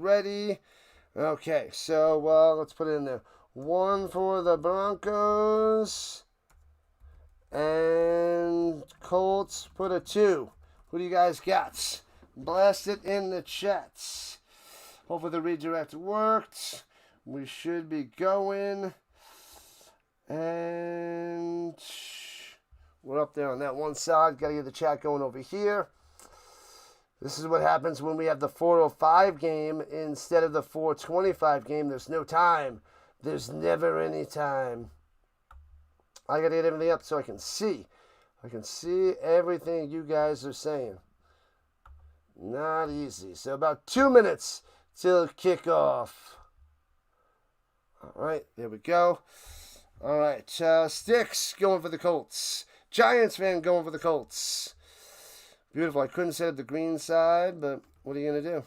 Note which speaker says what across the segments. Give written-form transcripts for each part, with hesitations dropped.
Speaker 1: ready. Okay, so let's put it in there. 1 for the Broncos. And Colts put a 2. Who do you guys got? Blast it in the chats. Hopefully the redirect worked. We should be going. And we're up there on that one side. Got to get the chat going over here. This is what happens when we have the 4:05 game instead of the 4:25 game. There's no time. There's never any time. I got to get everything up so I can see. I can see everything you guys are saying. Not easy. So about 2 minutes till kickoff. All right, there we go. All right, Sticks going for the Colts. Giants fan going for the Colts. Beautiful. I couldn't set up the green side, but what are you going to do?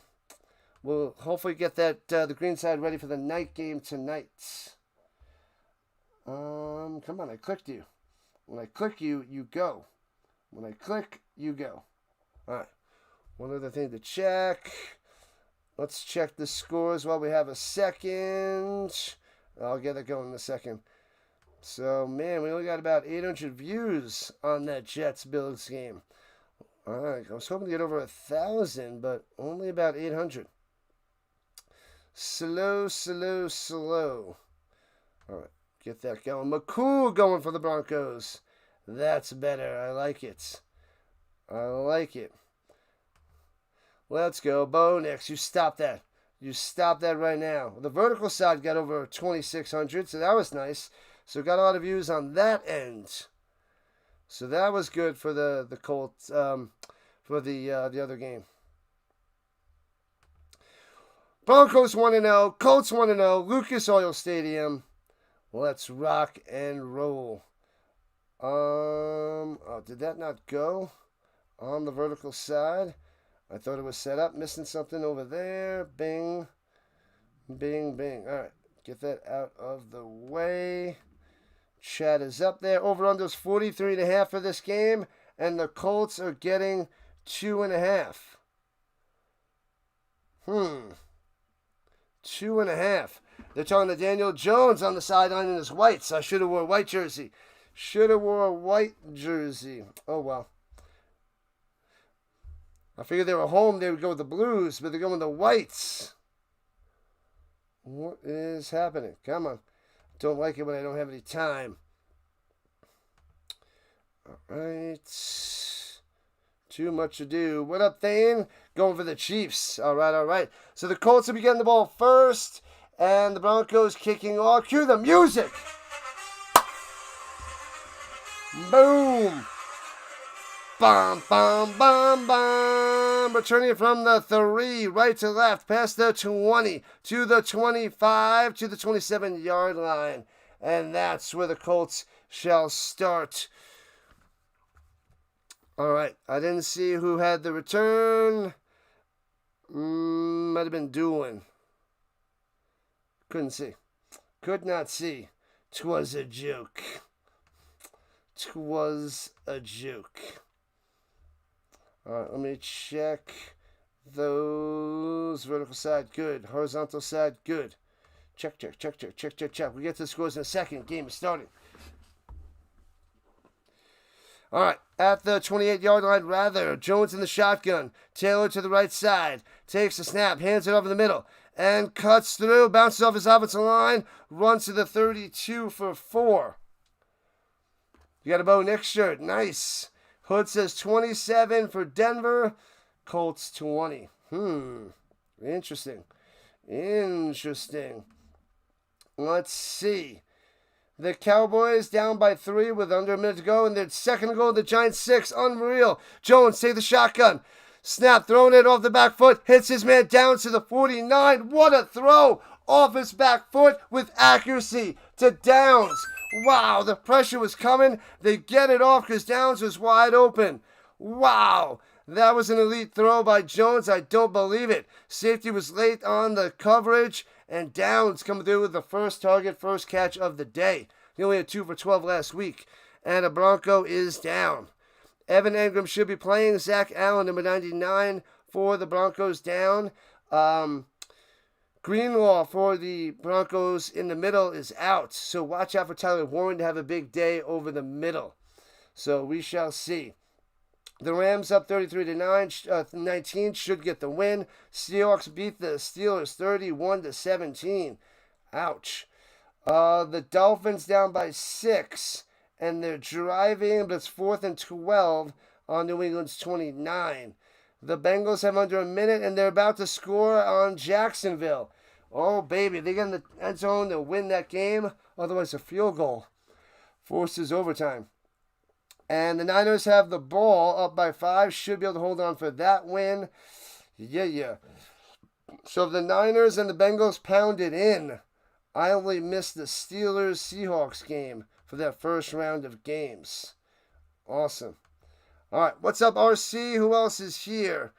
Speaker 1: We'll hopefully get that the green side ready for the night game tonight. Come on, I clicked you. When I click you, you go. When I click, you go. All right. One other thing to check. Let's check the scores while we have a second. I'll get it going in a second. So, man, we only got about 800 views on that Jets-Bills game. All right, I was hoping to get over 1,000, but only about 800. Slow, slow, slow. All right. Get that going. McCool going for the Broncos. That's better. I like it. I like it. Let's go. Bo next. You stop that. You stop that right now. The vertical side got over 2,600, so that was nice. So got a lot of views on that end. So that was good for the Colts, for the other game. Broncos 1-0. Colts 1-0. Lucas Oil Stadium. Let's rock and roll. Oh, did that not go on the vertical side? I thought it was set up. Missing something over there. Bing. Bing, bing. All right. Get that out of the way. Chat is up there. Over-under is 43.5 for this game. And the Colts are getting 2.5. 2.5. They're talking to Daniel Jones on the sideline in his whites. I should have wore a white jersey. Should have wore a white jersey. Oh, well. I figured they were home. They would go with the blues, but they're going with the whites. What is happening? Come on. Don't like it when I don't have any time. All right. Too much to do. What up, Thane? Going for the Chiefs. All right, all right. So the Colts will be getting the ball first. And the Broncos kicking off. Cue the music. Boom. Bam, bam, bam, bam. Returning it from the 3, right to left, past the 20, to the 25, to the 27-yard line. And that's where the Colts shall start. All right. I didn't see who had the return. Might have been Doolin. Couldn't see. Could not see. 'Twas a joke. 'Twas a joke. All right, let me check those. Vertical side, good. Horizontal side, good. Check, check, check, check, check, check, check. We get to the scores in a second. Game is starting. All right, at the 28-yard line, rather. Jones in the shotgun. Taylor to the right side. Takes the snap, hands it over the middle, and cuts through. Bounces off his offensive line. Runs to the 32 for 4. You got a Bo Nix shirt. Nice. Hood says 27 for Denver. Colts 20. Interesting. Interesting. Let's see. The Cowboys down by 3 with under a minute to go. And their second to go. The Giants 6. Unreal. Jones take the shotgun. Snap. Throwing it off the back foot. Hits his man down to the 49. What a throw. Off his back foot with accuracy to Downs. Wow, the pressure was coming. They get it off because Downs was wide open. Wow, that was an elite throw by Jones. I don't believe it. Safety was late on the coverage, and Downs coming through with the first target, first catch of the day. He only had 2 for 12 last week, and a Bronco is down. Evan Ingram should be playing. Zach Allen, number 99, for the Broncos down. Greenlaw for the Broncos in the middle is out. So watch out for Tyler Warren to have a big day over the middle. So we shall see. The Rams up 33-19 should get the win. Seahawks beat the Steelers 31-17. Ouch. The Dolphins down by 6, and they're driving, but it's 4th and 12 on New England's 29. The Bengals have under a minute, and they're about to score on Jacksonville. Oh, baby, they get in the end zone to win that game. Otherwise, a field goal forces overtime. And the Niners have the ball up by 5. Should be able to hold on for that win. Yeah. So the Niners and the Bengals pounded in. I only missed the Steelers-Seahawks game for that first round of games. Awesome. All right, what's up, RC? Who else is here?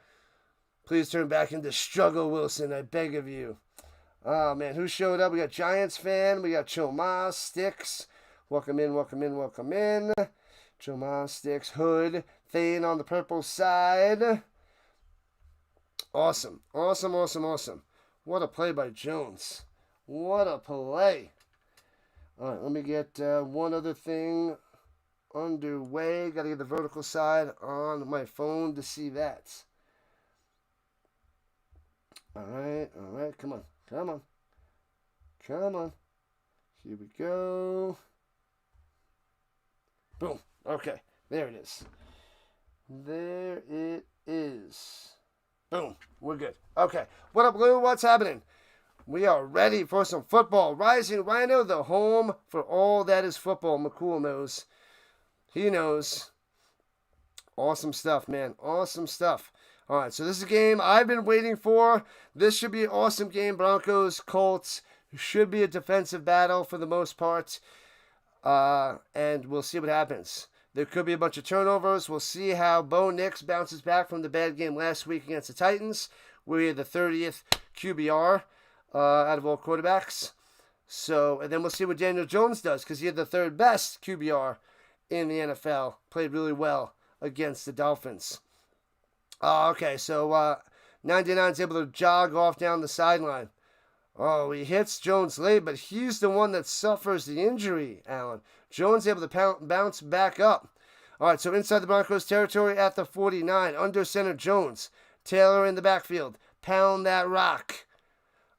Speaker 1: Please turn back into Struggle Wilson, I beg of you. Oh, man, who showed up? We got Giants fan. We got Choma, Sticks. Welcome in. Choma, Sticks, Hood, Thane on the purple side. Awesome. What a play by Jones. What a play. All right, let me get one other thing underway. Got to get the vertical side on my phone to see that. All right. Come on. Here we go. Boom. Okay, there it is. Boom. We're good. Okay. What up, Lou? What's happening? We are ready for some football. Rising Rhino, the home for all that is football. McCool knows. He knows. Awesome stuff, man. Awesome stuff. All right, so this is a game I've been waiting for. This should be an awesome game. Broncos, Colts. Should be a defensive battle for the most part. And we'll see what happens. There could be a bunch of turnovers. We'll see how Bo Nix bounces back from the bad game last week against the Titans. We had the 30th QBR out of all quarterbacks. So, and then we'll see what Daniel Jones does, because he had the 3rd best QBR in the NFL. Played really well against the Dolphins. Okay, so 99's able to jog off down the sideline. Oh, he hits Jones late, but he's the one that suffers the injury, Allen. Jones able to bounce back up. All right, so inside the Broncos territory at the 49, under center Jones. Taylor in the backfield. Pound that rock.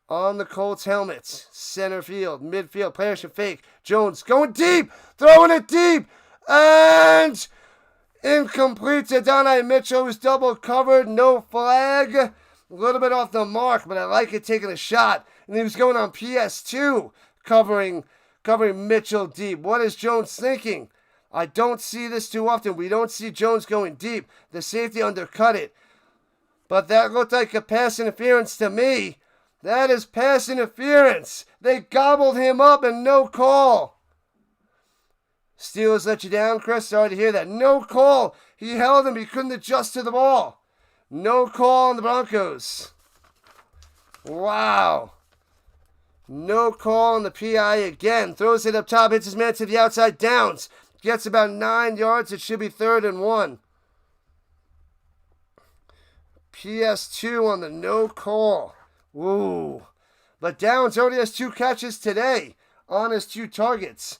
Speaker 1: On the Colts helmets. Center field, midfield, player should fake. Jones going deep, throwing it deep, and incomplete to Donnie Mitchell, who's double covered, no flag. A little bit off the mark, but I like it taking a shot. And he was going on PS2, covering Mitchell deep. What is Jones thinking? I don't see this too often. We don't see Jones going deep. The safety undercut it. But that looked like a pass interference to me. That is pass interference. They gobbled him up and no call. Steelers let you down, Chris? Sorry to hear that. No call. He held him. He couldn't adjust to the ball. No call on the Broncos. Wow. No call on the PI again. Throws it up top, hits his man to the outside, downs. Gets about 9 yards. It should be 3rd and 1. PS2 on the no call. Ooh. But Downs already has 2 catches today on his 2 targets.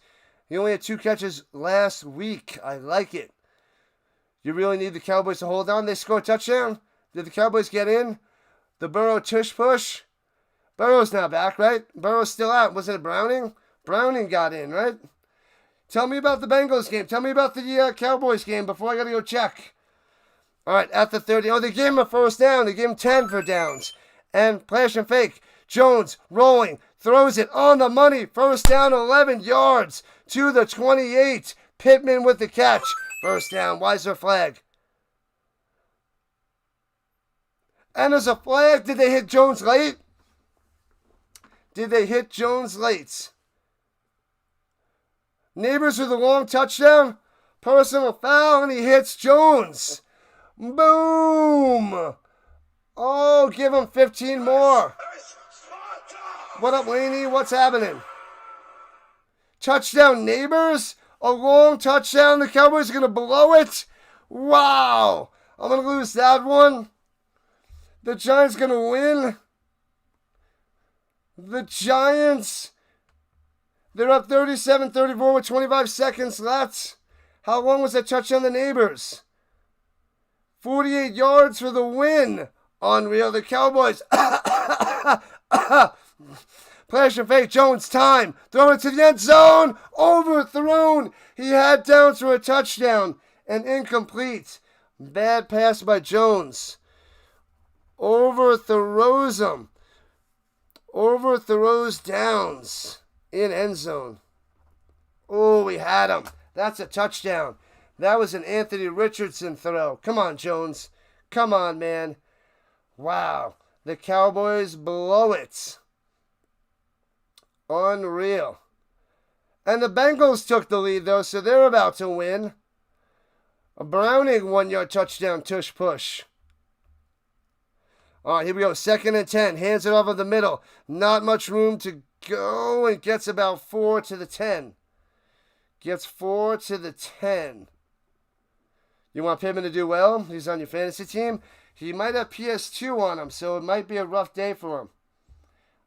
Speaker 1: He only had 2 catches last week. I like it. You really need the Cowboys to hold on. They score a touchdown. Did the Cowboys get in? The Burrow tush push. Burrow's not back, right? Burrow's still out. Wasn't it Browning? Browning got in, right? Tell me about the Bengals game. Tell me about the Cowboys game before I got to go check. All right, at the 30. Oh, they gave him a first down. They gave him 10 for downs. And flash and fake. Jones rolling. Throws it on the money. First down, 11 yards to the 28. Pittman with the catch. First down. Why is there a flag? And there's a flag. Did they hit Jones late? Did they hit Jones late? Neighbors with a long touchdown. Personal foul, and he hits Jones. Boom! Oh, give him 15 more. What up, Laney? What's happening? Touchdown, Neighbors? A long touchdown. The Cowboys are going to blow it? Wow. I'm going to lose that one. The Giants going to win. The Giants, they're up 37-34 with 25 seconds left. How long was that touchdown the neighbors? 48 yards for the win. Unreal. The Cowboys. Flash and fake. Jones time. Throw it to the end zone. Overthrown. He had downs for a touchdown and incomplete. Bad pass by Jones. Overthrows him. Overthrows Downs in end zone. Oh, we had him. That's a touchdown. That was an Anthony Richardson throw. Come on, Jones. Come on, man. Wow. The Cowboys blow it. Unreal. And the Bengals took the lead, though, so they're about to win. A Browning 1-yard touchdown, tush push. All right, here we go. 2nd and 10. Hands it over the middle. Not much room to go, and gets about 4 to the 10. Gets 4 to the 10. You want Pittman to do well? He's on your fantasy team. He might have PS2 on him, so it might be a rough day for him.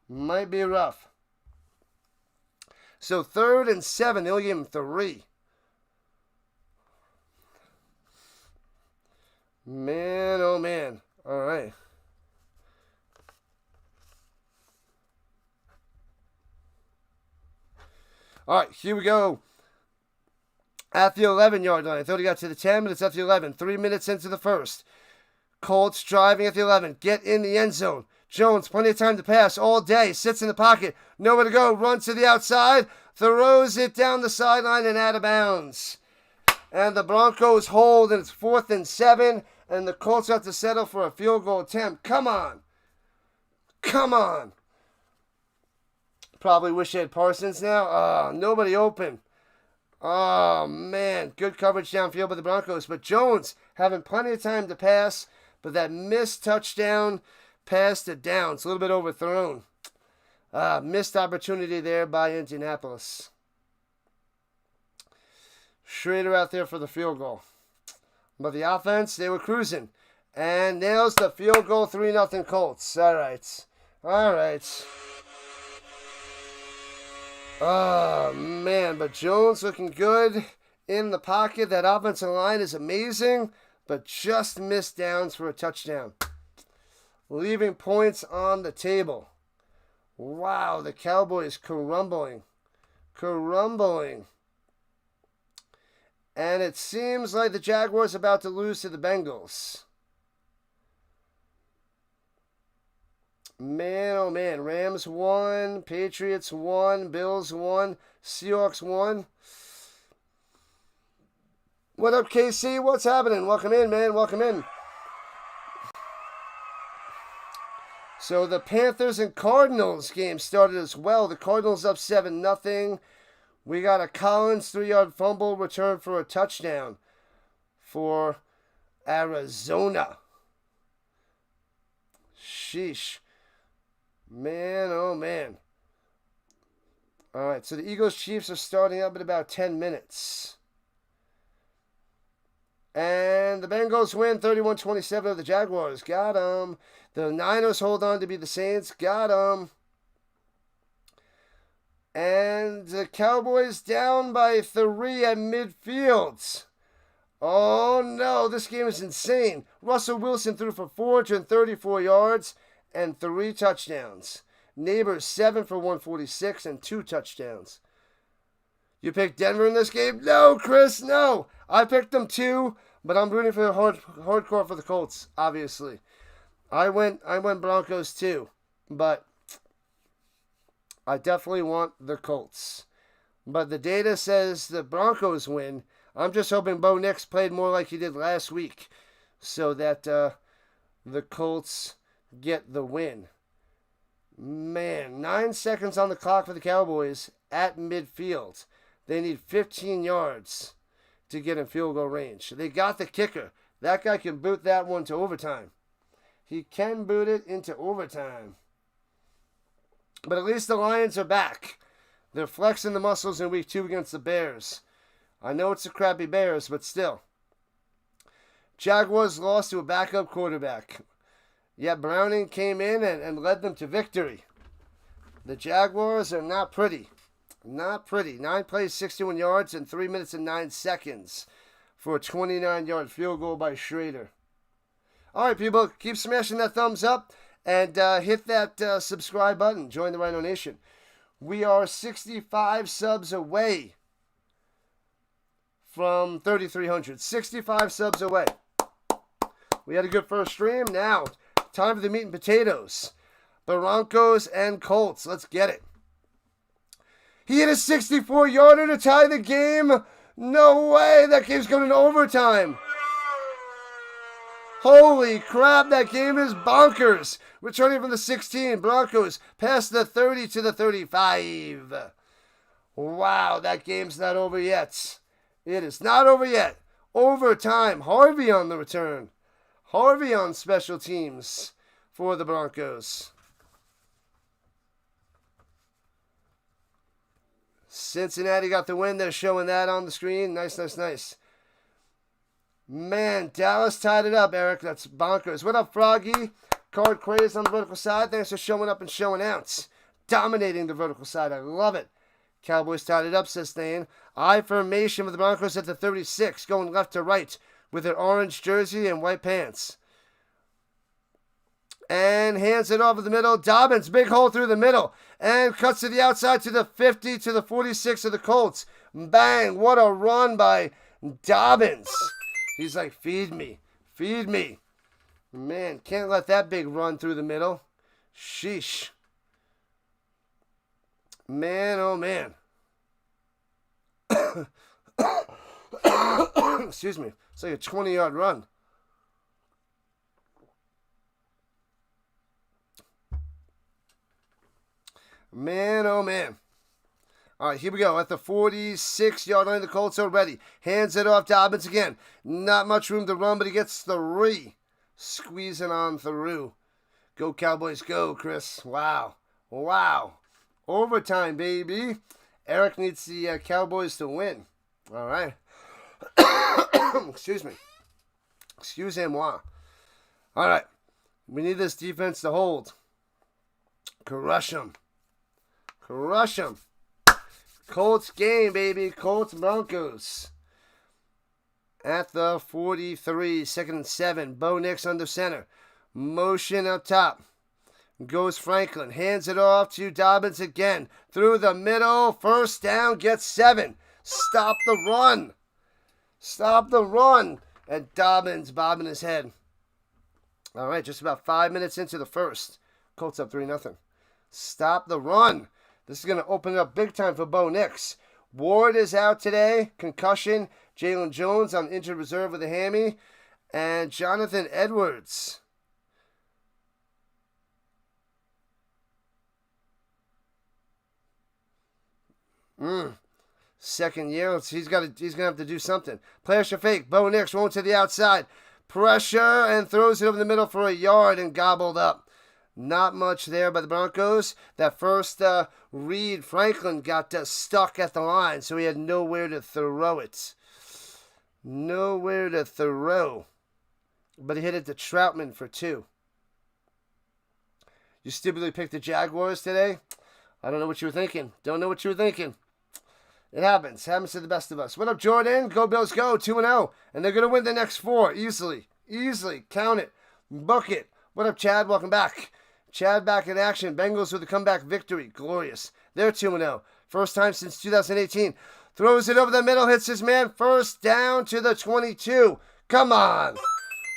Speaker 1: Might be rough. So 3rd and 7. They'll give him 3. Man, oh man. All right. All right, here we go. At the 11-yard line. I thought he got to the 10, but it's at the 11. 3 minutes into the first. Colts driving at the 11. Get in the end zone. Jones, plenty of time to pass all day. Sits in the pocket. Nowhere to go. Runs to the outside. Throws it down the sideline and out of bounds. And the Broncos hold, and it's 4th and 7. And the Colts have to settle for a field goal attempt. Come on. Come on. Probably wish they had Parsons now. Oh, nobody open. Oh, man. Good coverage downfield by the Broncos. But Jones having plenty of time to pass. But that missed touchdown pass to Downs. A little bit overthrown. Missed opportunity there by Indianapolis. Schrader out there for the field goal. But the offense, they were cruising. And nails the field goal. 3-0 Colts. All right. All right. Oh, man, but Jones looking good in the pocket. That offensive line is amazing, but just missed Downs for a touchdown. Leaving points on the table. Wow, the Cowboys crumbling. Crumbling. And it seems like the Jaguars are about to lose to the Bengals. Man, oh man. Rams 1, Patriots 1, Bills 1, Seahawks 1. What up, KC? What's happening? Welcome in, man. Welcome in. So the Panthers and Cardinals game started as well. The Cardinals up 7-0. We got a Collins 3-yard fumble return for a touchdown for Arizona. Sheesh. Man, oh man. All right, so the Eagles-Chiefs are starting up in about 10 minutes. And the Bengals win 31-27 of the Jaguars. Got them. The Niners hold on to be the Saints. Got them. And the Cowboys down by 3 at midfield. Oh no, this game is insane. Russell Wilson threw for 434 yards and 3 touchdowns. Neighbors 7 for 146 and 2 touchdowns. You picked Denver in this game? No, Chris, no. I picked them too, but I'm rooting for the hardcore for the Colts, obviously. I went Broncos too, but I definitely want the Colts. But the data says the Broncos win. I'm just hoping Bo Nix played more like he did last week so that the Colts get the win. Man, 9 seconds on the clock for the Cowboys at midfield. They need 15 yards to get in field goal range. They got the kicker. That guy can boot that one to overtime. He can boot it into overtime. But at least the Lions are back. They're flexing the muscles in week 2 against the Bears. I know it's the crappy Bears, but still. Jaguars lost to a backup quarterback. Yet Browning came in and led them to victory. The Jaguars are not pretty. Not pretty. 9 plays, 61 yards, and 3 minutes and 9 seconds for a 29-yard field goal by Schrader. All right, people, keep smashing that thumbs up and hit that subscribe button. Join the Rhino Nation. We are 65 subs away from 3,300. 65 subs away. We had a good first stream. Now, time for the meat and potatoes. Broncos and Colts. Let's get it. He hit a 64-yarder to tie the game. No way. That game's going to overtime. Holy crap, that game is bonkers. Returning from the 16, Broncos past the 30 to the 35. Wow, that game's not over yet. It is not over yet. Overtime. Harvey on the return. Harvey on special teams for the Broncos. Cincinnati got the win. They're showing that on the screen. Nice, nice, nice. Man, Dallas tied it up, Eric. That's bonkers. What up, Froggy? Card craze on the vertical side. Thanks for showing up and showing out. Dominating the vertical side. I love it. Cowboys tied it up, says Stain. I formation with the Broncos at the 36, going left to right with their orange jersey and white pants. And hands it over the middle. Dobbins, big hole through the middle. And cuts to the outside to the 50 to the 46 of the Colts. Bang, what a run by Dobbins. He's like, feed me, feed me. Man, can't let that big run through the middle. Sheesh. Man, oh man. Excuse me. It's like a 20-yard run. Man, oh man. All right, here we go. At the 46-yard line, the Colts are ready. Hands it off. Dobbins again. Not much room to run, but he gets 3. Squeezing on through. Go Cowboys, go, Chris. Wow. Wow. Overtime, baby. Eric needs the Cowboys to win. All right. Excuse me. Excusez-moi. All right. We need this defense to hold. Crush them. Crush them. Colts game, baby. Colts Broncos. At the 43, 2nd and 7. Bo Nix under center. Motion up top. Goes Franklin. Hands it off to Dobbins again. Through the middle. First down. Gets 7. Stop the run. Stop the run. And Dobbins bobbing his head. All right, just about 5 minutes into the first. Colts up 3-0. Stop the run. This is going to open it up big time for Bo Nix. Ward is out today. Concussion. Jalen Jones on injured reserve with a hammy. And Jonathan Edwards. Second year. He's going to have to do something. Player should fake. Bo Nix rolling to the outside. Pressure and throws it over the middle for a yard and gobbled up. Not much there by the Broncos. That first read, Franklin got stuck at the line, so he had nowhere to throw it. Nowhere to throw. But he hit it to Troutman for 2. You stupidly picked the Jaguars today? I don't know what you were thinking. Don't know what you were thinking. It happens. Happens to the best of us. What up, Jordan? Go Bills, go. 2-0. And they're going to win the next 4 easily. Easily. Count it. Book it. What up, Chad? Welcome back. Chad back in action. Bengals with a comeback victory. Glorious. They're 2-0. First time since 2018. Throws it over the middle. Hits his man. First down to the 22. Come on.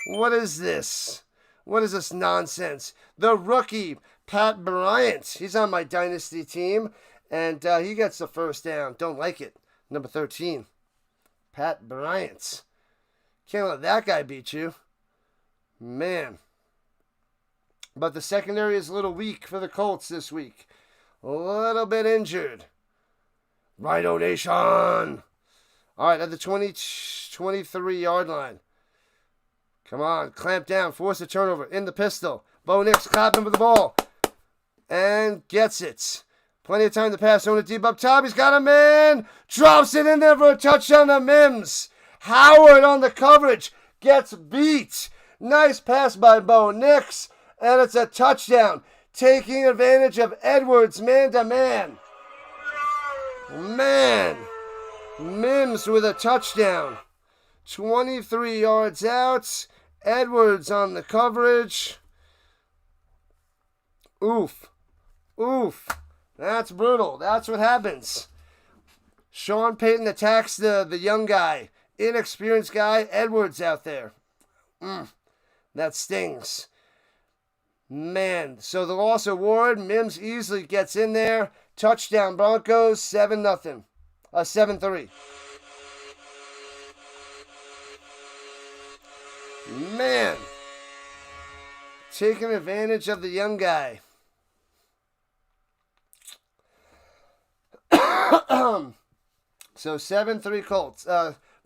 Speaker 1: What is this? What is this nonsense? The rookie, Pat Bryant. He's on my dynasty team. And he gets the first down. Don't like it. Number 13. Pat Bryant. Can't let that guy beat you. Man. But the secondary is a little weak for the Colts this week. A little bit injured. Rhino Nation. All right, at the 23-yard line. Come on, clamp down, force a turnover in the pistol. Bo Nix clapping for the ball. And gets it. Plenty of time to pass on it deep up top. He's got a man. Drops it in there for a touchdown to Mims. Howard on the coverage. Gets beat. Nice pass by Bo Nix. And it's a touchdown. taking advantage of Edwards man-to-man. Man, Mims with a touchdown. 23 yards out. Edwards on the coverage. Oof. Oof. That's brutal. That's what happens. Sean Payton attacks the young guy. Inexperienced guy. Edwards out there. That stings. Man. So the loss of Ward. Mims easily gets in there. Touchdown Broncos. 7-0. 7-3. Man. Taking advantage of the young guy. So 7-3 Colts,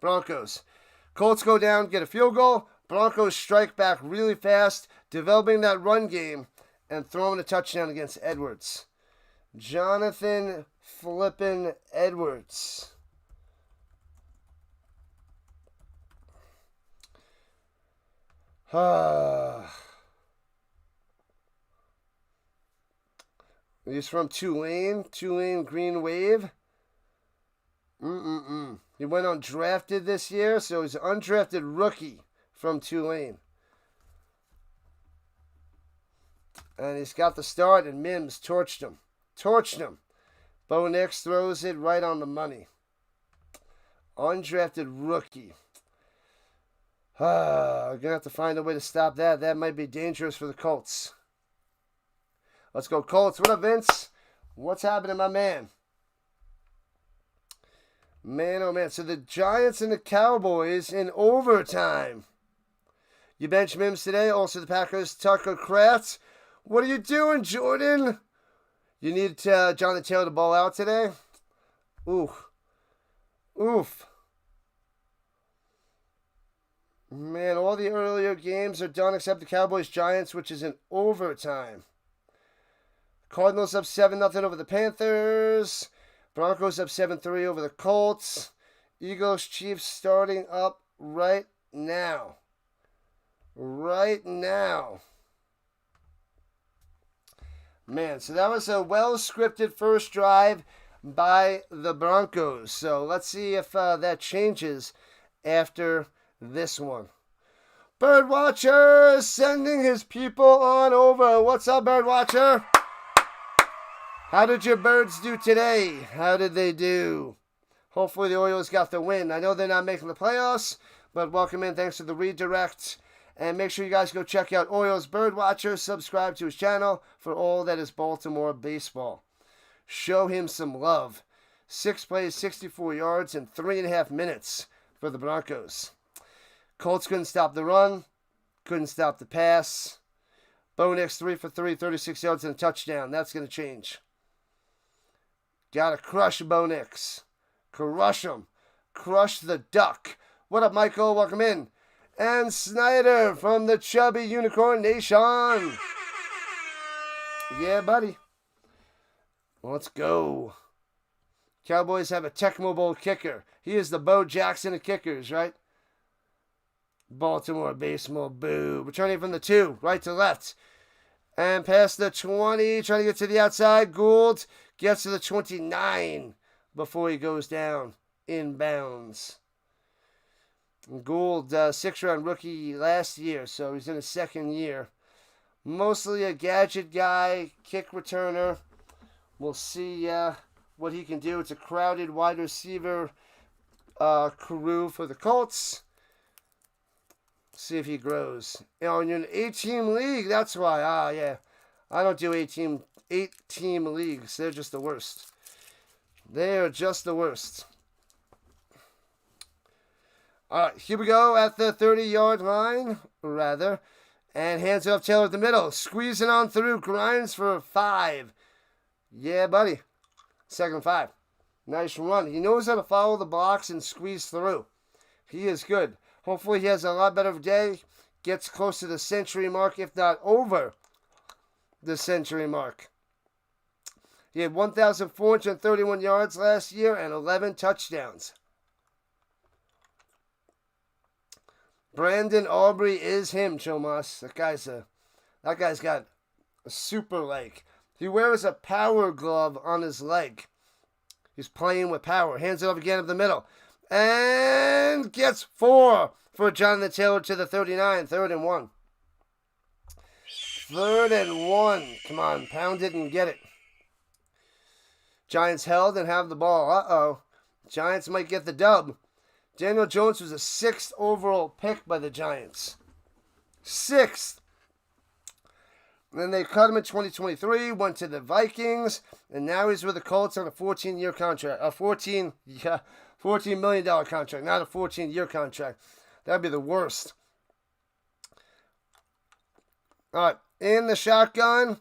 Speaker 1: Broncos. Colts go down, get a field goal. Broncos strike back really fast, developing that run game and throwing a touchdown against Edwards. Jonathan flippin' Edwards. He's from Tulane Green Wave. He went undrafted this year, so he's an undrafted rookie from Tulane. And he's got the start, and Mims torched him. Bo Nix throws it right on the money. Undrafted rookie. We're going to have to find a way to stop that. That might be dangerous for the Colts. Let's go Colts. What up, Vince? What's happening, my man? Man, oh man. So the Giants and the Cowboys in overtime. You bench Mims today. Also the Packers, Tucker Kraft. What are you doing, Jordan? You need Jonathan Taylor to ball out today? Oof. Man, all the earlier games are done except the Cowboys-Giants, which is in overtime. Cardinals up 7-0 over the Panthers. Broncos up 7-3 over the Colts. Eagles, Chiefs starting up right now. Man, so that was a well-scripted first drive by the Broncos. So let's see if that changes after this one. Birdwatcher sending his people on over. What's up, Birdwatcher? How did your birds do today? How did they do? Hopefully the Orioles got the win. I know they're not making the playoffs, but welcome in. Thanks for the redirect. And make sure you guys go check out Orioles Birdwatcher. Subscribe to his channel for all that is Baltimore baseball. Show him some love. 6 plays, 64 yards in 3.5 minutes for the Broncos. Colts couldn't stop the run. Couldn't stop the pass. Bo Nix 3 for 3, 36 yards and a touchdown. That's going to change. Got to crush Bo Nix. Crush him. Crush the duck. What up, Michael? Welcome in. And Snyder from the Chubby Unicorn Nation. Yeah, buddy. Let's go. Cowboys have a Tecmo Bowl kicker. He is the Bo Jackson of kickers, right? Baltimore baseball, boo. Returning from the 2, right to left. And past the 20, trying to get to the outside. Gould gets to the 29 before he goes down inbounds. Gould, 6th-round rookie last year, so he's in his second year. Mostly a gadget guy, kick returner. We'll see what he can do. It's a crowded wide receiver crew for the Colts. See if he grows. You know, you're in an 8-team league, that's why. Yeah. I don't do 8-team leagues. They're just the worst. They are just the worst. All right, here we go at the 30-yard line, rather. And hands it off Taylor at the middle. Squeezing on through. Grinds for 5. Yeah, buddy. 2nd 5. Nice run. He knows how to follow the blocks and squeeze through. He is good. Hopefully he has a lot better day. Gets close to the century mark, if not over the century mark. He had 1,431 yards last year and 11 touchdowns. Brandon Aubrey is him, Chomas. That guy's got A super leg. He wears a power glove on his leg. He's playing with power. Hands it off again up the middle. And gets 4 for Jonathan Taylor to the 39. 3rd and 1. 3rd and 1. Come on, pound it and get it. Giants held and have the ball. Uh-oh. Giants might get the dub. Daniel Jones was a 6th overall pick by the Giants. 6th. And then they cut him in 2023, went to the Vikings, and now he's with the Colts on a 14-year contract. A $14 million contract, not a 14-year contract. That'd be the worst. All right, in the shotgun.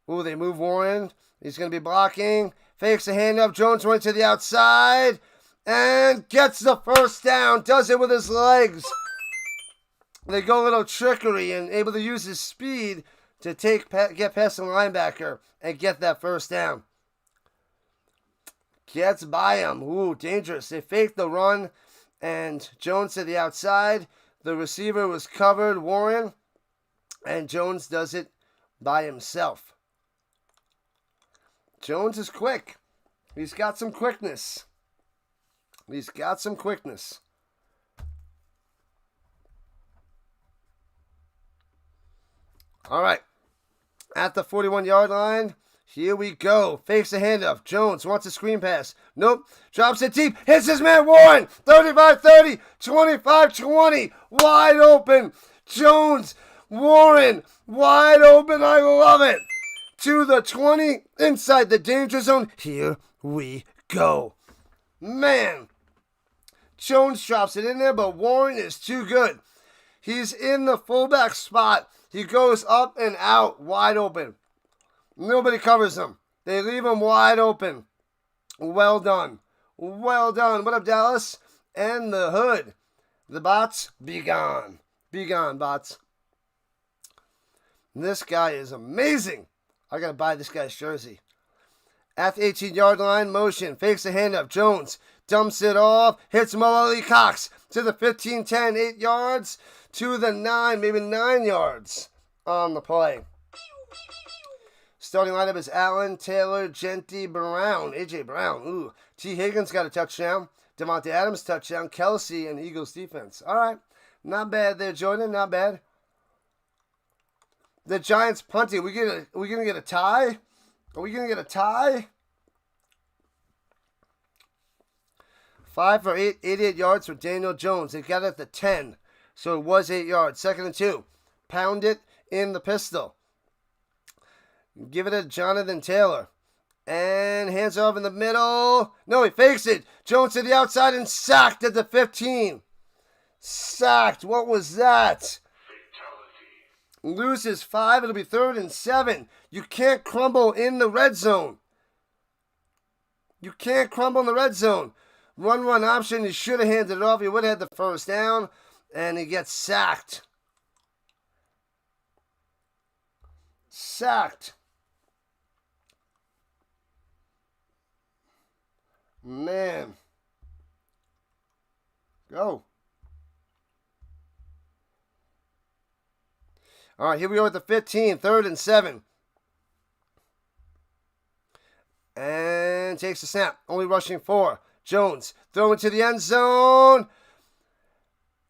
Speaker 1: Ooh, they move Warren. He's going to be blocking. Fakes the handoff. Jones went to the outside and gets the first down. Does it with his legs. They go a little trickery and able to use his speed to get past the linebacker and get that first down. Gets by him. Ooh, dangerous. They faked the run, and Jones to the outside. The receiver was covered, Warren, and Jones does it by himself. Jones is quick. He's got some quickness. All right. At the 41-yard line, here we go. Fakes the handoff. Jones wants a screen pass. Nope. Drops it deep. Hits his man Warren. 35-30. 25-20. Wide open. Jones. Warren. Wide open. I love it. To the 20. Inside the danger zone. Here we go. Man. Jones drops it in there, but Warren is too good. He's in the fullback spot. He goes up and out, wide open. Nobody covers him. They leave him wide open. Well done. Well done. What up, Dallas? And the hood. The bots, be gone. Be gone, bots. This guy is amazing. I got to buy this guy's jersey. At the 18-yard line, motion. Fakes the handoff. Jones dumps it off. Hits Mulally Cox to the 15-10. 8 yards. To the 9, maybe 9 yards on the play. Starting lineup is Allen, Taylor, Genty, Brown, A.J. Brown. Ooh, T. Higgins got a touchdown. Devontae Adams touchdown. Kelsey and Eagles defense. All right, not bad there, Jordan. Not bad. The Giants punting. We gonna get a tie? Are we gonna get a tie? 5 for 8, 88 yards for Daniel Jones. They got it at the 10. So it was 8 yards. 2nd and 2. Pound it in the pistol. Give it to Jonathan Taylor. And hands off in the middle. No, he fakes it. Jones to the outside and sacked at the 15. Sacked. What was that? Fatality. Loses 5. It'll be 3rd and 7. You can't crumble in the red zone. You can't crumble in the red zone. Run option. He should have handed it off. He would have had the first down. And he gets sacked. Sacked. Man. Go. All right, here we are at the 15, 3rd and 7. And takes the snap. Only rushing 4. Jones throwing to the end zone.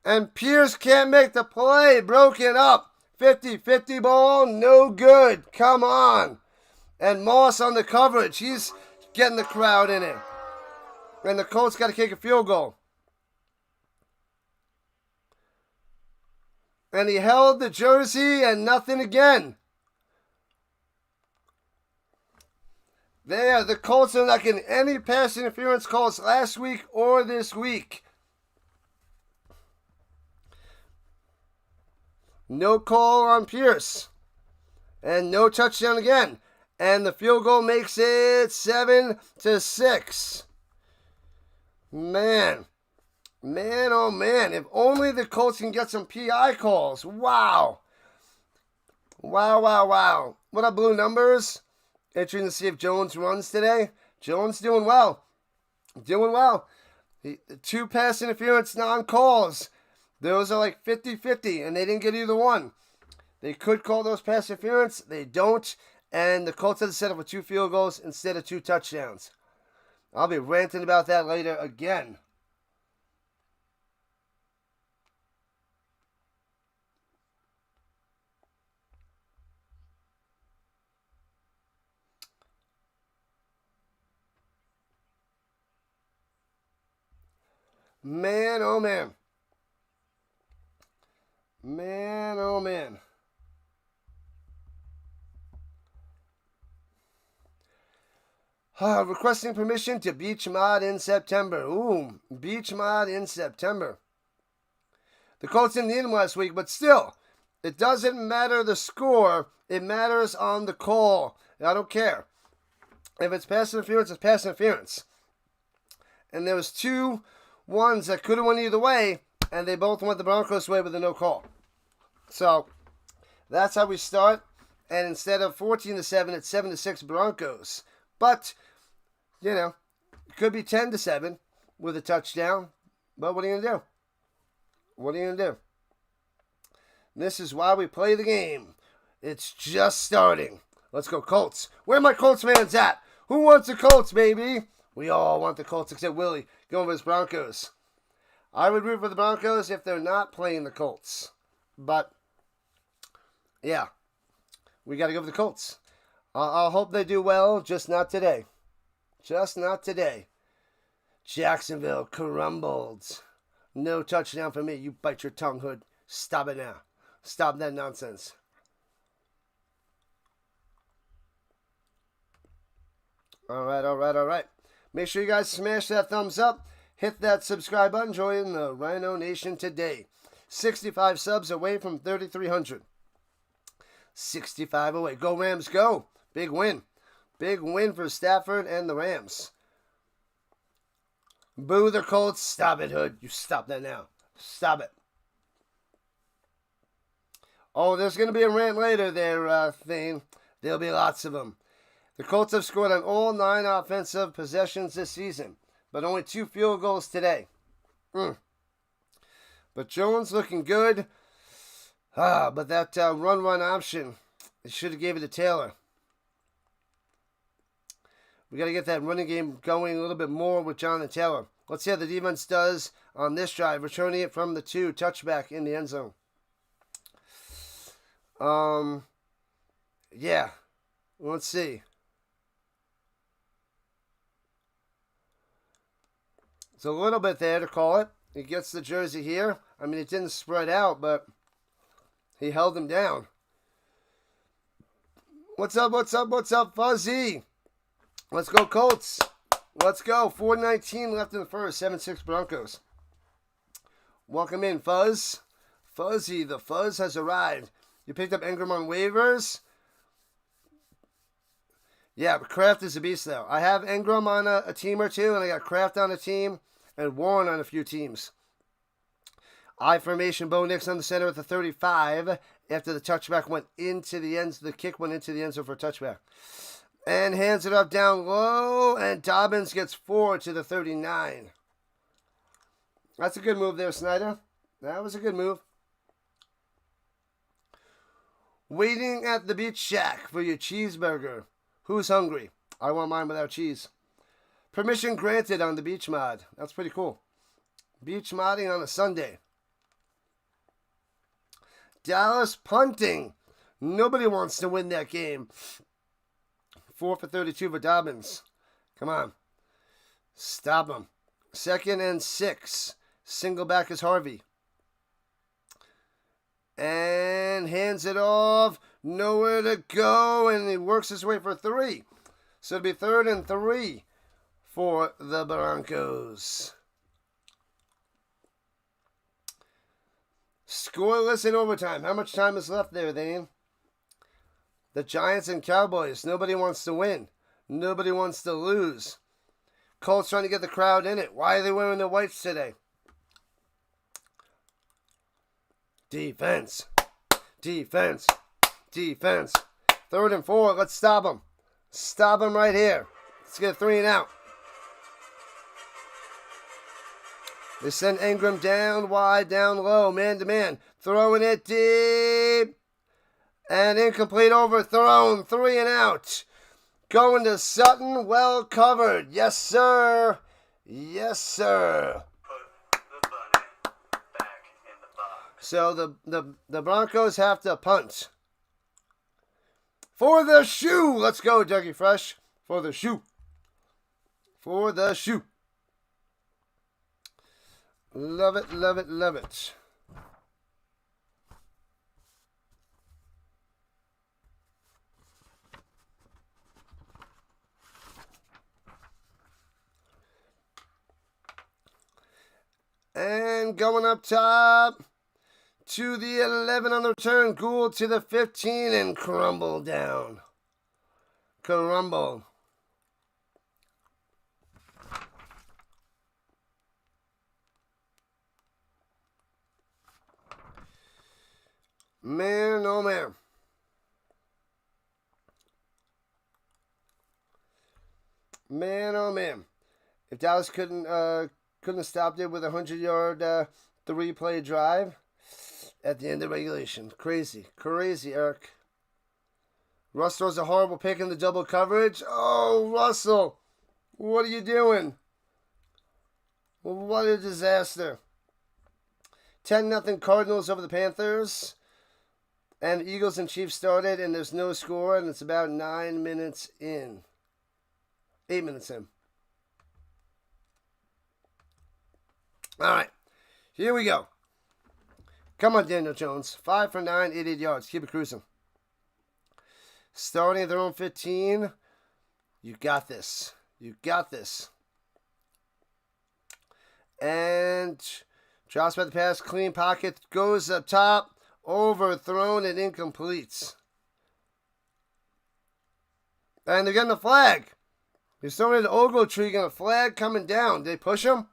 Speaker 1: And Pierce can't make the play. Broken up. 50-50 ball. No good. Come on. And Moss on the coverage. He's getting the crowd in it. And the Colts got to kick a field goal. And he held the jersey and nothing again. There, the Colts are not getting any pass interference calls last week or this week. No call on Pierce. And no touchdown again. And the field goal makes it 7-6. Man. Man, oh man. If only the Colts can get some PI calls. Wow. Wow. What up, Blue Numbers? Interesting to see if Jones runs today. Jones doing well. Doing well. 2 pass interference non-calls. Those are like 50-50, and they didn't get either one. They could call those pass interference. They don't. And the Colts have to set up with 2 field goals instead of 2 touchdowns. I'll be ranting about that later again. Man, oh man. Man, oh man. Requesting permission to beach mod in September. Ooh, beach mod in September. The Colts didn't need him last week, but still, it doesn't matter the score. It matters on the call. I don't care. If it's pass interference, it's pass interference. And there was 2 ones that could have went either way, and they both went the Broncos' way with a no call. So, that's how we start. And instead of 14-7, it's 7-6 Broncos. But, you know, it could be 10-7 with a touchdown. But what are you going to do? What are you going to do? This is why we play the game. It's just starting. Let's go Colts. Where my Colts fans at? Who wants the Colts, baby? We all want the Colts except Willie going with his Broncos. I would root for the Broncos if they're not playing the Colts. But, yeah, we got to go with the Colts. I'll hope they do well, just not today. Just not today. Jacksonville crumbled. No touchdown for me. You bite your tongue, Hood. Stop it now. Stop that nonsense. All right. Make sure you guys smash that thumbs up. Hit that subscribe button. Join the Rhino Nation today. 65 subs away from 3,300. 65 away. Go Rams, go. Big win. Big win for Stafford and the Rams. Boo the Colts. Stop it, Hood. You stop that now. Stop it. Oh, there's going to be a rant later there, Thane. There'll be lots of them. The Colts have scored on all 9 offensive possessions this season, but only 2 field goals today. But Jones looking good. But that run option, they should have gave it to Taylor. We got to get that running game going a little bit more with Jonathan Taylor. Let's see how the defense does on this drive, returning it from the 2 touchback in the end zone. Yeah. Let's see. It's a little bit there to call it. He gets the jersey here. I mean, it didn't spread out, but he held him down. What's up, Fuzzy? Let's go, Colts. Let's go. 4:19 left in the first. 7-6 Broncos. Welcome in, Fuzz. Fuzzy, the Fuzz has arrived. You picked up Ingram on waivers? Yeah, but Kraft is a beast, though. I have Ingram on a team or two, and I got Kraft on a team, and Warren on a few teams. I formation, Bo Nix on the center at the 35 after the touchback went into the end. The kick went into the end zone for a touchback. And hands it up down low, and Dobbins gets 4 to the 39. That's a good move there, Snyder. That was a good move. Waiting at the beach shack for your cheeseburger. Who's hungry? I want mine without cheese. Permission granted on the beach mod. That's pretty cool. Beach modding on a Sunday. Dallas punting. Nobody wants to win that game. 4 for 32 for Dobbins. Come on. Stop him. 2nd and 6. Single back is Harvey. And hands it off. Nowhere to go. And he works his way for 3. So it'll be 3rd and 3 for the Broncos. Scoreless in overtime. How much time is left there, Dane? The Giants and Cowboys. Nobody wants to win. Nobody wants to lose. Colts trying to get the crowd in it. Why are they wearing the whites today? Defense. Defense. Defense. 3rd and 4. Let's stop them. Stop them right here. Let's get a 3 and out. They send Ingram down wide, down low, man to man. Throwing it deep. And incomplete, overthrown, 3 and out. Going to Sutton, well covered. Yes, sir. Yes, sir.
Speaker 2: Put the bunny back in the box.
Speaker 1: So the Broncos have to punt. For the shoe. Let's go, Dougie Fresh. For the shoe. For the shoe. Love it, love it, love it. And going up top to the 11 on the return. Gould to the 15 and crumble down. Crumble. Man, oh man. Man, oh man. If Dallas couldn't have stopped it with a 100-yard 3-play drive at the end of regulation. Crazy. Crazy, Eric. Russell's a horrible pick in the double coverage. Oh, Russell. What are you doing? What a disaster. 10-0 Cardinals over the Panthers. And Eagles and Chiefs started, and there's no score, and it's about 9 minutes in. 8 minutes in. All right, here we go. Come on, Daniel Jones. 5 for 9, 88 yards. Keep it cruising. Starting at their own 15. You got this. You got this. And drops by the pass. Clean pocket. Goes up top. Overthrown and incomplete. And they're getting a flag. He's throwing an Ogletree, and a flag coming down. Did they push him?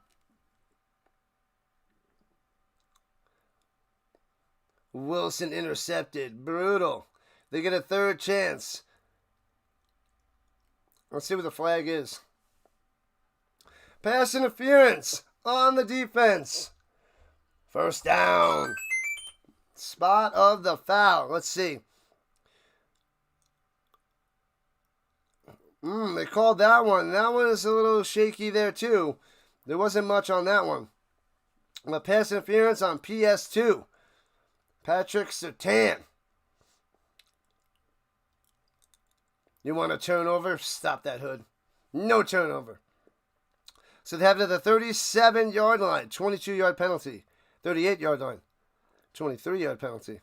Speaker 1: Wilson intercepted. Brutal. They get a third chance. Let's see what the flag is. Pass interference on the defense. First down. Spot of the foul. Let's see. They called that one. That one is a little shaky there too. There wasn't much on that one. But pass interference on PS2. Patrick Surtain. You want a turnover? Stop that, Hood. No turnover. So they have it at the 37-yard line. 22-yard penalty. 38-yard line. 23-yard penalty.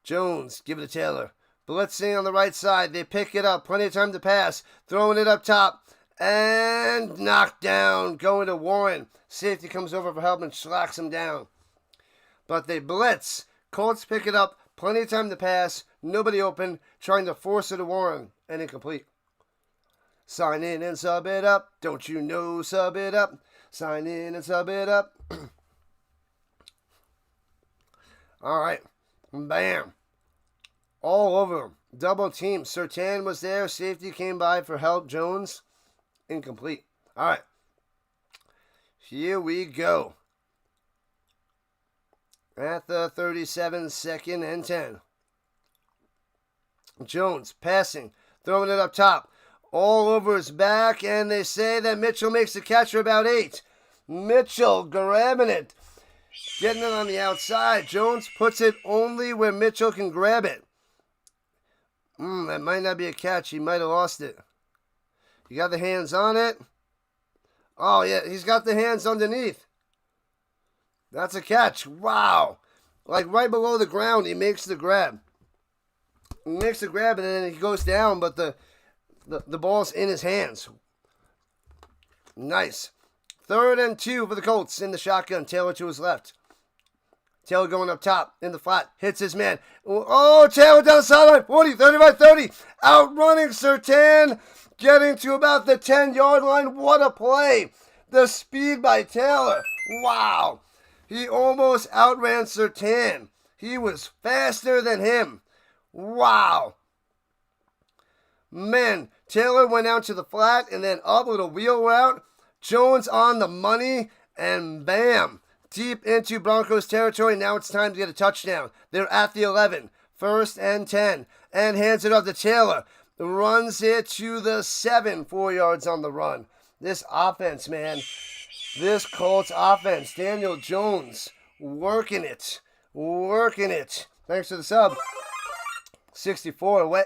Speaker 1: Jones, give it to Taylor. Blitzing on the right side. They pick it up. Plenty of time to pass. Throwing it up top. And knocked down. Going to Warren. Safety comes over for help and slacks him down. But they blitz. Colts pick it up. Plenty of time to pass. Nobody open. Trying to force it to Warren. And incomplete. Sign in and sub it up. Don't you know, sub it up. Sign in and sub it up. All right. Bam. All over him. Double team. Surtain was there. Safety came by for help. Jones. Incomplete. All right. Here we go. At the 37, 2nd and 10. Jones passing. Throwing it up top. All over his back. And they say that Mitchell makes the catch for about 8. Mitchell grabbing it. Getting it on the outside. Jones puts it only where Mitchell can grab it. That might not be a catch. He might have lost it. You got the hands on it. Oh, yeah. He's got the hands underneath. That's a catch. Wow. Like right below the ground, he makes the grab. He makes the grab, and then he goes down, but the ball's in his hands. Nice. 3rd and 2 for the Colts in the shotgun. Taylor to his left. Taylor going up top in the flat. Hits his man. Oh, Taylor down the sideline. 40, 35, 30. Outrunning Surtain. Getting to about the 10-yard line. What a play. The speed by Taylor. Wow. He almost outran Surtain. He was faster than him. Wow. Man, Taylor went out to the flat and then up with a wheel route. Jones on the money, and bam, deep into Broncos territory. Now it's time to get a touchdown. They're at the 11. 1st and 10. And hands it off to Taylor. Runs it to the 7. 4 yards on the run. This offense, man. This Colts offense. Daniel Jones working it. Working it. Thanks for the sub. 64 away.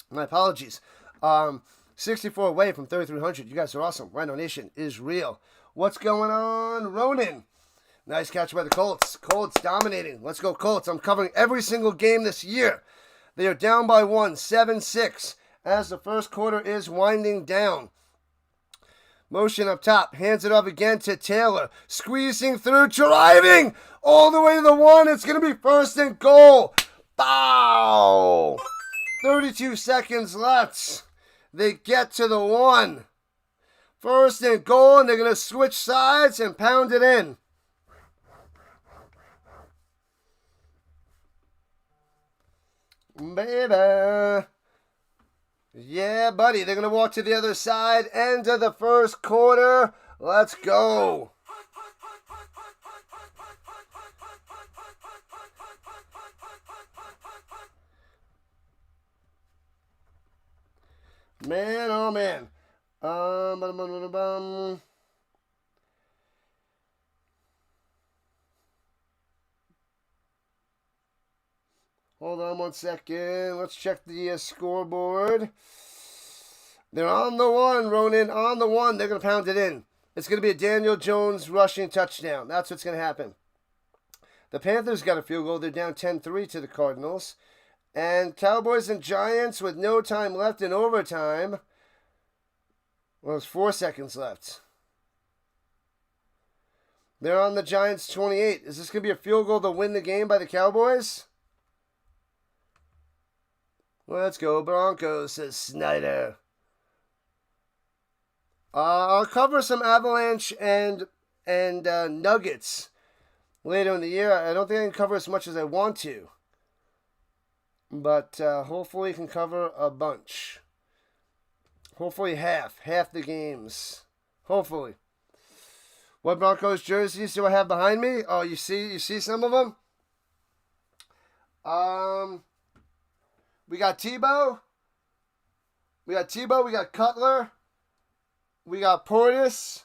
Speaker 1: My apologies. 64 away from 3,300. You guys are awesome. Rhino Nation is real. What's going on, Ronan? Nice catch by the Colts. Colts dominating. Let's go, Colts. I'm covering every single game this year. They are down by 1, 7-6, as the first quarter is winding down. Motion up top. Hands it off again to Taylor. Squeezing through. Driving all the way to the 1. It's going to be 1st and goal. Bow. 32 seconds left. They get to the 1. 1st and goal, and they're going to switch sides and pound it in. Baby. Yeah, buddy. They're going to walk to the other side. End of the first quarter. Let's go. Man, oh man. Hold on 1 second. Let's check the scoreboard. They're on the 1, Ronan. On the 1. They're going to pound it in. It's going to be a Daniel Jones rushing touchdown. That's what's going to happen. The Panthers got a field goal. They're down 10-3 to the Cardinals. And Cowboys and Giants with no time left in overtime. Well, there's 4 seconds left. They're on the Giants 28. Is this going to be a field goal to win the game by the Cowboys? Let's go Broncos, says Snyder. I'll cover some Avalanche and Nuggets later in the year. I don't think I can cover as much as I want to. But hopefully I can cover a bunch. Hopefully half the games. Hopefully. What Broncos jerseys do I have behind me? Oh, you see some of them? We got Tebow. We got Cutler. We got Portis.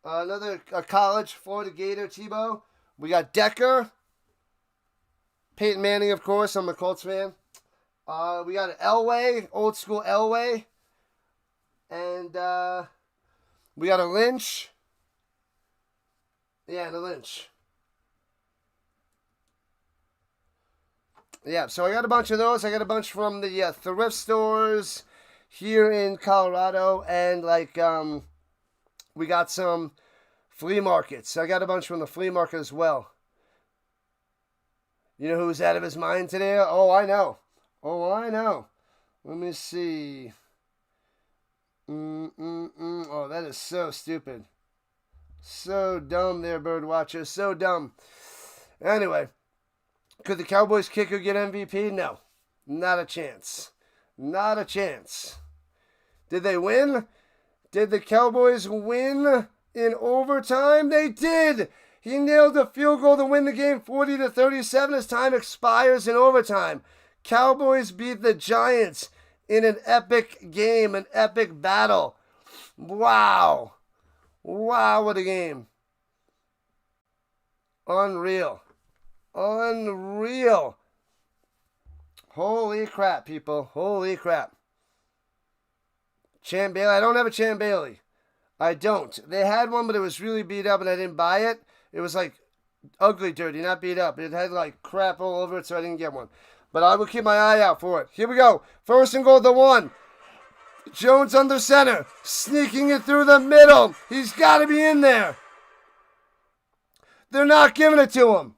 Speaker 1: Another college Florida Gator, Tebow. We got Decker. Peyton Manning, of course. I'm a Colts fan. We got Elway, old school Elway. And we got a Lynch. Yeah, and a Lynch. Yeah, so I got a bunch of those. I got a bunch from the thrift stores here in Colorado. And, we got some flea markets. I got a bunch from the flea market as well. You know who's out of his mind today? Oh, I know. Let me see. Oh, that is so stupid. So dumb there, Birdwatcher. So dumb. Anyway, could the Cowboys kicker get MVP? No. Not a chance. Not a chance. Did they win? Did the Cowboys win in overtime? They did. He nailed a field goal to win the game 40-37 as time expires in overtime. Cowboys beat the Giants in an epic game, an epic battle. Wow. Wow, what a game. Unreal. Unreal. Holy crap, people. Holy crap. Champ Bailey. I don't have a Champ Bailey. I don't. They had one, but it was really beat up and I didn't buy it. It was ugly dirty, not beat up. It had crap all over it, so I didn't get one. But I will keep my eye out for it. Here we go. 1st and goal, the 1. Jones under center. Sneaking it through the middle. He's got to be in there. They're not giving it to him.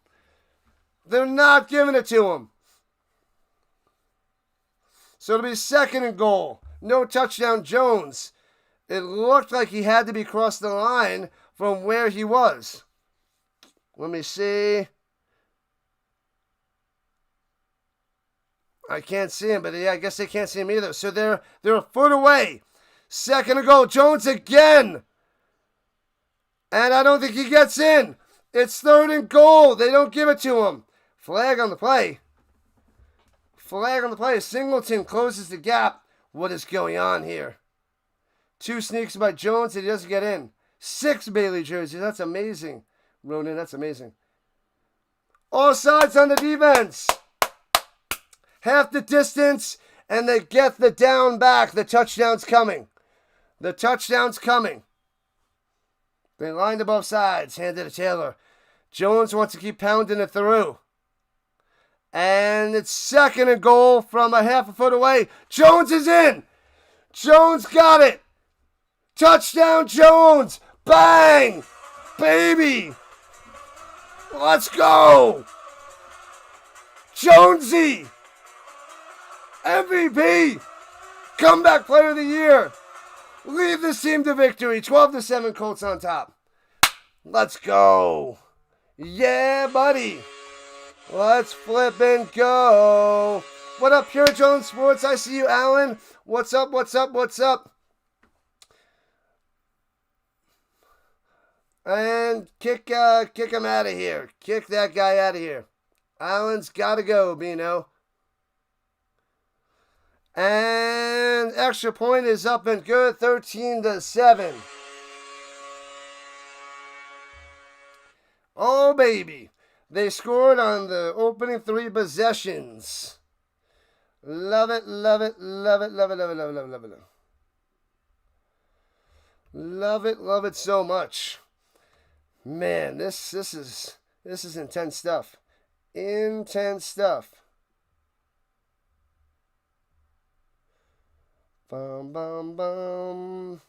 Speaker 1: They're not giving it to him. So it'll be 2nd and goal. No touchdown, Jones. It looked like he had to be across the line from where he was. Let me see. I can't see him, but yeah, I guess they can't see him either. So they're a foot away. 2nd and goal. Jones again. And I don't think he gets in. It's 3rd and goal. They don't give it to him. Flag on the play. Flag on the play. Singleton closes the gap. What is going on here? 2 sneaks by Jones and he doesn't get in. 6 Bailey jerseys. That's amazing. Ronan, that's amazing. All sides on the defense. Half the distance, and they get the down back. The touchdown's coming. The touchdown's coming. They lined to both sides. Handed to Taylor. Jones wants to keep pounding it through. And it's 2nd and goal from a half a foot away. Jones is in. Jones got it. Touchdown, Jones. Bang. Baby. Let's go. Jonesy. MVP. Comeback player of the year. Lead this team to victory. 12-7 Colts on top. Let's go. Yeah, buddy. Let's flip and go. What up, Pure Jones Sports? I see you, Alan. What's up, what's up, what's up? And kick him out of here. Kick that guy out of here. Alan's got to go, Bino. And extra point is up and good, 13-7. Oh, baby. They scored on the opening 3 possessions. Love it, love it, love it, love it, love it, love it, love it, love it. Love it so much. Man, this is intense stuff. Intense stuff. Bum, bum, bum.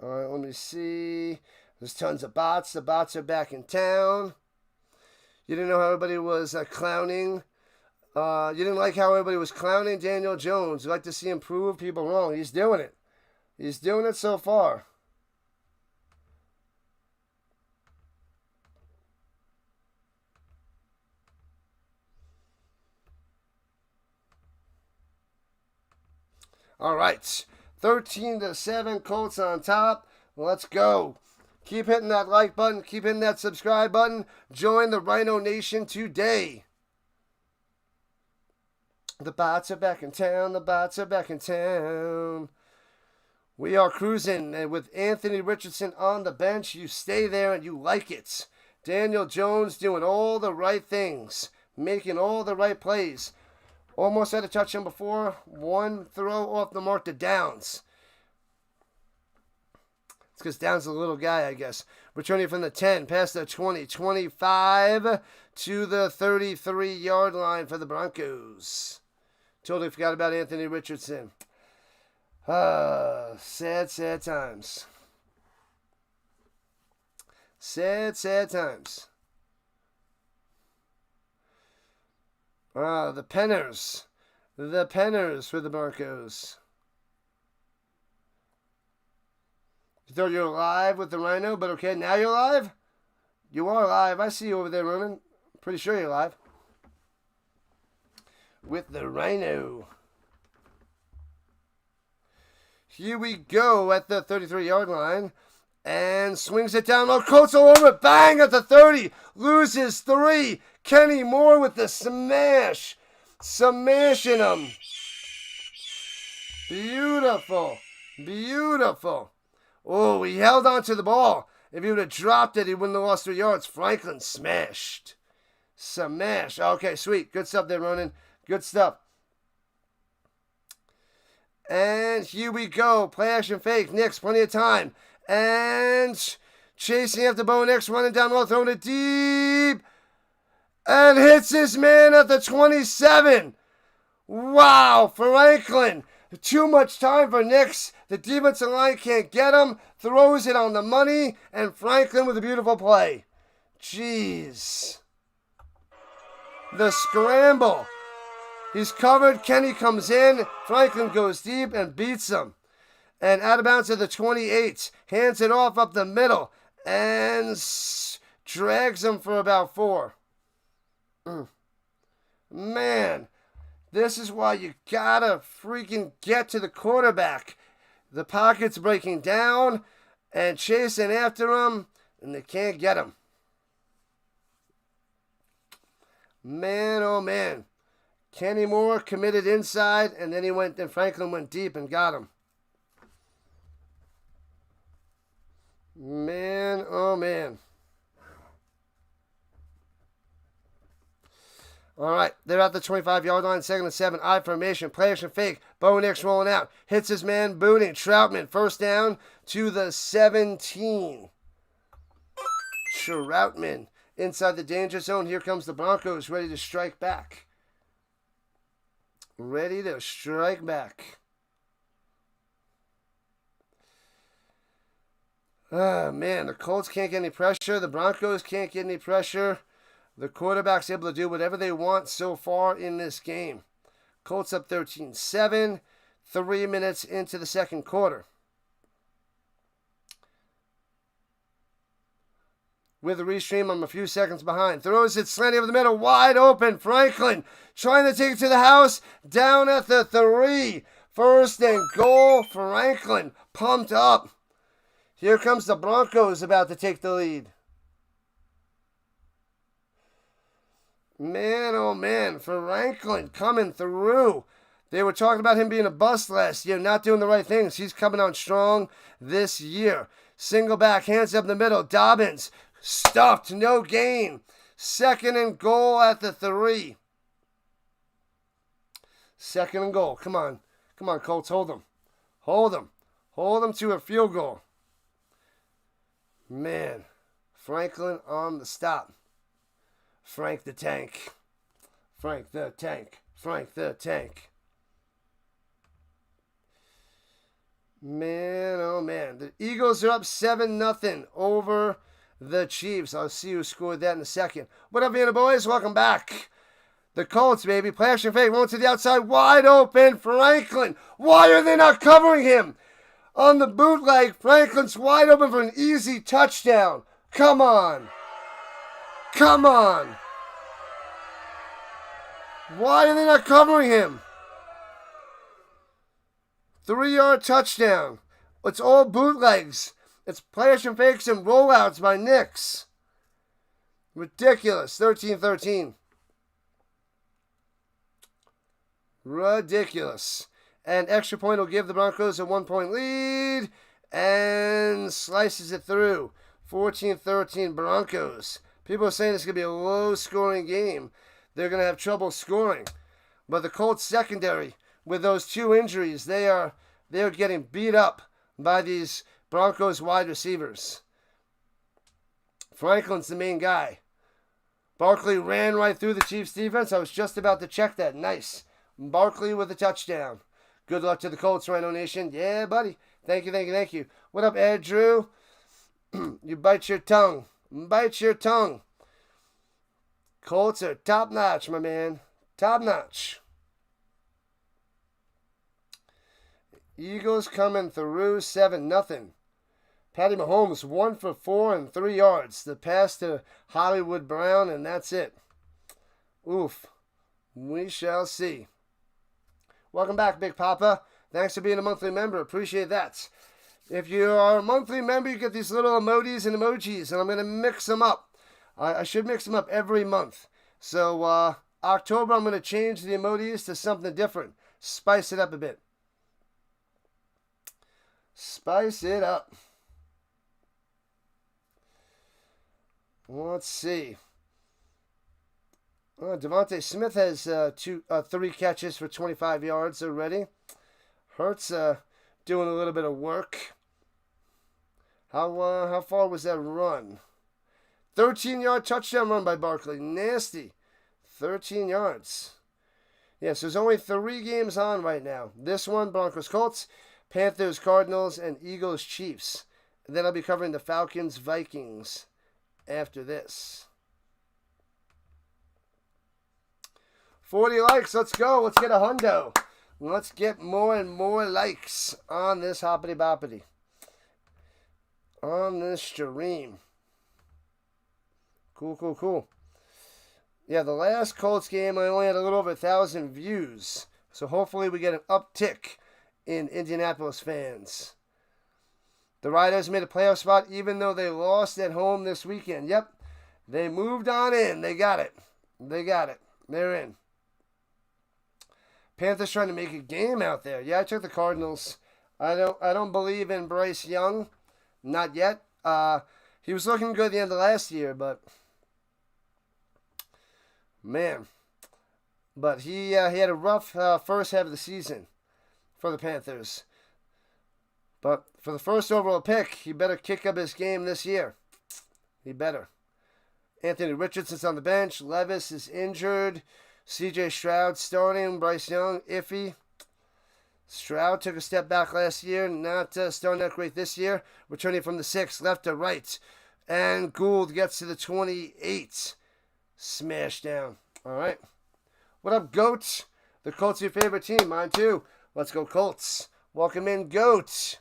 Speaker 1: All right, let me see. There's tons of bots. The bots are back in town. You didn't know how everybody was clowning. You didn't like how everybody was clowning Daniel Jones. You like to see him prove people wrong. He's doing it. He's doing it so far. All right, 13-7 Colts on top. Let's go. Keep hitting that like button. Keep hitting that subscribe button. Join the Rhino Nation today. The bots are back in town. The bots are back in town. We are cruising, and with Anthony Richardson on the bench, you stay there and you like it. Daniel Jones doing all the right things, making all the right plays. Almost had a touchdown before. 1 throw off the mark to Downs. It's because Downs is a little guy, I guess. Returning from the 10, past the 20, 25 to the 33-yard line for the Broncos. Totally forgot about Anthony Richardson. Sad, sad times. Sad, sad times. The Penners. The Penners for the Broncos. You thought you were live with the Rhino, but okay, now you're live? You are live. I see you over there, Ronan. Pretty sure you're live. With the Rhino. Here we go at the 33-yard line. And swings it down. Oh, Colts all over it. Bang at the 30. Loses 3. Kenny Moore with the smash. Smashing him. Beautiful. Beautiful. Oh, he held on to the ball. If he would have dropped it, he wouldn't have lost 3 yards. Franklin smashed. Smash. Okay, sweet. Good stuff there, Ronan. Good stuff. And here we go. Play action fake. Knicks, plenty of time. And chasing after Bo Nix, running down low, throwing it deep. And hits his man at the 27. Wow, Franklin. Too much time for Nix. The defensive line can't get him. Throws it on the money. And Franklin with a beautiful play. Jeez. The scramble. He's covered. Kenny comes in. Franklin goes deep and beats him. And out of bounds to the 28. Hands it off up the middle. And drags him for about 4. Man, this is why you gotta freaking get to the quarterback. The pocket's breaking down and chasing after him, and they can't get him. Man, oh man. Kenny Moore committed inside, and then Franklin went deep and got him. Man, oh man. All right, they're at the 25-yard line, 2nd and 7, I formation, play action fake. Bo Nix rolling out, hits his man, booting. Troutman, first down to the 17. Troutman inside the danger zone. Here comes the Broncos, ready to strike back. Ready to strike back. Oh, man, the Colts can't get any pressure. The Broncos can't get any pressure. The quarterback's able to do whatever they want so far in this game. Colts up 13-7, 3 minutes into the second quarter. With the restream, I'm a few seconds behind. Throws it slanting over the middle, wide open. Franklin trying to take it to the house, down at the 3. 1st and goal. Franklin pumped up. Here comes the Broncos about to take the lead. Man, oh man, Franklin coming through. They were talking about him being a bust last year, not doing the right things. He's coming on strong this year. Single back, hands up in the middle. Dobbins stuffed, no gain. 2nd and goal at the 3. 2nd and goal. Come on. Come on, Colts. Hold them. Hold them. Hold them to a field goal. Man, Franklin on the stop. Frank the Tank. Frank the Tank. Frank the Tank. Man, oh man. The Eagles are up 7-0 over the Chiefs. I'll see who scored that in a second. What up, Vienna boys? Welcome back. The Colts, baby. Play action fake. Rolling to the outside. Wide open. Franklin. Why are they not covering him? On the bootleg, Franklin's wide open for an easy touchdown. Come on. Come on. Why are they not covering him? 3-yard touchdown. It's all bootlegs. It's play action fakes and rollouts by Nix. Ridiculous. 13-13. Ridiculous. And extra point will give the Broncos a 1-point lead. And slices it through. 14-13 Broncos. People are saying it's going to be a low-scoring game. They're going to have trouble scoring. But the Colts secondary, with those 2 injuries, they're getting beat up by these Broncos wide receivers. Franklin's the main guy. Barkley ran right through the Chiefs defense. I was just about to check that. Nice. Barkley with a touchdown. Good luck to the Colts, Rhino Nation. Yeah, buddy. Thank you, thank you, thank you. What up, Ed Drew? You bite your tongue. Bite your tongue. Colts are top-notch, my man. Top-notch. Eagles coming through 7-0. Patty Mahomes 1 for 4 and 3 yards. The pass to Hollywood Brown, and that's it. Oof. We shall see. Welcome back, Big Papa. Thanks for being a monthly member. Appreciate that. If you are a monthly member, you get these little emojis and emojis, and I'm going to mix them up. I should mix them up every month. So, October, I'm going to change the emojis to something different. Spice it up a bit. Spice it up. Let's see. Devontae Smith has 3 catches for 25 yards already. Hurts doing a little bit of work. How far was that run? 13-yard touchdown run by Barkley. Nasty. 13 yards. Yes, there's only 3 games on right now. This one, Broncos Colts, Panthers Cardinals, and Eagles Chiefs. And then I'll be covering the Falcons Vikings after this. 40 likes. Let's go. Let's get a hundo. Let's get more and more likes on this hoppity boppity. On this stream. Cool, cool, cool. Yeah, the last Colts game, I only had a little over 1,000 views. So hopefully we get an uptick in Indianapolis fans. The Riders made a playoff spot even though they lost at home this weekend. Yep, they moved on in. They got it. They got it. They're in. Panthers trying to make a game out there. Yeah, I took the Cardinals. I don't believe in Bryce Young. Not yet. He was looking good at the end of last year, but man. But he had a rough first half of the season for the Panthers. But for the first overall pick, he better kick up his game this year. He better. Anthony Richardson's on the bench. Levis is injured. C.J. Stroud starting. Bryce Young, iffy. Stroud took a step back last year. Not starting that great this year. Returning from the 6, left to right. And Gould gets to the 28. Smash down. All right. What up, Goat? The Colts are your favorite team. Mine too. Let's go, Colts. Welcome in, Goat.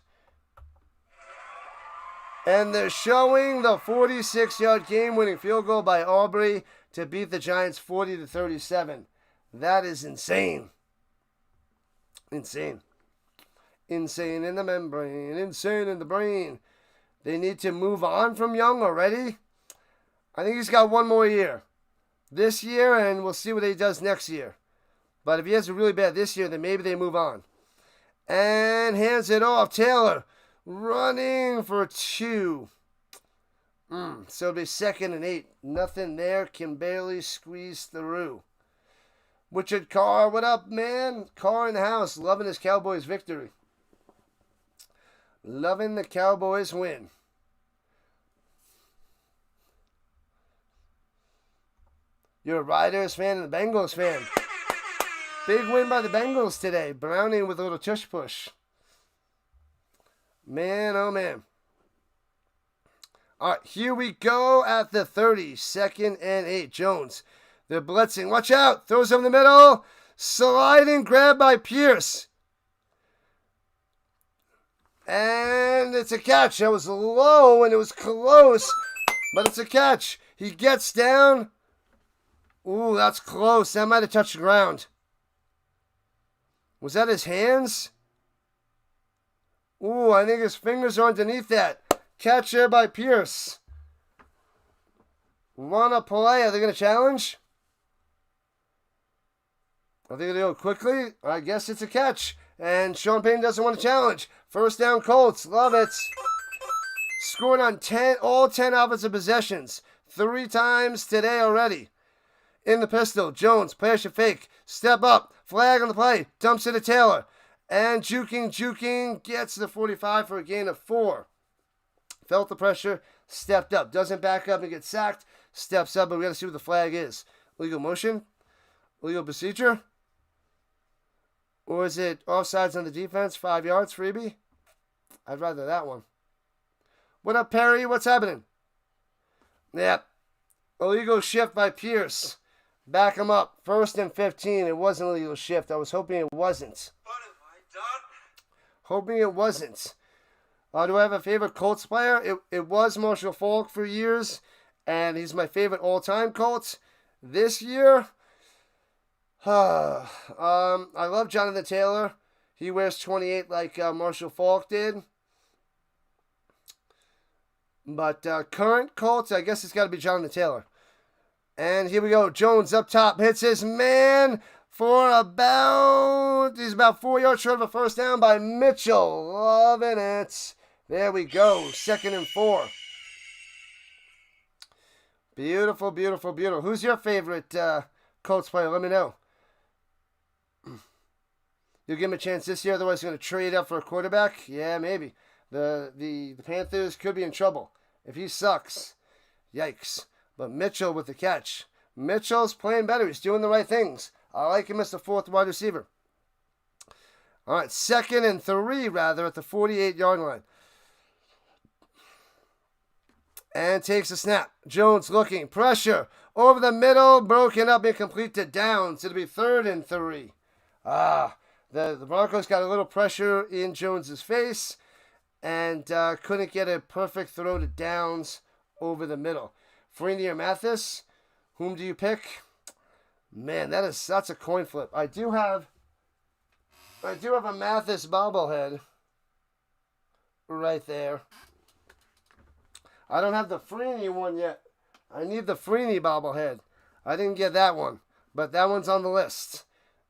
Speaker 1: And they're showing the 46-yard game-winning field goal by Aubrey to beat the Giants 40-37. That is insane. Insane. Insane in the membrane. Insane in the brain. They need to move on from Young already. I think he's got one more year. This year, and we'll see what he does next year. But if he has a really bad this year, then maybe they move on. And hands it off. Taylor running for 2. So it'll be 2nd and 8. Nothing there. Can barely squeeze through. Richard Carr, what up, man? Carr in the house. Loving his Cowboys victory. Loving the Cowboys win. You're a Riders fan and a Bengals fan. Big win by the Bengals today. Browning with a little tush push. Man, oh man. All right, here we go at the 30. 2nd and 8. Jones. They're blitzing. Watch out. Throws over the middle. Sliding grab by Pierce. And it's a catch. That was low and it was close. But it's a catch. He gets down. Ooh, that's close. That might have touched the ground. Was that his hands? Ooh, I think his fingers are underneath that. Catch there by Pierce. Run a play. Are they going to challenge? Are they going to go quickly? I guess it's a catch. And Sean Payton doesn't want to challenge. First down, Colts. Love it. Scored on all 10 offensive possessions. 3 times today already. In the pistol, Jones, flash a fake, step up, flag on the play, dumps it to Taylor, and juking, gets to the 45 for a gain of 4. Felt the pressure, stepped up, doesn't back up and get sacked, steps up, but we got to see what the flag is. Legal motion? Legal procedure? Or is it offsides on the defense, 5 yards, freebie? I'd rather that one. What up, Perry? What's happening? Yep. Illegal shift by Pierce. Back him up. 1st and 15. It wasn't a legal shift. I was hoping it wasn't.
Speaker 2: What have I done?
Speaker 1: Hoping it wasn't. Do I have a favorite Colts player? It was Marshall Faulk for years, and he's my favorite all-time Colts. This year, I love Jonathan Taylor. He wears 28 like Marshall Faulk did. But current Colts, I guess it's got to be Jonathan Taylor. And here we go. Jones up top. Hits his man for he's about 4 yards short of a first down by Mitchell. Loving it. There we go. 2nd and 4. Beautiful, beautiful, beautiful. Who's your favorite Colts player? Let me know. You'll give him a chance this year, otherwise you're going to trade up for a quarterback? Yeah, maybe. The Panthers could be in trouble. If he sucks, yikes. But Mitchell with the catch. Mitchell's playing better. He's doing the right things. I like him as the 4th wide receiver. All right, 2nd and 3, rather, at the 48-yard line. And takes a snap. Jones looking. Pressure. Over the middle. Broken up. Incomplete to Downs. It'll be 3rd and 3. The Broncos got a little pressure in Jones's face. And couldn't get a perfect throw to Downs over the middle. Freeney or Mathis? Whom do you pick? Man, that's a coin flip. I do have a Mathis bobblehead right there. I don't have the Freeney one yet. I need the Freeney bobblehead. I didn't get that one, but that one's on the list.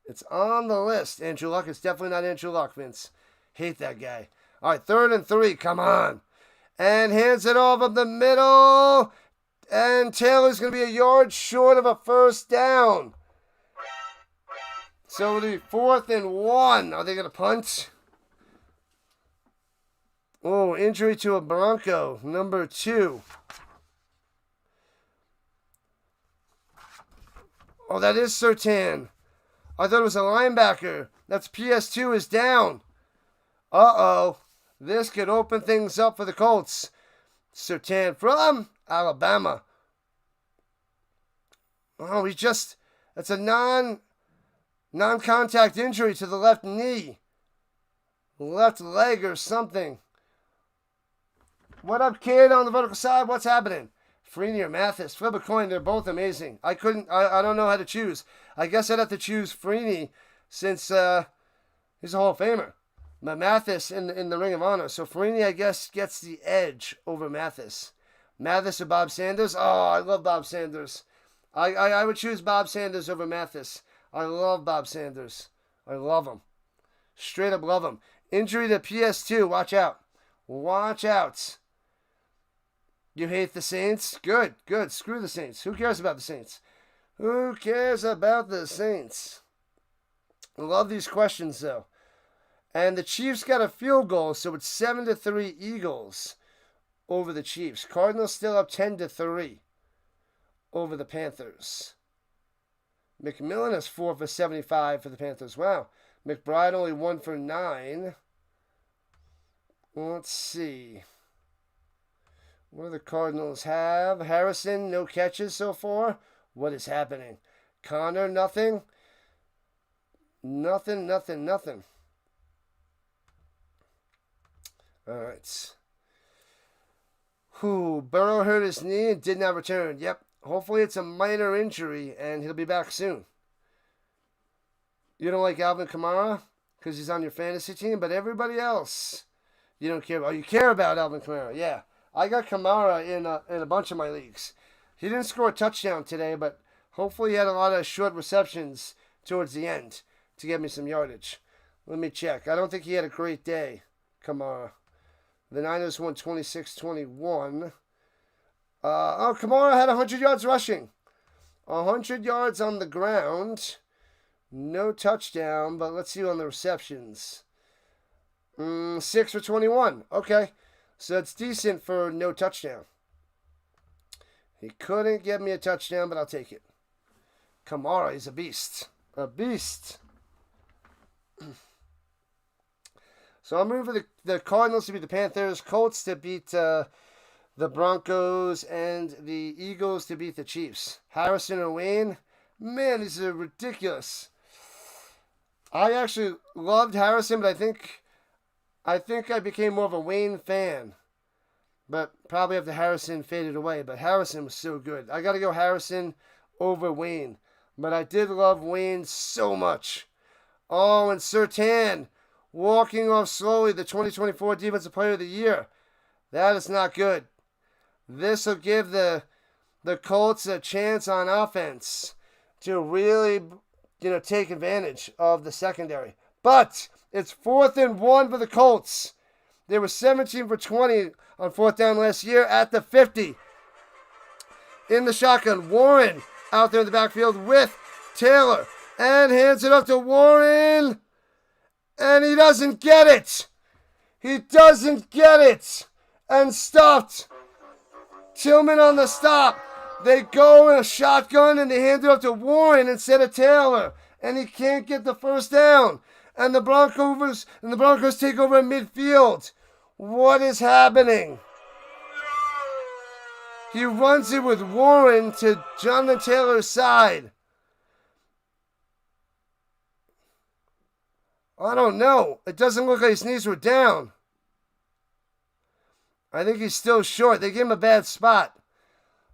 Speaker 1: It's on the list. Andrew Luck. It's definitely not Andrew Luck, Vince. Hate that guy. All right, 3rd and 3. Come on. And hands it off up the middle. And Taylor's going to be a yard short of a first down. So it'll be 4th and 1. Are they going to punt? Oh, injury to a Bronco, number 2. Oh, that is Surtain. I thought it was a linebacker. That's PS2 is down. Uh-oh. This could open things up for the Colts. Surtain from Alabama. Oh, that's a non-contact injury to the left knee. Left leg or something. What up, kid, on the vertical side? What's happening? Freeney or Mathis? Flip a coin. They're both amazing. I don't know how to choose. I guess I'd have to choose Freeney since he's a Hall of Famer. But Mathis in the Ring of Honor. So Freeney, I guess, gets the edge over Mathis. Mathis or Bob Sanders? Oh, I love Bob Sanders. I would choose Bob Sanders over Mathis. I love Bob Sanders. I love him. Straight up love him. Injury to PS2. Watch out. Watch out. You hate the Saints? Good, good. Screw the Saints. Who cares about the Saints? Who cares about the Saints? I love these questions, though. And the Chiefs got a field goal, so it's 7-3 Eagles over the Chiefs. Cardinals still up 10-3 over the Panthers. McMillan has 4 for 75 for the Panthers. Wow. McBride only 1 for 9. Let's see. What do the Cardinals have? Harrison, no catches so far. What is happening? Connor, nothing. Nothing. All right. Burrow hurt his knee and did not return. Yep. Hopefully it's a minor injury and he'll be back soon. You don't like Alvin Kamara because he's on your fantasy team, but everybody else you don't care about. Oh, you care about Alvin Kamara. Yeah. I got Kamara in a bunch of my leagues. He didn't score a touchdown today, but hopefully he had a lot of short receptions towards the end to get me some yardage. Let me check. I don't think he had a great day, Kamara. The Niners won 26-21. Kamara had 100 yards rushing. 100 yards on the ground. No touchdown, but let's see on the receptions. 6 for 21. Okay. So it's decent for no touchdown. He couldn't get me a touchdown, but I'll take it. Kamara, he's a beast. A beast. So I'm rooting for the Cardinals to beat the Panthers, Colts to beat the Broncos, and the Eagles to beat the Chiefs. Harrison or Wayne? Man, these are ridiculous. I actually loved Harrison, but I think I became more of a Wayne fan. But probably after Harrison faded away. But Harrison was so good. I got to go Harrison over Wayne. But I did love Wayne so much. Oh, and Surtain walking off slowly, the 2024 Defensive Player of the Year. That is not good. This will give the Colts a chance on offense to really, take advantage of the secondary. But it's 4th and 1 for the Colts. They were 17 for 20 on 4th down last year at the 50. In the shotgun, Warren out there in the backfield with Taylor. And hands it up to Warren. And he doesn't get it. He doesn't get it. And stopped. Tillman on the stop. They go in a shotgun and they hand it up to Warren instead of Taylor. And he can't get the first down. And the Broncos take over in midfield. What is happening? He runs it with Warren to Jonathan Taylor's side. I don't know. It doesn't look like his knees were down. I think he's still short. They gave him a bad spot.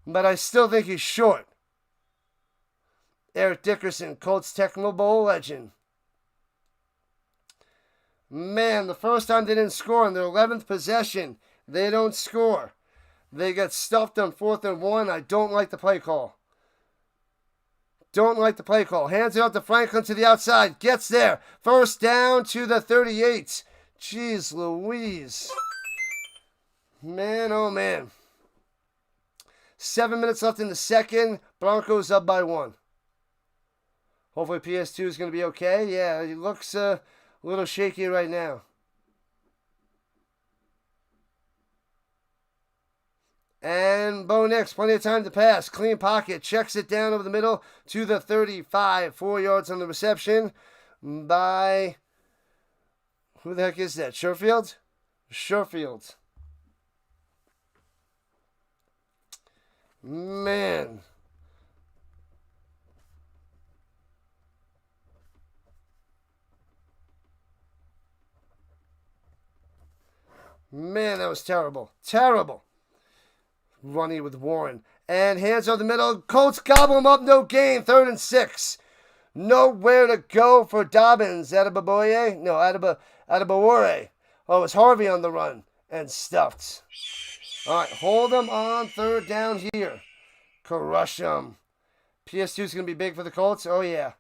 Speaker 1: But I still think he's short. Eric Dickerson, Colts Tecmo Bowl legend. Man, the first time they didn't score on their 11th possession, they don't score. They get stuffed on 4th and 1. I don't like the play call. Don't like the play call. Hands it out to Franklin to the outside. Gets there. First down to the 38. Jeez Louise. Man, oh man. 7 minutes left in the second. Broncos up by 1. Hopefully PS2 is going to be okay. Yeah, it looks a little shaky right now. And Bo Nix, plenty of time to pass. Clean pocket. Checks it down over the middle to the 35. 4 yards on the reception by... Who the heck is that? Sherfield? Sherfield. Man. Man, that was terrible. Terrible. Running with Warren. And hands over the middle. Colts gobble him up. No gain. 3rd and 6. Nowhere to go for Dobbins. Adebaboye? No, Adebawore. Oh, it's Harvey on the run. And stuffed. All right, hold him on 3rd down here. Crush him. PS2 is going to be big for the Colts. Oh, yeah.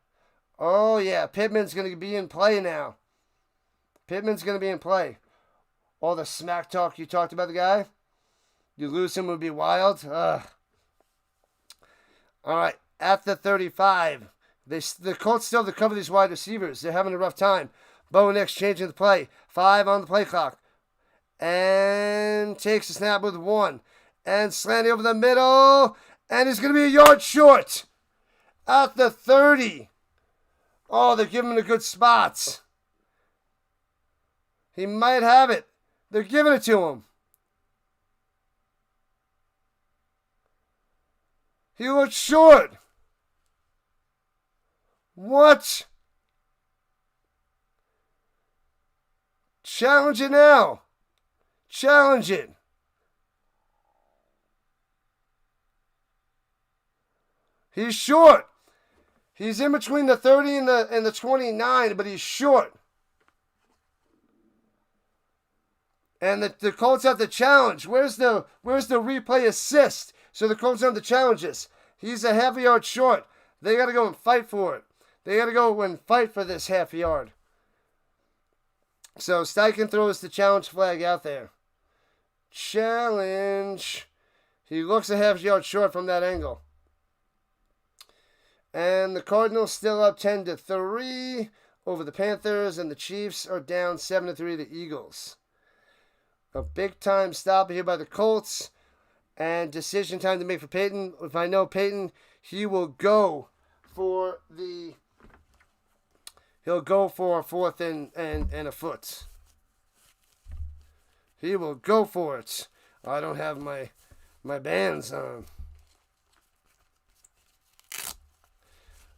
Speaker 1: Oh, yeah. Pittman's going to be in play now. Pittman's going to be in play. All the smack talk you talked about the guy. You lose him would be wild. Ugh. All right, at the 35. The Colts still have to cover these wide receivers. They're having a rough time. Bo Nix changing the play. 5 on the play clock. And takes a snap with 1. And slanting over the middle. And he's going to be a yard short. At the 30. Oh, they're giving him a good spot. He might have it. They're giving it to him. He looks short. What? Challenge it now. Challenge it. He's short. He's in between the 30 and the 29, but he's short. And the Colts have the challenge. Where's the replay assist? So the Colts have the challenges. He's a half a yard short. They got to go and fight for it. They got to go and fight for this half yard. So Steichen throws the challenge flag out there. Challenge. He looks a half yard short from that angle. And the Cardinals still up 10-3 over the Panthers, and the Chiefs are down 7-3 to the Eagles. A big time stop here by the Colts, and decision time to make for Peyton. If I know Peyton, he will go for he'll go for a 4th and a foot. He will go for it. I don't have my bands on.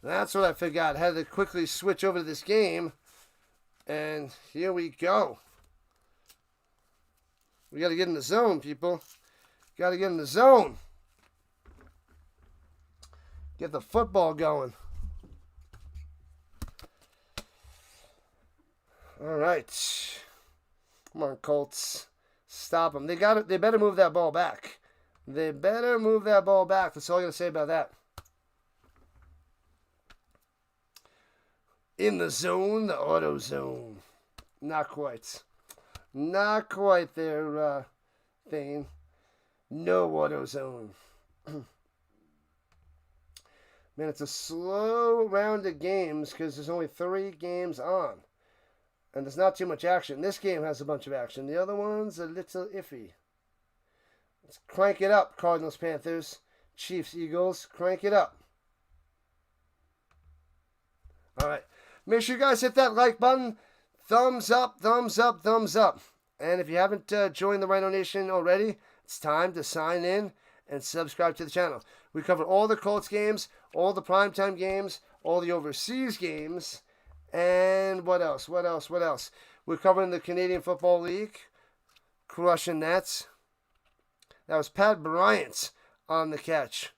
Speaker 1: That's what I forgot. Had to quickly switch over to this game. And here we go. We got to get in the zone, people. Got to get in the zone. Get the football going. All right. Come on, Colts. Stop them. They got it. They better move that ball back. They better move that ball back. That's all I'm going to say about that. In the zone, the auto zone. Not quite. Not quite there, Thane. No auto zone. Man, it's a slow round of games because there's only 3 games on. And there's not too much action. This game has a bunch of action. The other one's a little iffy. Let's crank it up, Cardinals, Panthers, Chiefs, Eagles. Crank it up. All right. Make sure you guys hit that like button. Thumbs up, thumbs up, thumbs up. And if you haven't joined the Rhino Nation already, it's time to sign in and subscribe to the channel. We cover all the Colts games, all the primetime games, all the overseas games, and what else? What else? What else? We're covering the Canadian Football League, crushing that. That was Pat Bryant on the catch.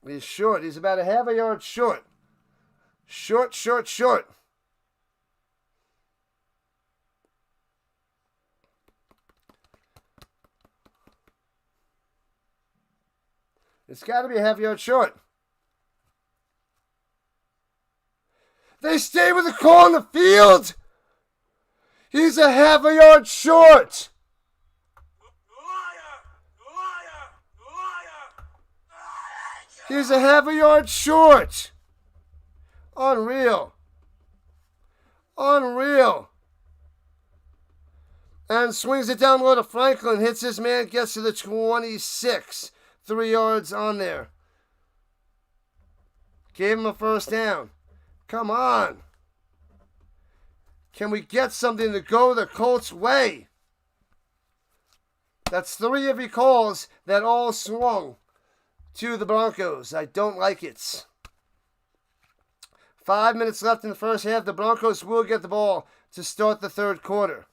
Speaker 1: He's short. He's about a half a yard short. Short. It's got to be a half yard short. They stay with the call on the field. He's a half a yard short. He's a half a yard short. Unreal. Unreal. And swings it down low to Franklin. Hits his man. Gets to the 26. 3 yards on there. Gave him a first down. Come on. Can we get something to go the Colts' way? That's 3 of he calls that all swung to the Broncos. I don't like it. 5 minutes left in the first half. The Broncos will get the ball to start the third quarter.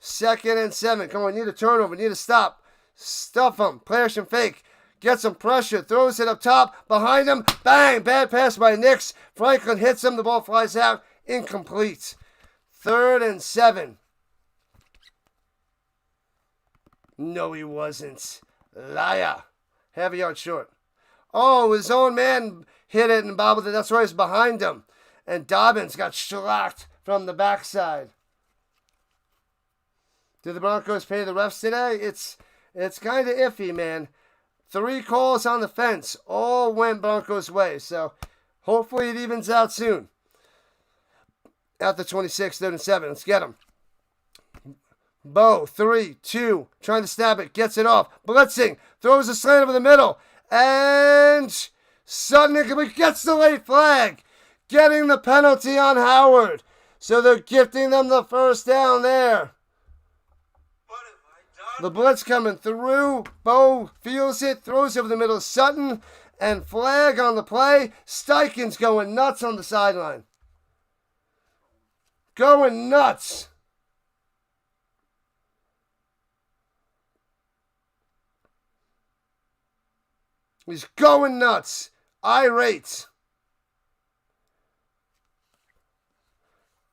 Speaker 1: 2nd and 7. Come on, we need a turnover. We need a stop. Stuff him. Play action fake. Gets some pressure. Throws it up top. Behind him. Bang. Bad pass by Nix. Franklin hits him. The ball flies out. Incomplete. 3rd and 7. No, he wasn't. Liar. Half a yard short. Oh, his own man hit it and bobbled it. That's why he's behind him. And Dobbins got shellacked from the backside. Did the Broncos pay the refs today? It's kind of iffy, man. 3 calls on the fence. All went Broncos' way. So hopefully it evens out soon. At the 26, 3rd and 7. Let's get him. Bo, 3, 2, trying to stab it, gets it off. Blitzing, throws a slant over the middle. And Sutton incomplete, gets the late flag. Getting the penalty on Howard. So they're gifting them the first down there. The blitz coming through. Bo feels it, throws over the middle. Sutton and flag on the play. Steichen's going nuts on the sideline. Going nuts. He's going nuts. Irate.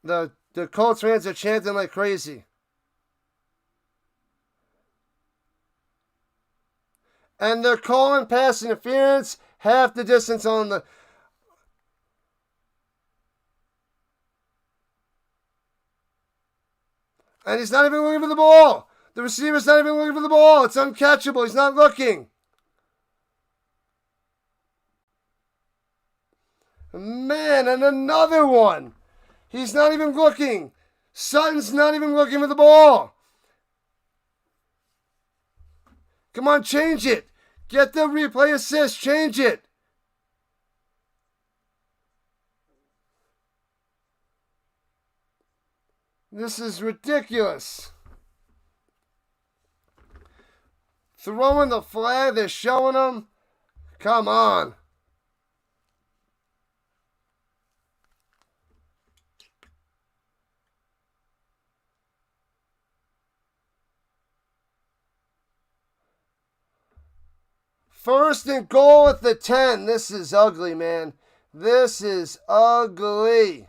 Speaker 1: The Colts fans are chanting like crazy. And they're calling pass interference half the distance on the... And he's not even looking for the ball. The receiver's not even looking for the ball. It's uncatchable. He's not looking. Man, and another one. He's not even looking. Sutton's not even looking for the ball. Come on, change it. Get the replay assist. Change it. This is ridiculous. Throwing the flag. They're showing them. Come on. First and goal at the 10. This is ugly, man. This is ugly.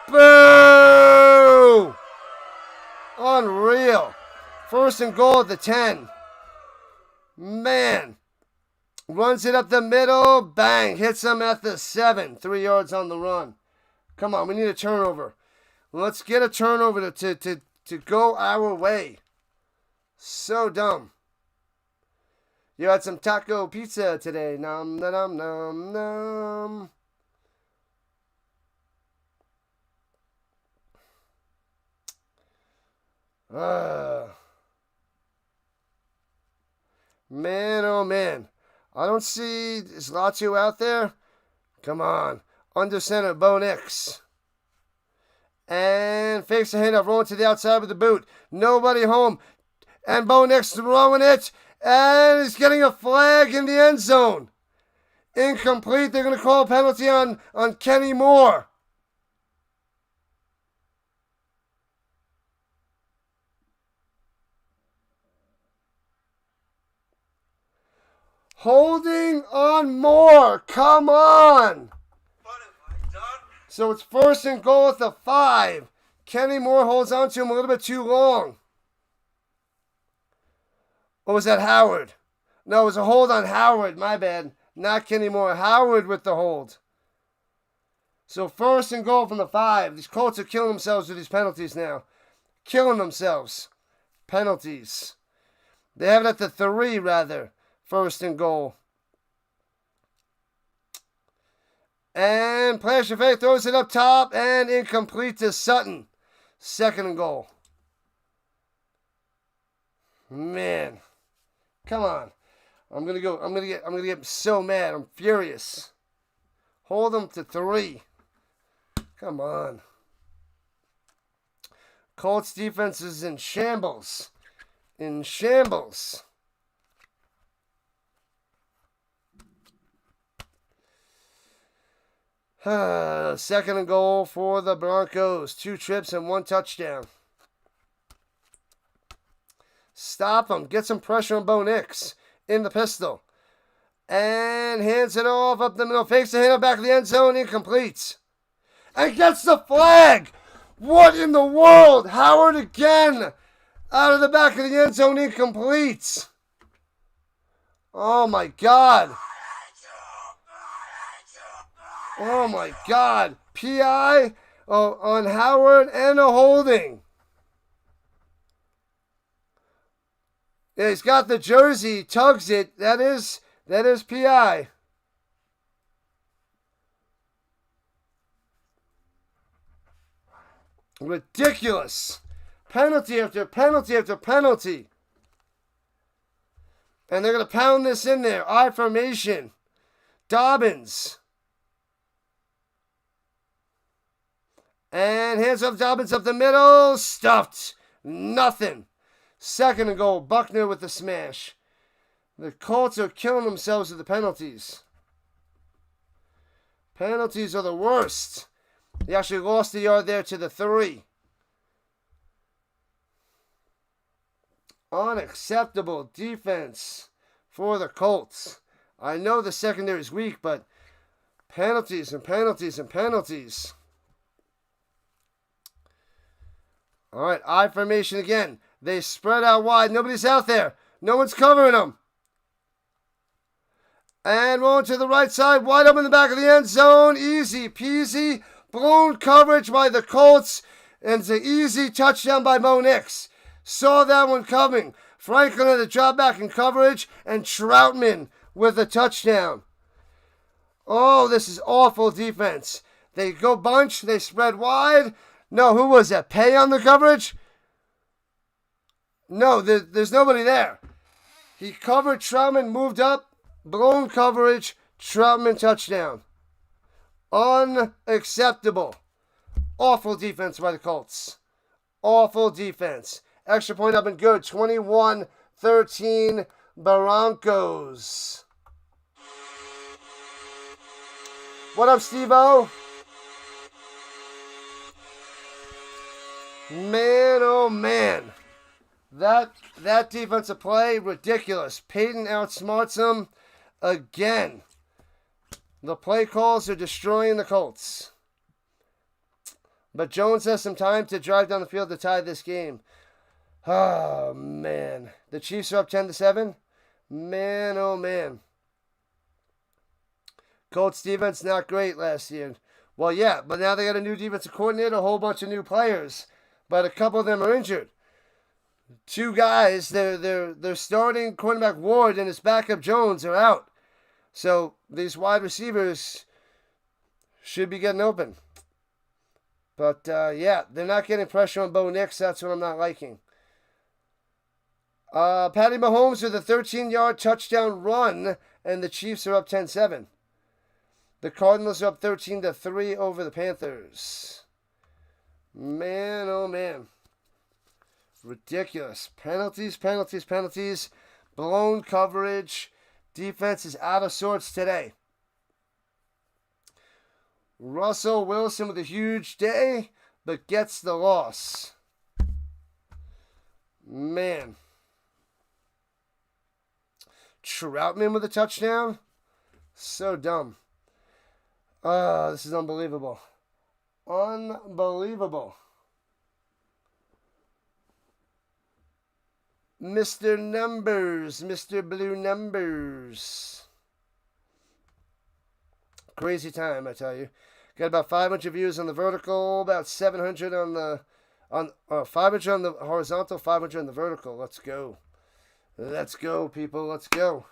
Speaker 1: Boo! Unreal. First and goal at the 10. Man. Runs it up the middle. Bang. Hits him at the 7. 3 yards on the run. Come on, we need a turnover. Let's get a turnover to go our way. So dumb. You had some taco pizza today. Nom, nom, nom, nom. Man, oh man. I don't see... Is Latu out there? Come on. Under center, Bo Nix. And fakes a handoff, rolling to the outside with the boot. Nobody home. And Bo Nix throwing it. And he's getting a flag in the end zone. Incomplete. They're going to call a penalty on Kenny Moore. Holding on Moore. Come on.
Speaker 2: What have I done?
Speaker 1: So it's first and goal at the 5. Kenny Moore holds on to him a little bit too long. Or was that Howard? No, it was a hold on Howard. My bad. Not Kenny Moore. Howard with the hold. So 1st and goal from the 5. These Colts are killing themselves with these penalties now. Killing themselves. Penalties. They have it at the 3, rather. 1st and goal. And Player Chaffee throws it up top and incomplete to Sutton. 2nd and goal. Man. Come on. I'm gonna get so mad. I'm furious. Hold them to 3. Come on. Colts defense is in shambles. In shambles. Second and goal for the Broncos. 2 trips and 1 touchdown. Stop them. Get some pressure on Bo Nix in the pistol. And hands it off up the middle. Fakes the handoff back of the end zone. Incomplete. And gets the flag. What in the world? Howard again. Out of the back of the end zone. Incomplete. Oh my God. Oh my God. PI on Howard and a holding. Yeah, he's got the jersey, tugs it. That is PI. Ridiculous. Penalty after penalty after penalty. And they're going to pound this in there. I formation. Dobbins. And hands off Dobbins up the middle. Stuffed. Nothing. 2nd and goal. Buckner with the smash. The Colts are killing themselves with the penalties. Penalties are the worst. They actually lost the yard there to the 3. Unacceptable defense for the Colts. I know the secondary is weak, but penalties and penalties and penalties. All right, I formation again. They spread out wide. Nobody's out there. No one's covering them. And rolling to the right side. Wide open in the back of the end zone. Easy peasy. Blown coverage by the Colts. And it's an easy touchdown by Bo Nix. Saw that one coming. Franklin had a drop back in coverage. And Troutman with a touchdown. Oh, this is awful defense. They go bunch. They spread wide. No, who was that? Pay on the coverage? No, there's nobody there. He covered Troutman, moved up, blown coverage, Troutman touchdown. Unacceptable. Awful defense by the Colts. Awful defense. Extra point up and good. 21-13 Broncos. What up, Steve-O? Man, oh man. That defensive play, ridiculous. Peyton outsmarts him again. The play calls are destroying the Colts. But Jones has some time to drive down the field to tie this game. Oh, man. The Chiefs are up 10-7. Man, oh man. Colts defense not great last year. Well, yeah, but now they got a new defensive coordinator, a whole bunch of new players. But a couple of them are injured. 2 guys, they're starting quarterback Ward and his backup Jones are out. So these wide receivers should be getting open. But yeah, they're not getting pressure on Bo Nix. That's what I'm not liking. Patty Mahomes with a 13-yard touchdown run, and the Chiefs are up 10-7. The Cardinals are up 13-3 over the Panthers. Man, oh man. Ridiculous. Penalties, penalties, penalties. Blown coverage. Defense is out of sorts today. Russell Wilson with a huge day, but gets the loss. Man. Troutman with a touchdown? So dumb. This is unbelievable. Unbelievable. Mr. Numbers, Mr. Blue Numbers. Crazy time, I tell you. Got about 500 views on the vertical, about 700 on the 500 on the horizontal, 500 on the vertical. Let's go. Let's go, people. Let's go.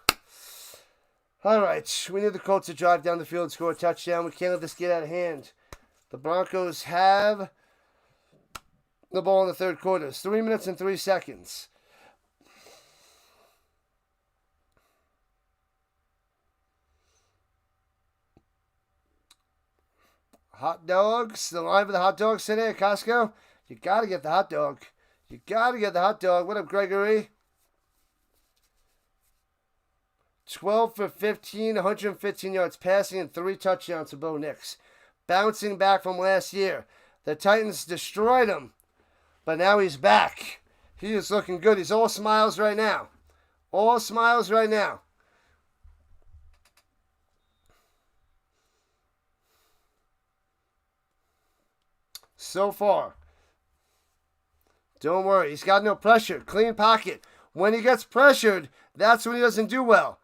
Speaker 1: All right. We need the Colts to drive down the field and score a touchdown. We can't let this get out of hand. The Broncos have the ball in the third quarter. It's 3 minutes and 3 seconds. Hot dogs. The line for the hot dogs today at Costco. You got to get the hot dog. You got to get the hot dog. What up, Gregory? 12 for 15, 115 yards passing, and 3 touchdowns for Bo Nix. Bouncing back from last year. The Titans destroyed him, but now he's back. He is looking good. He's all smiles right now. All smiles right now. So far. Don't worry. He's got no pressure. Clean pocket. When he gets pressured, that's when he doesn't do well.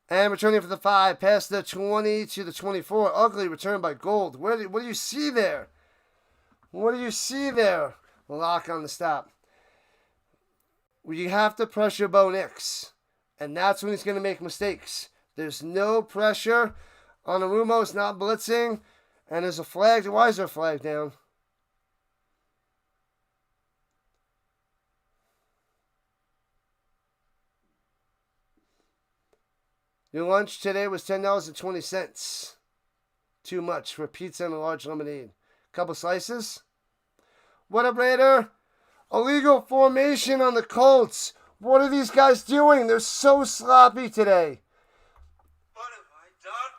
Speaker 1: And returning for the 5, past the 20 to the 24. Ugly return by Gold. What do you see there? What do you see there? Lock on the stop. You have to pressure Bo Nix. And that's when he's going to make mistakes. There's no pressure. Onarumo's not blitzing. And there's a flag. Why is there a flag down? Your lunch today was $10.20. Too much for pizza and a large lemonade. Couple slices. What up, Raider? Illegal formation on the Colts. What are these guys doing? They're so sloppy today.
Speaker 2: What have I done?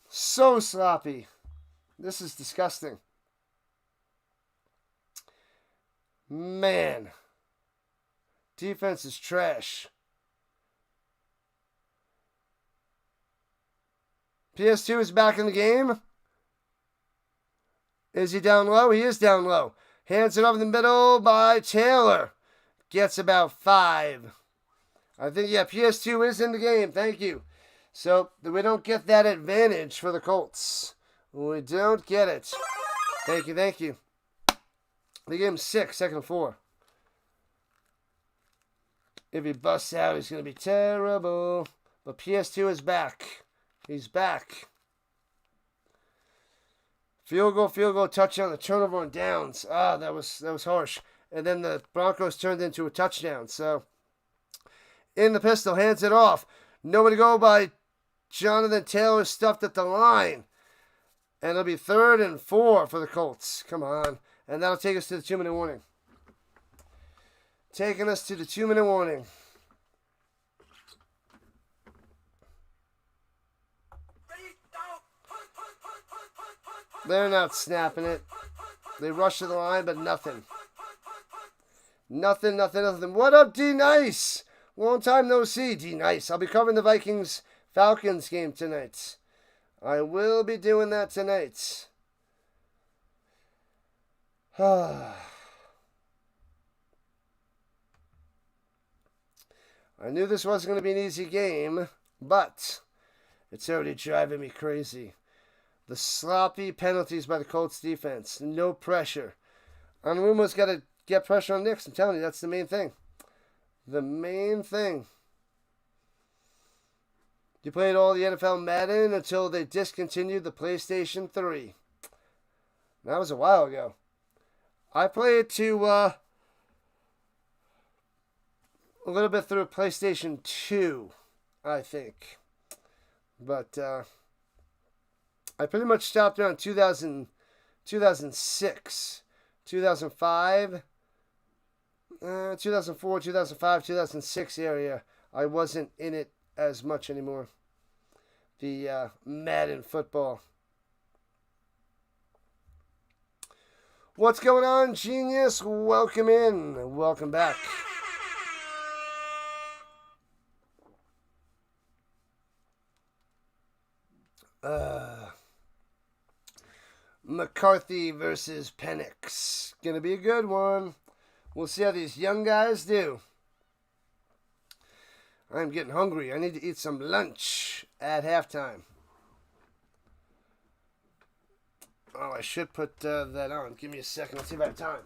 Speaker 1: So sloppy. This is disgusting. Man. Defense is trash. PS2 is back in the game. Is he down low? He is down low. Hands it up in the middle by Taylor. Gets about 5. I think, yeah, PS2 is in the game. Thank you. So, we don't get that advantage for the Colts. We don't get it. Thank you, thank you. They gave him 6, second and 4. If he busts out, he's going to be terrible. But PS2 is back. He's back. Field goal, touchdown, the turnover on downs. That was harsh. And then the Broncos turned into a touchdown. So, in the pistol, hands it off. Nowhere to go by Jonathan Taylor, stuffed at the line. And it'll be 3rd and 4 for the Colts. Come on. And that'll take us to the 2-minute warning. Taking us to the 2-minute warning. They're not snapping it. They rush to the line, but nothing. Nothing. What up, D Nice? Long time no see, D Nice. I'll be covering the Vikings-Falcons game tonight. I will be doing that tonight. I knew this wasn't going to be an easy game, but it's already driving me crazy. The sloppy penalties by the Colts defense. No pressure. Onarumo's got to get pressure on Nix. I'm telling you, that's the main thing. The main thing. You played all the NFL Madden until they discontinued the PlayStation 3. That was a while ago. I played to a little bit through PlayStation 2, I think. But I pretty much stopped around 2006, 2005, 2004, 2005, 2006 area. I wasn't in it as much anymore. The Madden football. What's going on, genius? Welcome in. Welcome back. McCarthy versus Penix. Gonna be a good one. We'll see how these young guys do. I'm getting hungry. I need to eat some lunch at halftime. Oh, I should put that on. Give me a second. Let's see if I have time.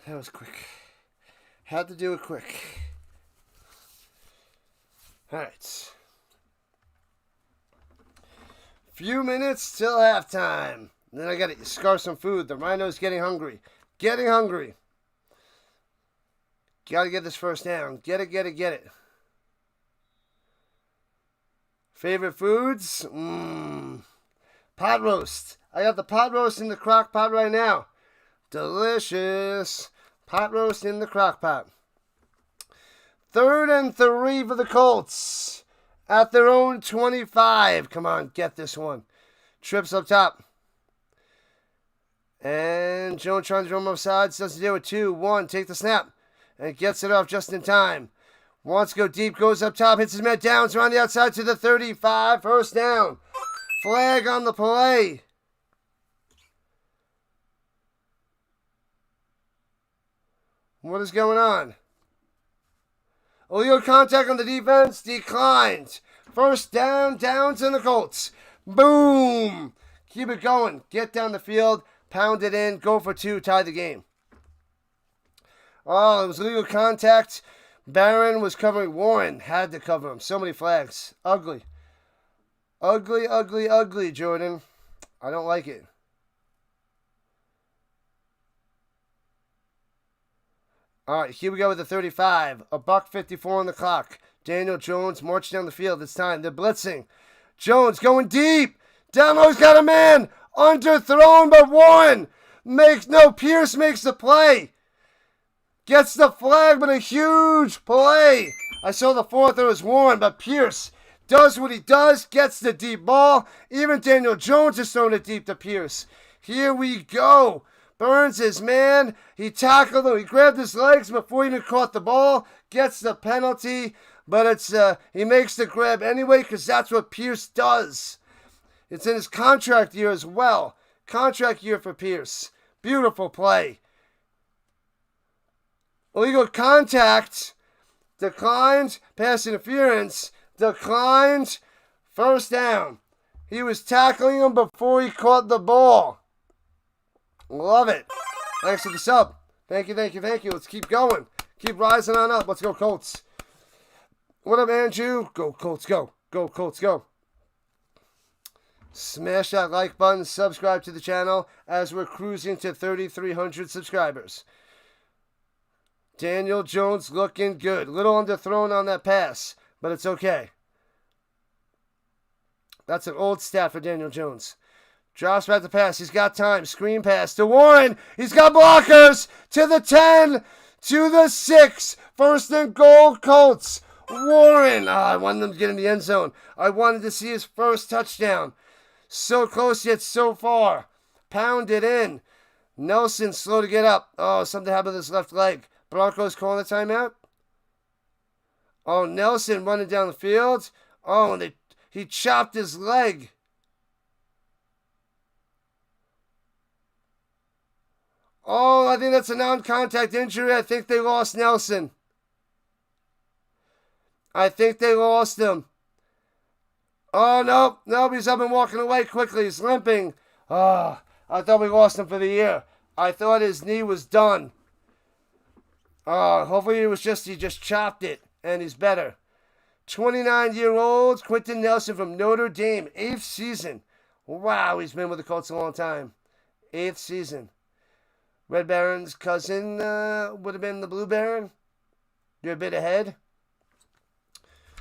Speaker 1: That was quick. Had to do it quick. Alright. Few minutes till halftime. Then I gotta scarf some food. The Rhino's getting hungry. Getting hungry. Gotta get this first down. Get it, get it, get it. Favorite foods? Pot roast. I got the pot roast in the crock pot right now. Delicious. Pot roast in the crock pot. 3rd and 3 for the Colts. At their own 25. Come on, get this one. Trips up top. And Jones trying to drum offsides. Doesn't do it. 2-1. Take the snap. And gets it off just in time. Wants to go deep. Goes up top. Hits his man. Downs around the outside to the 35. First down. Flag on the play. What is going on? Illegal contact on the defense declined. First down, Downs in the Colts. Boom. Keep it going. Get down the field. Pound it in. Go for 2. Tie the game. Oh, it was illegal contact. Barron was covering Warren. Had to cover him. So many flags. Ugly. Ugly, ugly, ugly, Jordan. I don't like it. All right, here we go with the 35. $1:54 on the clock. Daniel Jones marching down the field. It's time. They're blitzing. Jones going deep. Down low's got a man. Underthrown, but Warren Pierce makes the play. Gets the flag, but a huge play. I saw the 4th. It was Warren, but Pierce does what he does. Gets the deep ball. Even Daniel Jones is throwing it deep to Pierce. Here we go. Burns his man. He tackled him. He grabbed his legs before he even caught the ball. Gets the penalty. But he makes the grab anyway because that's what Pierce does. It's in his contract year as well. Contract year for Pierce. Beautiful play. Illegal contact. Declined. Pass interference. Declined. First down. He was tackling him before he caught the ball. Love it. Thanks for the sub. Thank you, thank you, thank you. Let's keep going. Keep rising on up. Let's go, Colts. What up, Andrew? Go, Colts, go. Go, Colts, go. Smash that like button. Subscribe to the channel as we're cruising to 3,300 subscribers. Daniel Jones looking good. Little underthrown on that pass, but it's okay. That's an old stat for Daniel Jones. Drops back to pass. He's got time. Screen pass to Warren. He's got blockers. To the 10. To the 6. First and goal, Colts. Warren. I wanted them to get in the end zone. I wanted to see his first touchdown. So close yet so far. Pound it in. Nelson slow to get up. Oh, something happened with his left leg. Broncos calling the timeout. Oh, Nelson running down the field. Oh, and he chopped his leg. Oh, I think that's a non-contact injury. I think they lost Nelson. I think they lost him. Oh, no, he's up and walking away quickly. He's limping. Oh, I thought we lost him for the year. I thought his knee was done. Hopefully he just chopped it, and he's better. 29-year-old Quentin Nelson from Notre Dame, 8th season. Wow, he's been with the Colts a long time. 8th season. Red Baron's cousin would have been the Blue Baron. You're a bit ahead.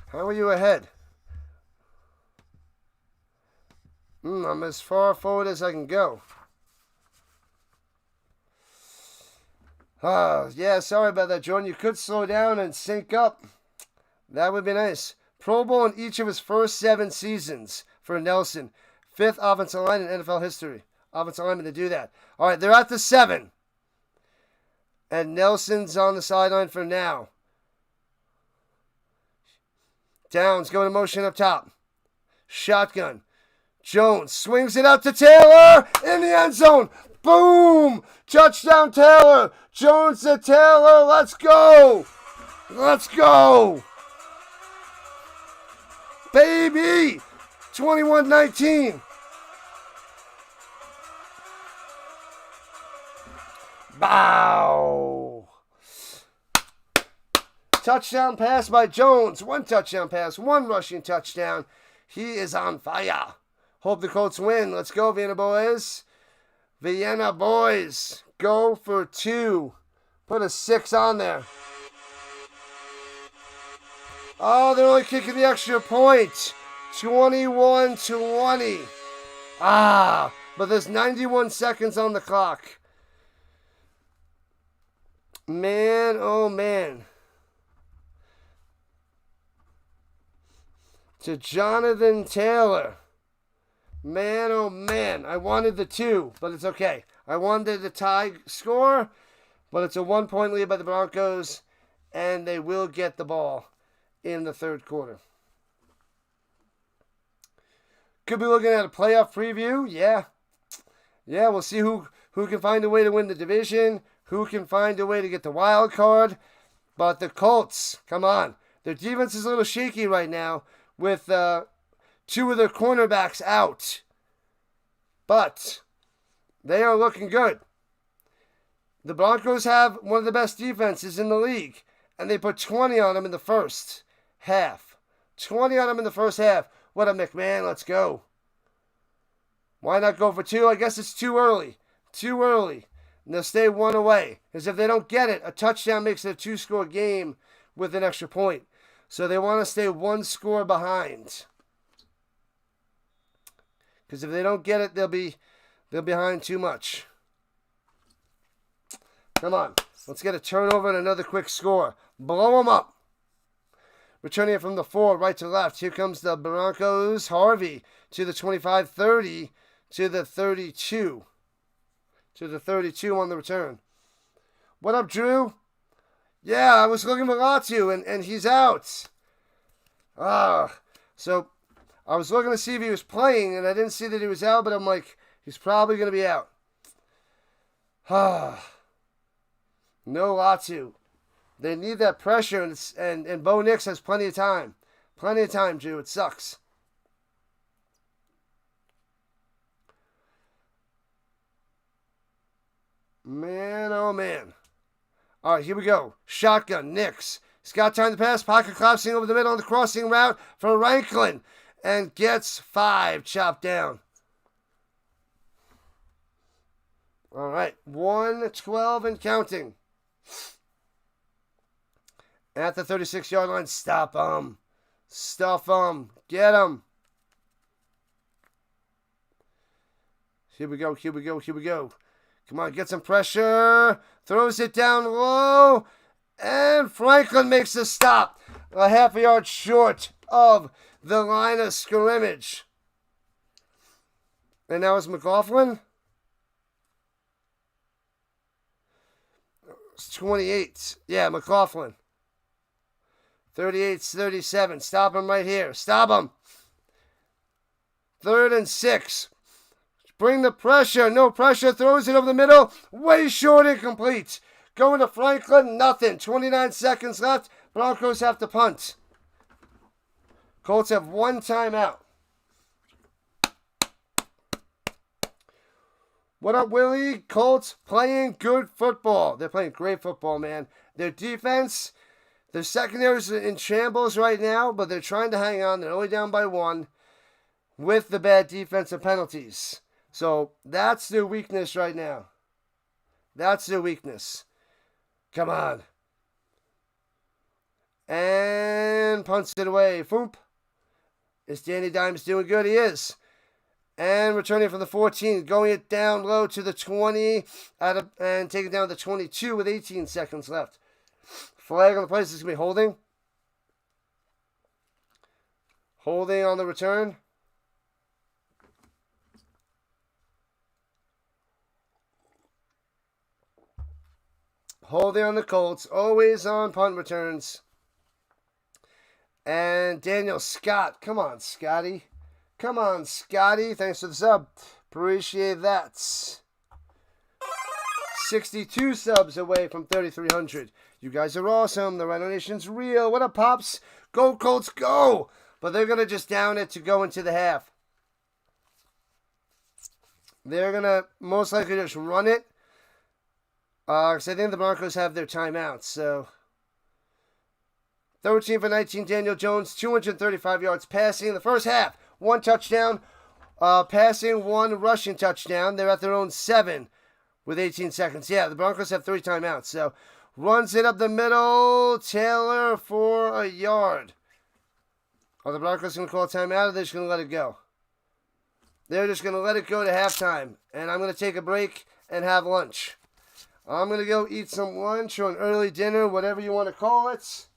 Speaker 1: How are you ahead? I'm as far forward as I can go. Yeah, sorry about that, Jordan. You could slow down and sync up. That would be nice. Pro Bowl in each of his first 7 seasons for Nelson. 5th offensive line in NFL history. Offensive lineman to do that. All right, they're at the 7. And Nelson's on the sideline for now. Downs going to motion up top. Shotgun. Jones swings it out to Taylor in the end zone. Boom! Touchdown Taylor. Jones to Taylor. Let's go. Let's go. Baby. 21-19. Bow. Touchdown pass by Jones. 1 touchdown pass. 1 rushing touchdown. He is on fire. Hope the Colts win. Let's go, Vienna boys. Vienna boys. Go for 2. Put a 6 on there. Oh, they're only kicking the extra point. 21-20. But there's 91 seconds on the clock. Man, oh man. To Jonathan Taylor. Man, oh man. I wanted the 2, but it's okay. I wanted the tie score, but it's a 1-point lead by the Broncos, and they will get the ball in the 3rd quarter. Could be looking at a playoff preview. Yeah, we'll see who can find a way to win the division, who can find a way to get the wild card. But the Colts, come on. Their defense is a little shaky right now with 2 of their cornerbacks out. But they are looking good. The Broncos have one of the best defenses in the league, and they put 20 on them in the first half. 20 on them in the first half. What up, McMahon? Let's go. Why not go for 2? I guess it's too early. Too early. And they'll stay 1 away. Because if they don't get it, a touchdown makes it a 2-score game with an extra point. So they want to stay 1 score behind. Because if they don't get it, they're behind too much. Come on. Let's get a turnover and another quick score. Blow them up. Returning it from the 4, right to left. Here comes the Broncos. Harvey to the 25-30 to the 32. To the 32 on the return. What up, Drew? Yeah, I was looking for Latu, and he's out. So I was looking to see if he was playing, and I didn't see that he was out, but I'm like, he's probably going to be out. No Latu. They need that pressure, and Bo Nix has plenty of time. Plenty of time, Drew. It sucks. Man, oh man. All right, here we go. Shotgun, Nix. He's got time to pass. Pocket collapsing over the middle on the crossing route for Rankin. And gets 5 chopped down. All right, 1-12 and counting. At the 36-yard line, stop him. Stuff him. Get him. Here we go, here we go, here we go. Come on, get some pressure. Throws it down low. And Franklin makes a stop. A half a yard short of the line of scrimmage. And that was McLaughlin. It's 28. Yeah, McLaughlin. 38-37. Stop him right here. Stop him. 3rd and 6. Bring the pressure. No pressure. Throws it over the middle. Way short, incomplete. Going to Franklin. Nothing. 29 seconds left. Broncos have to punt. Colts have 1 timeout. What up, Willie? Colts playing good football. They're playing great football, man. Their defense, their secondary is in shambles right now, but they're trying to hang on. They're only down by 1 with the bad defensive penalties. So that's their weakness right now. That's their weakness. Come on. And punts it away. Foop. Is Danny Dimes doing good? He is. And returning from the 14, going it down low to the 20, and taking down the 22 with 18 seconds left. Flag on the play. This is going to be holding. Holding on the return. Holding on the Colts. Always on punt returns. And Daniel Scott. Come on, Scotty. Come on, Scotty. Thanks for the sub. Appreciate that. 62 subs away from 3,300. You guys are awesome. The Rhino Nation's real. What up, Pops? Go, Colts, go! But they're going to just down it to go into the half. They're going to most likely just run it. Because I think the Broncos have their timeouts. So 13 for 19, Daniel Jones, 235 yards passing in the first half. 1 touchdown, passing, 1 rushing touchdown. They're at their own 7 with 18 seconds. Yeah, the Broncos have 3 timeouts. So runs it up the middle. Taylor for a yard. Are the Broncos going to call a timeout, or they're just going to let it go? They're just going to let it go to halftime. And I'm going to take a break and have lunch. I'm going to go eat some lunch or an early dinner, whatever you want to call it.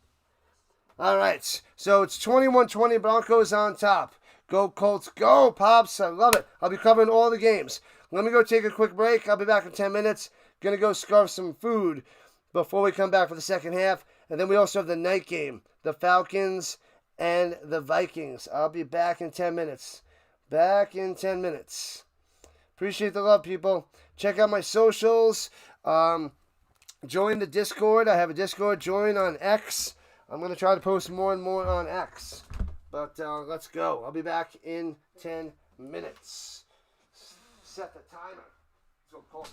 Speaker 1: All right, so it's 21-20, Broncos on top. Go Colts, go Pops, I love it. I'll be covering all the games. Let me go take a quick break. I'll be back in 10 minutes. Going to go scarf some food before we come back for the second half. And then we also have the night game, the Falcons and the Vikings. I'll be back in 10 minutes. Back in 10 minutes. Appreciate the love, people. Check out my socials. Join the Discord. I have a Discord. Join on X. I'm going to try to post more and more on X. But let's go. I'll be back in 10 minutes. Set the timer. Let's go, Colts.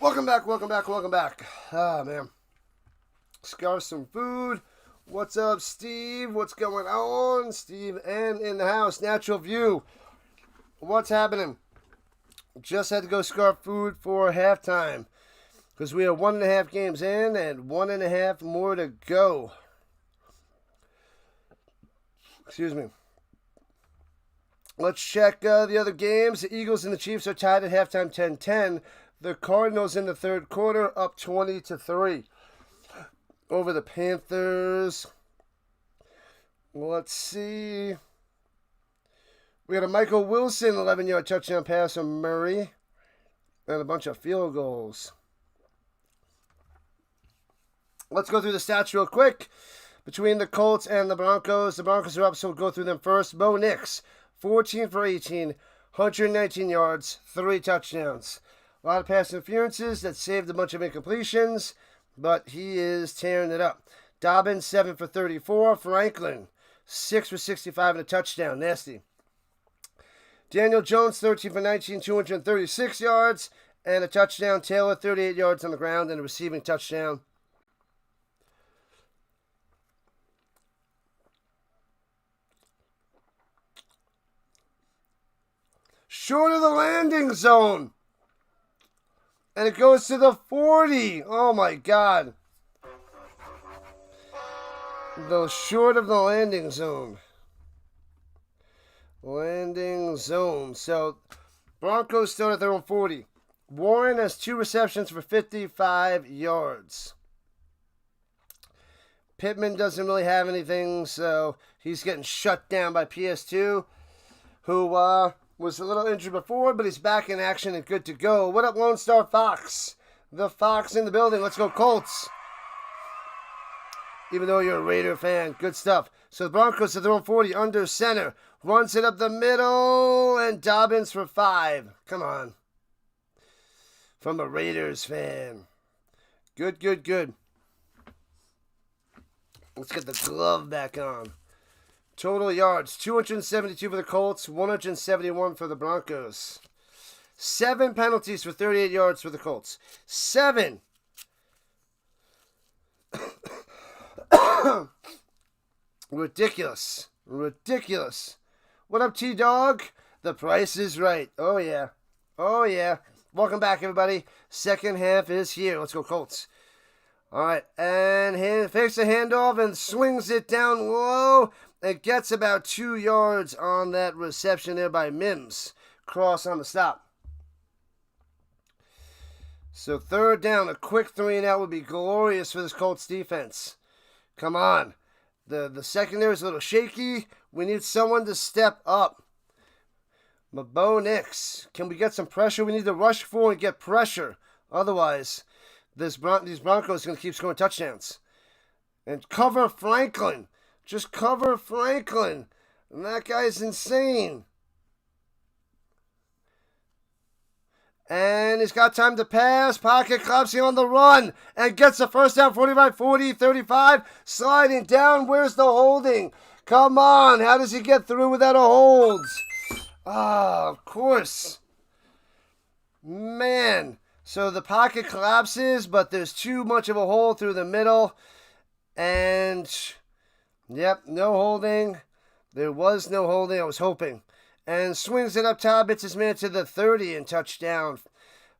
Speaker 1: Welcome back, welcome back, welcome back. Ah, man. Scarf some food. What's up, Steve? What's going on? Steve and in the house. Natural View. What's happening? Just had to go scarf food for halftime because we are 1.5 games in and 1.5 more to go. Excuse me. Let's check the other games. The Eagles and the Chiefs are tied at halftime 10-10. The Cardinals in the third quarter up 20-3 over the Panthers. Let's see. We got a Michael Wilson 11-yard touchdown pass from Murray and a bunch of field goals. Let's go through the stats real quick. Between the Colts and the Broncos are up, so we'll go through them first. Bo Nix, 14 for 18, 119 yards, 3 touchdowns. A lot of pass interferences that saved a bunch of incompletions, but he is tearing it up. Dobbins, 7 for 34. Franklin, 6 for 65 and a touchdown. Nasty. Daniel Jones, 13 for 19, 236 yards and a touchdown. Taylor, 38 yards on the ground and a receiving touchdown. Short of the landing zone. And it goes to the 40. Oh, my God. The short of the landing zone. Landing zone. So, Broncos still at their own 40. Warren has 2 receptions for 55 yards. Pittman doesn't really have anything, so he's getting shut down by PS2, who was a little injured before, but he's back in action and good to go. What up, Lone Star Fox? The Fox in the building. Let's go, Colts. Even though you're a Raider fan, good stuff. So the Broncos are their own 40, under center. Runs it up the middle, and Dobbins for 5. Come on. From a Raiders fan. Good, good, good. Let's get the glove back on. Total yards, 272 for the Colts, 171 for the Broncos. 7 penalties for 38 yards for the Colts. 7. Ridiculous. Ridiculous. What up, T-Dog? The price is right. Oh, yeah. Oh, yeah. Welcome back, everybody. Second half is here. Let's go, Colts. All right. And fakes a handoff and swings it down low. It gets about 2 yards on that reception there by Mims. Cross on the stop. So third down, a quick 3 and out would be glorious for this Colts defense. Come on. The secondary is a little shaky. We need someone to step up. Bo Nix. Can we get some pressure? We need to rush forward and get pressure. Otherwise, these Broncos are going to keep scoring touchdowns. And cover Franklin. Just cover Franklin. And that guy's insane. And he's got time to pass. Pocket collapsing on the run. And gets the first down. 45, 40, 35. Sliding down. Where's the holding? Come on. How does he get through without a hold? Ah, of course. Man. So the pocket collapses, but there's too much of a hole through the middle. And... yep, no holding. There was no holding. I was hoping. And swings it up top. Hits his man to the 30 and touchdown.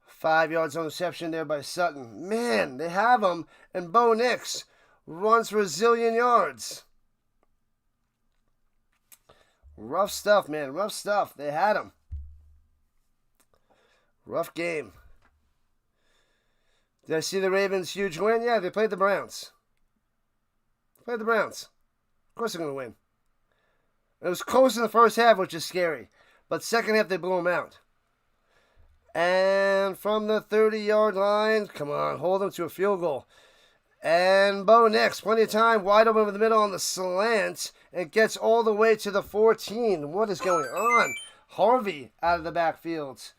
Speaker 1: 5 yards on reception there by Sutton. Man, they have him. And Bo Nix runs for a zillion yards. Rough stuff, man. Rough stuff. They had him. Rough game. Did I see the Ravens' huge win? Yeah, they played the Browns. Played the Browns. Of course they're going to win. It was close in the first half, which is scary. But second half, they blew them out. And from the 30-yard line, come on, hold them to a field goal. And Bo Nix, plenty of time, wide open over the middle on the slant, and gets all the way to the 14. What is going on? Harvey out of the backfield.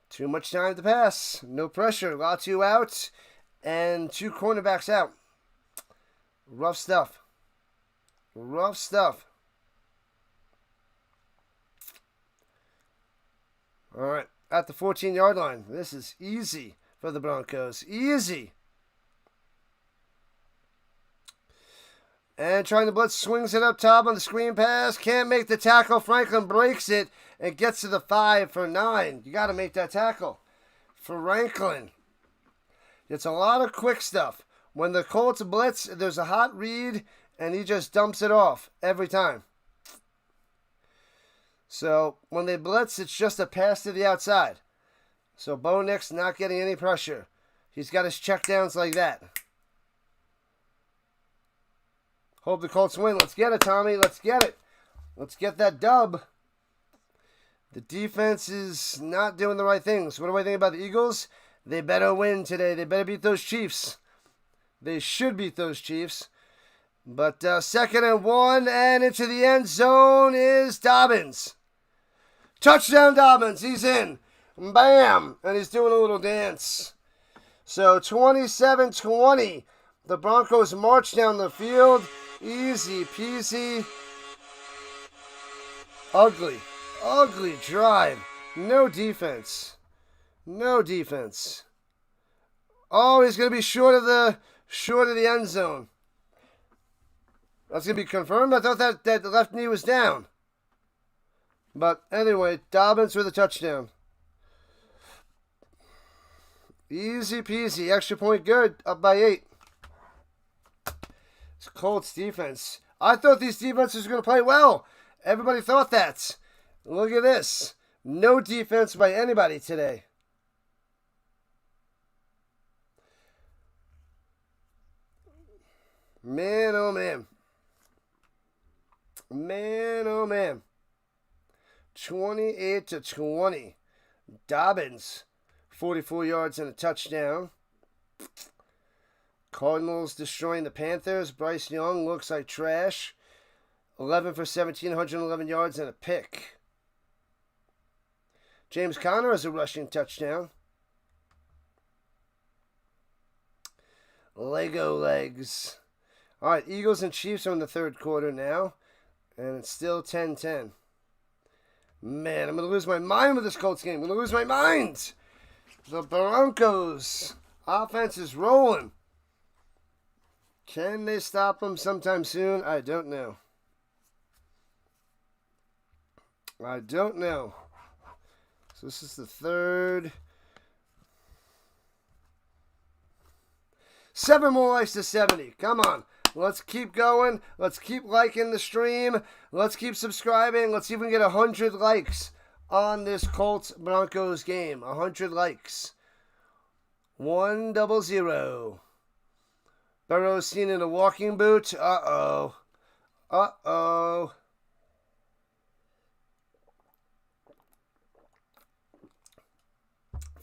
Speaker 1: Too much time to pass. No pressure. Latu out, and 2 cornerbacks out. Rough stuff. Rough stuff. All right, at the 14-yard line. This is easy for the Broncos. Easy. And trying to blitz, swings it up top on the screen pass. Can't make the tackle. Franklin breaks it and gets to the 5 for 9. You got to make that tackle. Franklin. It's a lot of quick stuff. When the Colts blitz, there's a hot read, and he just dumps it off every time. So when they blitz, it's just a pass to the outside. So Bo Nix not getting any pressure. He's got his checkdowns like that. Hope the Colts win. Let's get it, Tommy. Let's get it. Let's get that dub. The defense is not doing the right things. What do I think about the Eagles? They better win today. They better beat those Chiefs. They should beat those Chiefs. But 2nd and 1, and into the end zone is Dobbins. Touchdown Dobbins. He's in. Bam. And he's doing a little dance. So 27-20. The Broncos march down the field. Easy peasy. Ugly drive. No defense. No defense. Oh, he's going to be short of the end zone. That's going to be confirmed. I thought that the left knee was down. But anyway, Dobbins with a touchdown. Easy peasy. Extra point good. Up by 8. It's Colts defense. I thought these defenses were going to play well. Everybody thought that. Look at this. No defense by anybody today. Man, oh man. Man, oh man. 28-20. Dobbins, 44 yards and a touchdown. Cardinals destroying the Panthers. Bryce Young looks like trash. 11 for 17, 111 yards and a pick. James Conner has a rushing touchdown. Lego legs. All right, Eagles and Chiefs are in the third quarter now. And it's still 10-10. Man, I'm going to lose my mind with this Colts game. I'm going to lose my mind. The Broncos offense is rolling. Can they stop them sometime soon? I don't know. I don't know. So this is the third. 7 more likes to 70. Come on. Let's keep going. Let's keep liking the stream. Let's keep subscribing. Let's see if we can get 100 likes on this Colts-Broncos game. 100 likes. 100. Burrow's seen in a walking boot. Uh-oh. Uh-oh.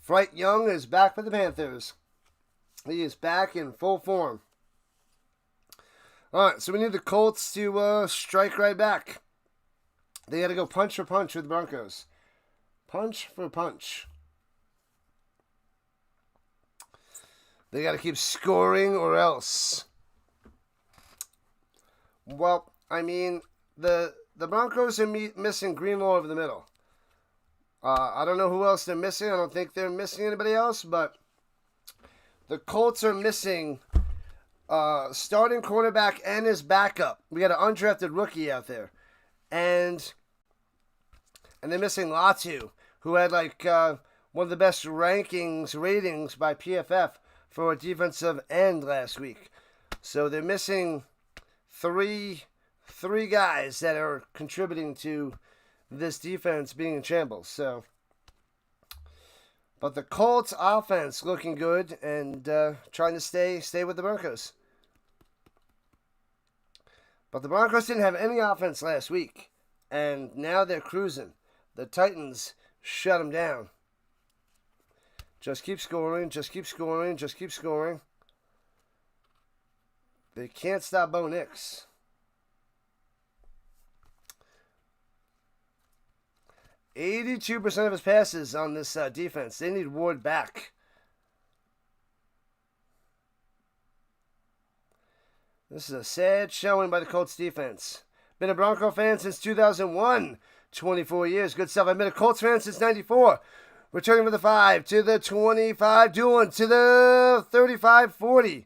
Speaker 1: Bryce Young is back for the Panthers. He is back in full form. All right, so we need the Colts to strike right back. They got to go punch for punch with the Broncos. Punch for punch. They got to keep scoring or else. Well, I mean, the Broncos are missing Greenlaw over the middle. I don't know who else they're missing. I don't think they're missing anybody else, but the Colts are missing starting quarterback and his backup. We got an undrafted rookie out there. And they're missing Latu, who had like one of the best ratings by PFF for a defensive end last week. So they're missing three guys that are contributing to this defense being in shambles. So, but the Colts offense looking good and trying to stay with the Broncos. But the Broncos didn't have any offense last week, and now they're cruising. The Titans shut them down. Just keep scoring, just keep scoring, just keep scoring. They can't stop Bo Nix. 82% of his passes on this defense. They need Ward back. This is a sad showing by the Colts defense. Been a Bronco fan since 2001. 24 years. Good stuff. I've been a Colts fan since 94. Returning for the 5 to the 25. Doing to the 35-40.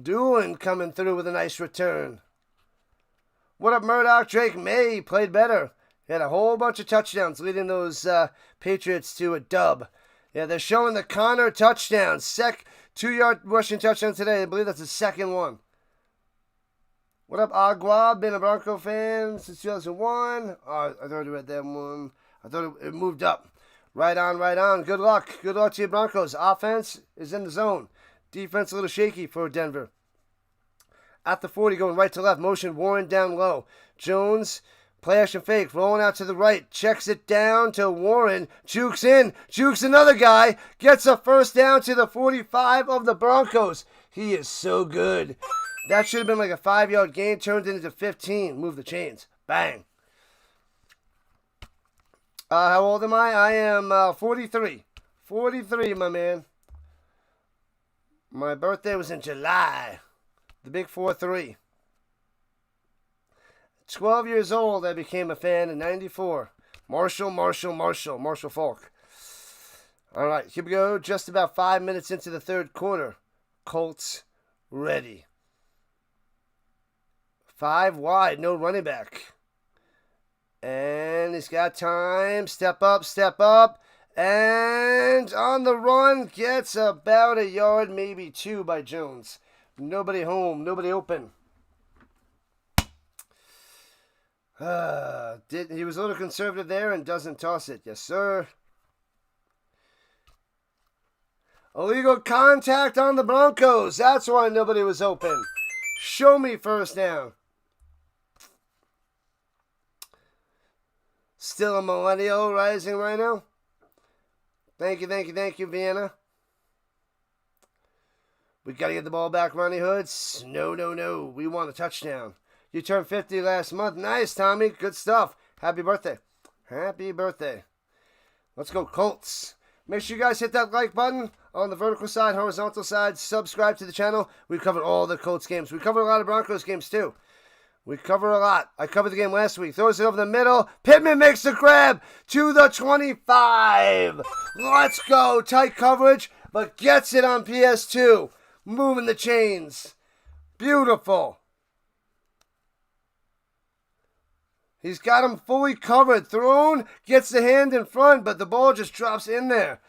Speaker 1: Doolin coming through with a nice return. What up, Murdoch? Drake May played better. He had a whole bunch of touchdowns leading those Patriots to a dub. Yeah, they're showing the Connor touchdown. 2-yard rushing touchdown today. I believe that's the second one. What up, Agua? Been a Bronco fan since 2001. Oh, I already read that one. I thought it moved up. Right on, right on. Good luck. Good luck to you, Broncos. Offense is in the zone. Defense a little shaky for Denver. At the 40, going right to left. Motion Warren down low. Jones, play action fake. Rolling out to the right. Checks it down to Warren. Jukes in. Jukes another guy. Gets a first down to the 45 of the Broncos. He is so good. That should have been like a 5-yard gain. Turned into 15. Move the chains. Bang. How old am I? I am 43. 43, my man. My birthday was in July. The big 4-3. 12 years old, I became a fan in 94. Marshall Falk. All right, here we go. Just about 5 minutes into the third quarter. Colts ready. 5 wide, no running back. And he's got time. Step up. And on the run, gets about a yard, maybe 2 by Jones. Nobody home, nobody open. He was a little conservative there and doesn't toss it. Yes, sir. Illegal contact on the Broncos. That's why nobody was open. Show me first down. Still a millennial rising Rhino. Thank you, Vienna. We got to get the ball back, Ronnie Hoods. No. We want a touchdown. You turned 50 last month. Nice, Tommy. Good stuff. Happy birthday. Happy birthday. Let's go, Colts. Make sure you guys hit that like button on the vertical side, horizontal side. Subscribe to the channel. We cover all the Colts games. We cover a lot of Broncos games, too. We cover a lot. I covered the game last week. Throws it over the middle. Pittman makes the grab to the 25. Let's go. Tight coverage, but gets it on PS2. Moving the chains. Beautiful. He's got him fully covered. Thrown. Gets the hand in front, but the ball just drops in there.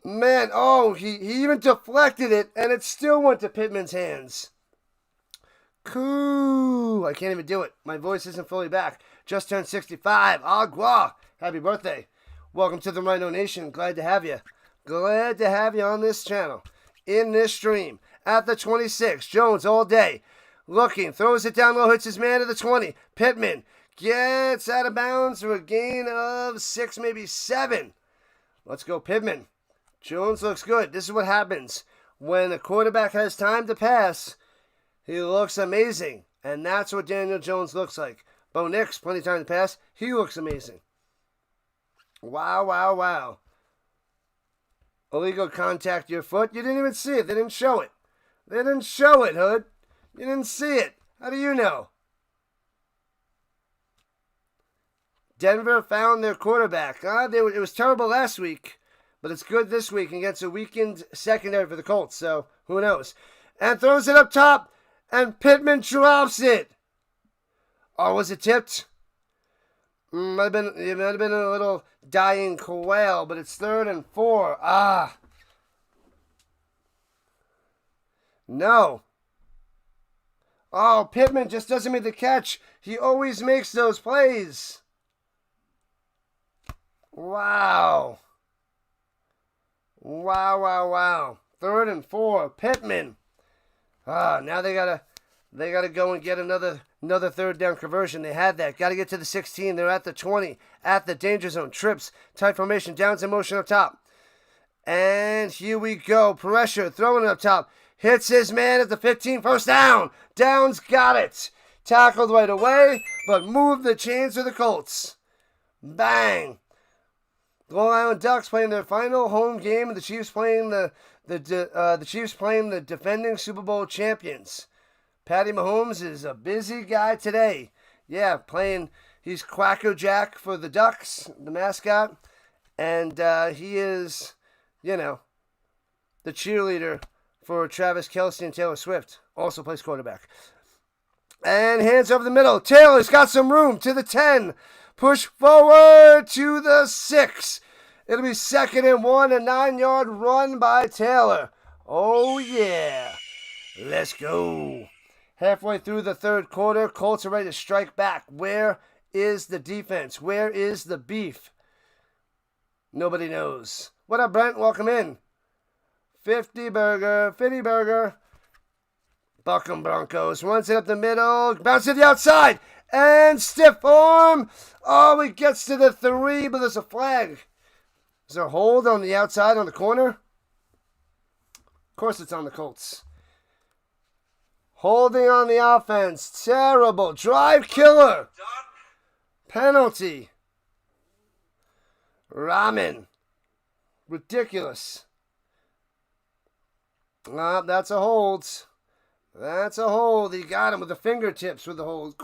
Speaker 1: Man, he even deflected it, and it still went to Pittman's hands. Cool. I can't even do it. My voice isn't fully back. Just turned 65. Agua. Happy birthday. Welcome to the Rhino Nation. Glad to have you. Glad to have you on this channel. In this stream. At the 26. Jones all day. Looking. Throws it down low. Hits his man at the 20. Pittman gets out of bounds for a gain of 6, maybe 7. Let's go, Pittman. Jones looks good. This is what happens when a quarterback has time to pass. He looks amazing, and that's what Daniel Jones looks like. Bo Nix, plenty of time to pass. He looks amazing. Wow. Illegal contact your foot. You didn't even see it. They didn't show it. Hood. You didn't see it. How do you know? Denver found their quarterback. It was terrible last week, but it's good this week against a weakened secondary for the Colts, so who knows. And throws it up top. And Pittman drops it. Oh, was it tipped? It might have been a little dying quail, but it's 3rd and 4. No. Oh, Pittman just doesn't make the catch. He always makes those plays. Wow. 3rd and 4. Pittman. Now they gotta go and get another 3rd down conversion. They had that. Got to get to the 16. They're at the 20. At the danger zone. Trips. Tight formation. Downs in motion up top. And here we go. Pressure. Throwing it up top. Hits his man at the 15. First down. Downs got it. Tackled right away, but moved the chains for the Colts. Bang. The Long Island Ducks playing their final home game, and the Chiefs playing the defending Super Bowl champions. Patty Mahomes is a busy guy today. Yeah, He's Quacker Jack for the Ducks, the mascot. And he is, you know, the cheerleader for Travis Kelce and Taylor Swift. Also plays quarterback. And hands over the middle. Taylor's got some room to the 10. Push forward to the 6. It'll be 2nd and 1, a 9-yard run by Taylor. Oh, yeah. Let's go. Halfway through the third quarter, Colts are ready to strike back. Where is the defense? Where is the beef? Nobody knows. What up, Brent? Welcome in. 50 burger. Buckham Broncos runs it up the middle, bounce to the outside, and stiff arm. Oh, he gets to the 3, but there's a flag. Is there a hold on the outside on the corner? Of course it's on the Colts. Holding on the offense. Terrible. Drive killer. Penalty. Ramen. Ridiculous. That's a hold. That's a hold. He got him with the fingertips with the hold.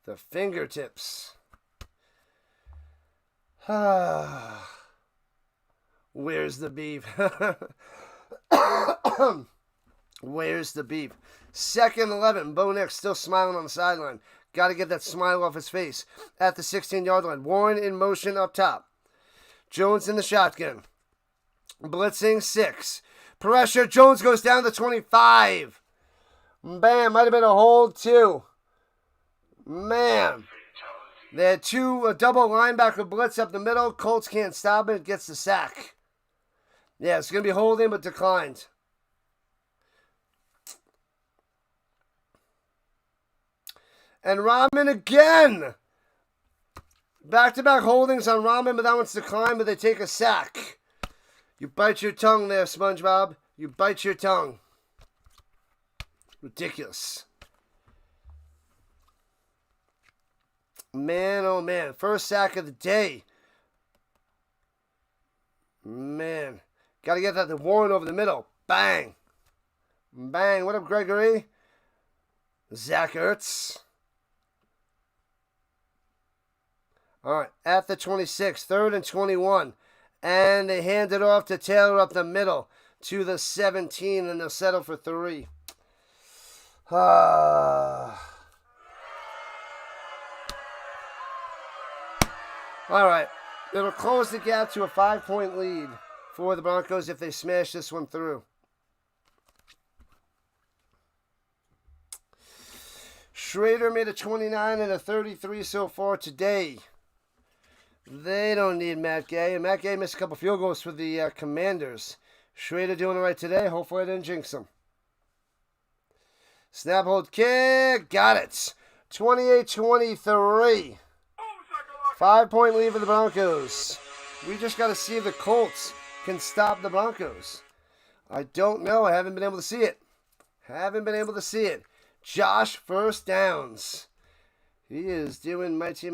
Speaker 1: The fingertips. Where's the beef? Where's the beef? 2nd 11. Bo Nix still smiling on the sideline. Got to get that smile off his face at the 16-yard line. Warren in motion up top. Jones in the shotgun. Blitzing 6. Pressure. Jones goes down to 25. Bam. Might have been a hold too. Man. They had a double linebacker blitz up the middle. Colts can't stop it. Gets the sack. Yeah, it's going to be holding, but declined. And Rahman again. Back-to-back holdings on Rahman, but that one's declined, but they take a sack. You bite your tongue there, SpongeBob. You bite your tongue. Ridiculous. Man, oh man. First sack of the day. Man. Got to get that to Warren over the middle. Bang. Bang. What up, Gregory? Zach Ertz. All right. At the 26. 3rd and 21. And they hand it off to Taylor up the middle to the 17. And they'll settle for 3. All right. It'll close the gap to a 5-point lead for the Broncos if they smash this one through. Schrader made a 29 and a 33 so far today. They don't need Matt Gay. And Matt Gay missed a couple field goals for the Commanders. Schrader doing it right today. Hopefully I didn't jinx him. Snap, hold, kick. Got it. 28-23. 5-point lead for the Broncos. We just got to see if the Colts can stop the Broncos. I don't know. I haven't been able to see it. Josh first downs. He is doing mighty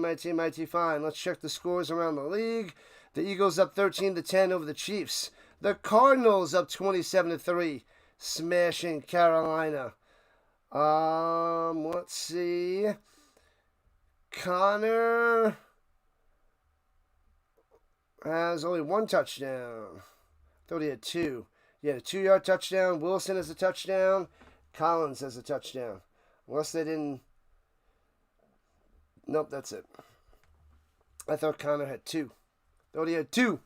Speaker 1: fine. Let's check the scores around the league. The Eagles up 13-10 over the Chiefs. The Cardinals up 27-3, smashing Carolina. Let's see. Connor has only 1 touchdown. Thought he had 2. He had a 2-yard touchdown. Wilson has a touchdown. Collins has a touchdown. Unless they didn't. Nope, that's it. I thought Connor had 2. Thought he had 2.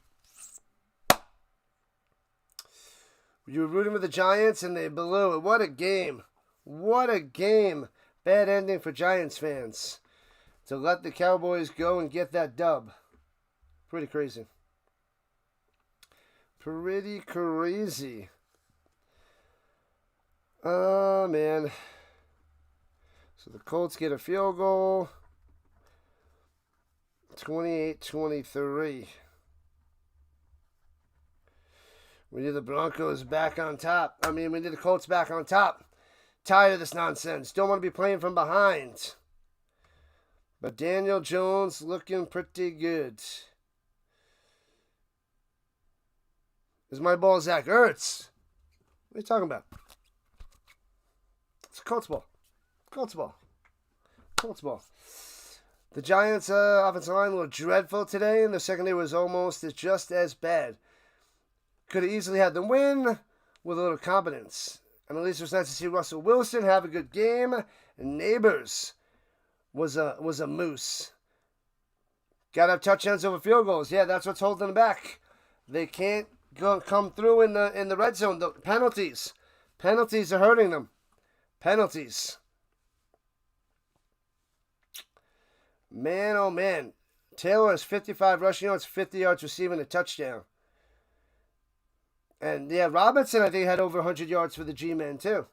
Speaker 1: You were rooting for the Giants and they blew it. What a game. What a game. Bad ending for Giants fans. To let the Cowboys go and get that dub. Pretty crazy. Pretty crazy. Oh, man. So the Colts get a field goal. 28-23. We need the Broncos back on top. We need the Colts back on top. Tired of this nonsense. Don't want to be playing from behind. But Daniel Jones looking pretty good. Is my ball Zach Ertz? What are you talking about? It's Colts ball. Colts ball. Colts ball. The Giants' offensive line were dreadful today, and the secondary was almost just as bad. Could have easily had the win with a little competence. And at least it was nice to see Russell Wilson have a good game. And Neighbors was a moose. Got to have touchdowns over field goals. Yeah, that's what's holding them back. They can't come through in the red zone. The penalties are hurting them. Penalties. Man, oh man. Taylor has 55 rushing yards, 50 yards receiving, a touchdown. And yeah, Robinson, I think, had over 100 yards for the G-Men, too.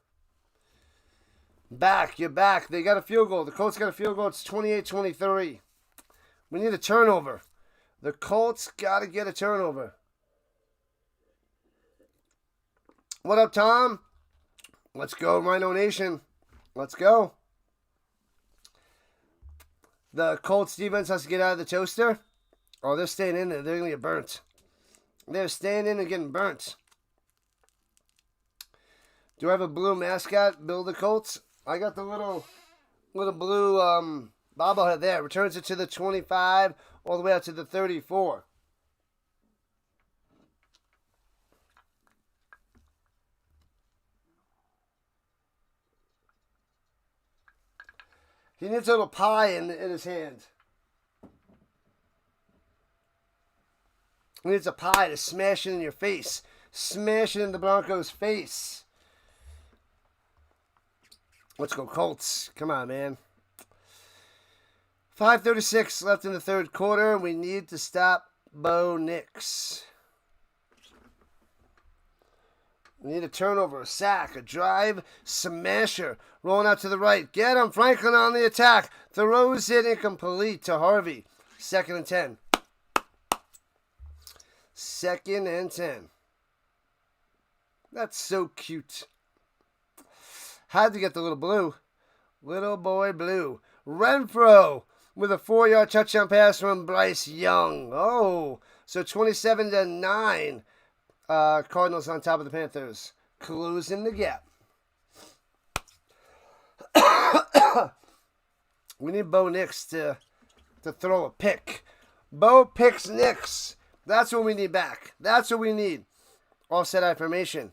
Speaker 1: You're back. They got a field goal. The Colts got a field goal. It's 28-23. We need a turnover. The Colts got to get a turnover. What up, Tom? Let's go, Rhino Nation. Let's go. The Colts defense has to get out of the toaster. Oh, they're staying in there. They're going to get burnt. They're staying in and getting burnt. Do I have a blue mascot? Bill the Colts. I got the little blue bobblehead there. Returns it to the 25 all the way out to the 34. He needs a little pie in his hand. He needs a pie to smash it in your face. Smash it in the Broncos' face. Let's go, Colts. Come on, man. 5:36 left in the third quarter. We need to stop Bo Nix. We need a turnover, a sack, a drive, smasher. Rolling out to the right. Get him. Franklin on the attack. Throws it incomplete to Harvey. 2nd and 10. 2nd and 10. That's so cute. Had to get the little blue. Little boy blue. Renfro with a 4-yard touchdown pass from Bryce Young. Oh, so 27-9. Cardinals on top of the Panthers. Closing the gap. We need Bo Nix to throw a pick. Bo picks Nix. That's what we need back. That's what we need. Offset affirmation.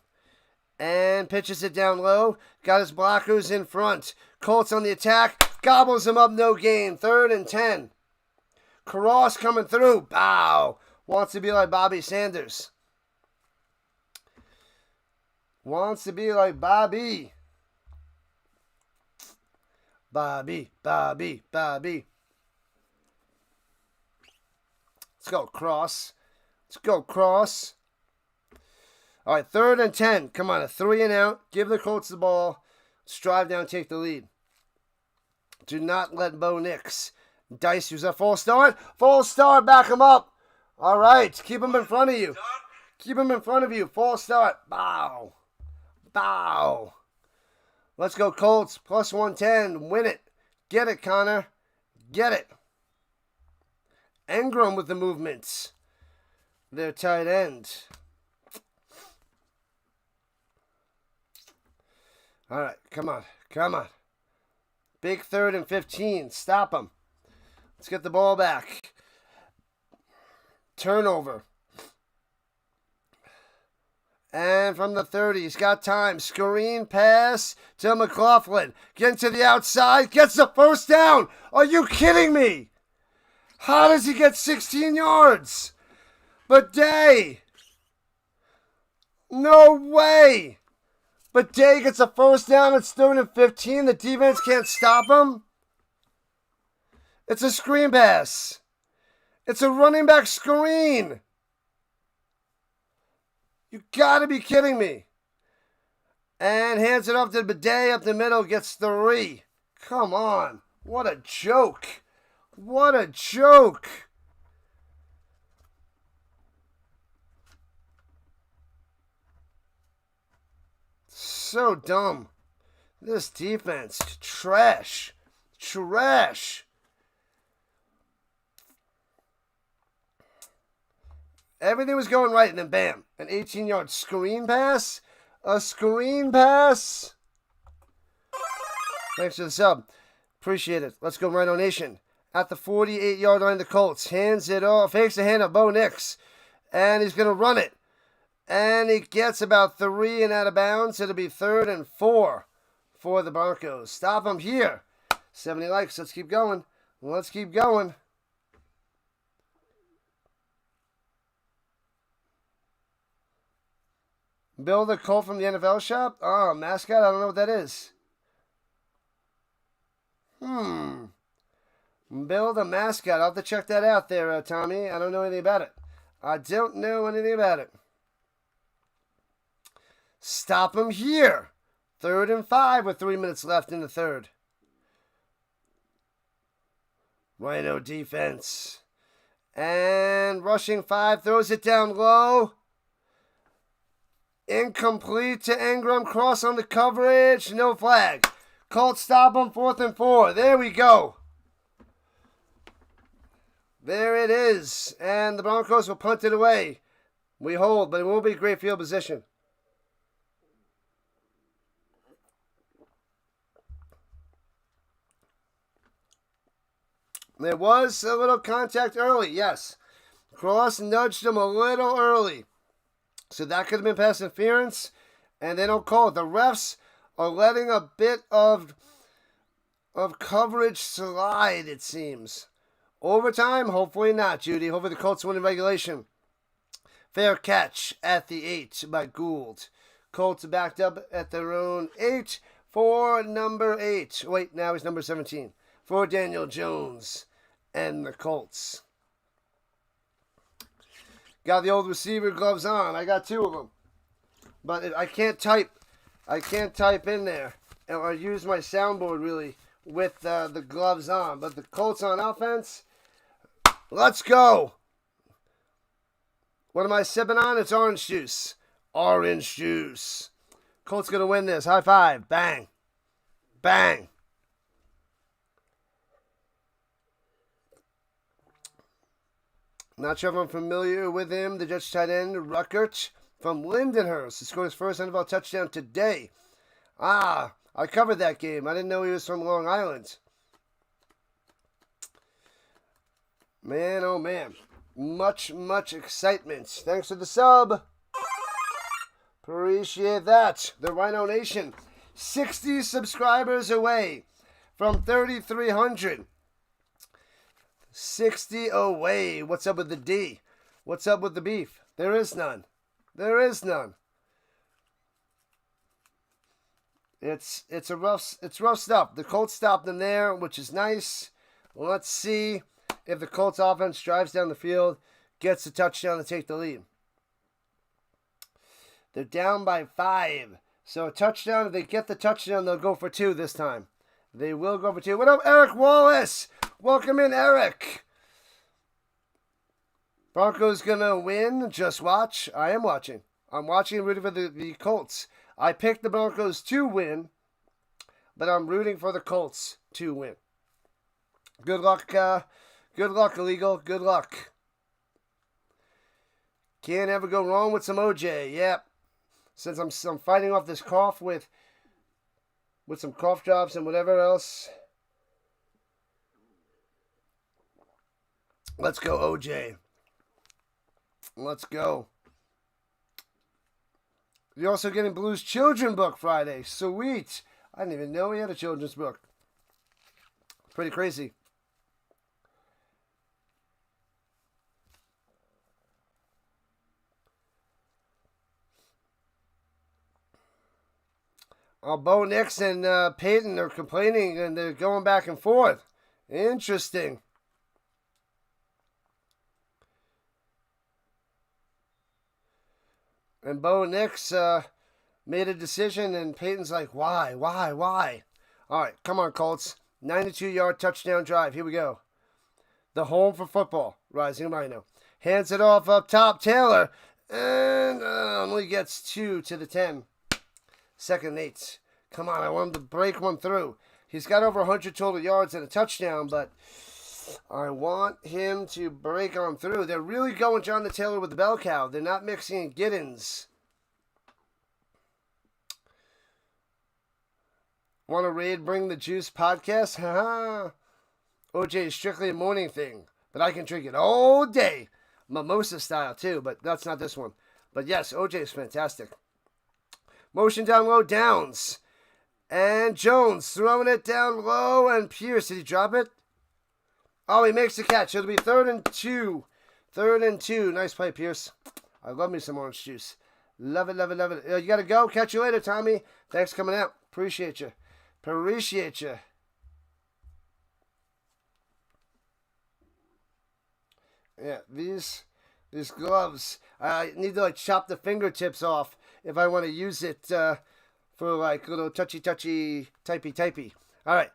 Speaker 1: And pitches it down low. Got his blockers in front. Colts on the attack. Gobbles him up, no gain. 3rd and 10. Cross coming through. Bow. Wants to be like Bobby Sanders. Wants to be like Bobby. Bobby. Let's go, Cross. All right, 3rd and 10. Come on, a 3 and out. Give the Colts the ball. Let's drive down, take the lead. Do not let Bo Nix dice you. Is that false start? False start, back him up. All right, keep him in front of you. False start. Bow. Let's go, Colts. Plus 110. Win it. Get it, Connor. Get it. Engram with the movements. Their tight end. All right, come on. Big 3rd and 15. Stop him. Let's get the ball back. Turnover. And from the 30, he's got time. Screen pass to McLaughlin. Getting to the outside. Gets the first down. Are you kidding me? How does he get 16 yards? But Day. No way. But Day gets a first down. It's 3rd and 15. The defense can't stop him. It's a screen pass. It's a running back screen. You gotta be kidding me. And hands it off to Bidet up the middle. Gets 3. Come on. What a joke. So dumb. This defense, trash. Everything was going right, and then bam, an 18-yard screen pass. A screen pass. Thanks for the sub. Appreciate it. Let's go, Rhino Nation. at the 48-yard line. The Colts hands it off, fakes the hand of Bo Nix, and he's going to run it. And he gets about 3 and out of bounds. It'll be 3rd and 4 for the Broncos. Stop him here. 70 likes. Let's keep going. Let's keep going. Bill the Colt from the NFL shop? Oh, mascot? I don't know what that is. Bill the mascot. I'll have to check that out there, Tommy. I don't know anything about it. I don't know anything about it. Stop him here. 3rd and 5 with 3 minutes left in the third. Rhino defense. And rushing 5, throws it down low. Incomplete to Ingram. Cross on the coverage. No flag. Colts stop him. 4th and 4. There we go. There it is. And the Broncos will punt it away. We hold, but it won't be a great field position. There was a little contact early, yes. Cross nudged him a little early. So that could have been pass interference, and they don't call it. The refs are letting a bit of coverage slide, it seems. Overtime? Hopefully not, Judy. Hopefully the Colts win in regulation. Fair catch at the 8 by Gould. Colts backed up at their own 8 for number 8. Wait, now he's number 17. For Daniel Jones and the Colts. Got the old receiver gloves on. I got 2 of them. But I can't type. I can't type in there. Or use my soundboard, really, with the gloves on. But the Colts on offense, let's go. What am I sipping on? It's orange juice. Orange juice. Colts going to win this. High five. Bang. Bang. Not sure if I'm familiar with him. The Jets tight end, Ruckert from Lindenhurst. He scored his first NFL touchdown today. I covered that game. I didn't know he was from Long Island. Man, oh man. Much excitement. Thanks for the sub. Appreciate that. The Rhino Nation. 60 subscribers away from 3,300. 60 away. What's up with the D? What's up with the beef? There is none. There is none. It's rough stuff. The Colts stopped them there, which is nice. Let's see if the Colts offense drives down the field, gets a touchdown to take the lead. They're down by 5. So a touchdown, if they get the touchdown, they'll go for 2 this time. They will go for 2. What up, Eric Wallace? Welcome in, Eric. Broncos gonna win. Just watch. I am watching. I'm watching and rooting for the Colts. I picked the Broncos to win, but I'm rooting for the Colts to win. Good luck, Illegal. Good luck. Can't ever go wrong with some OJ. Yep. Since I'm fighting off this cough with some cough drops and whatever else. Let's go, OJ. Let's go. You're also getting Blues Children book Friday. Sweet. I didn't even know he had a children's book. Pretty crazy. Bo Nix and Peyton are complaining and they're going back and forth. Interesting. And Bo Nix made a decision, and Peyton's like, why? All right, come on, Colts. 92-yard touchdown drive. Here we go. The home for football. Rising Rhino. Hands it off up top. Taylor. And only gets 2 to the 10. 2nd and 8. Come on, I want him to break one through. He's got over 100 total yards and a touchdown, but I want him to break on through. They're really going Jonathan Taylor with the bell cow. They're not mixing in Giddens. Want to raid Bring the Juice podcast? Haha. OJ is strictly a morning thing, but I can drink it all day. Mimosa style too, but that's not this one. But yes, OJ is fantastic. Motion down low, Downs. And Jones throwing it down low, and Pierce, did he drop it? Oh, he makes the catch. It'll be 3rd and 2. 3rd and 2. Nice play, Pierce. I love me some orange juice. Love it, love it, love it. You got to go. Catch you later, Tommy. Thanks for coming out. Appreciate you. Appreciate you. Yeah, these gloves, I need to like chop the fingertips off if I want to use it for like little touchy, typey. All right.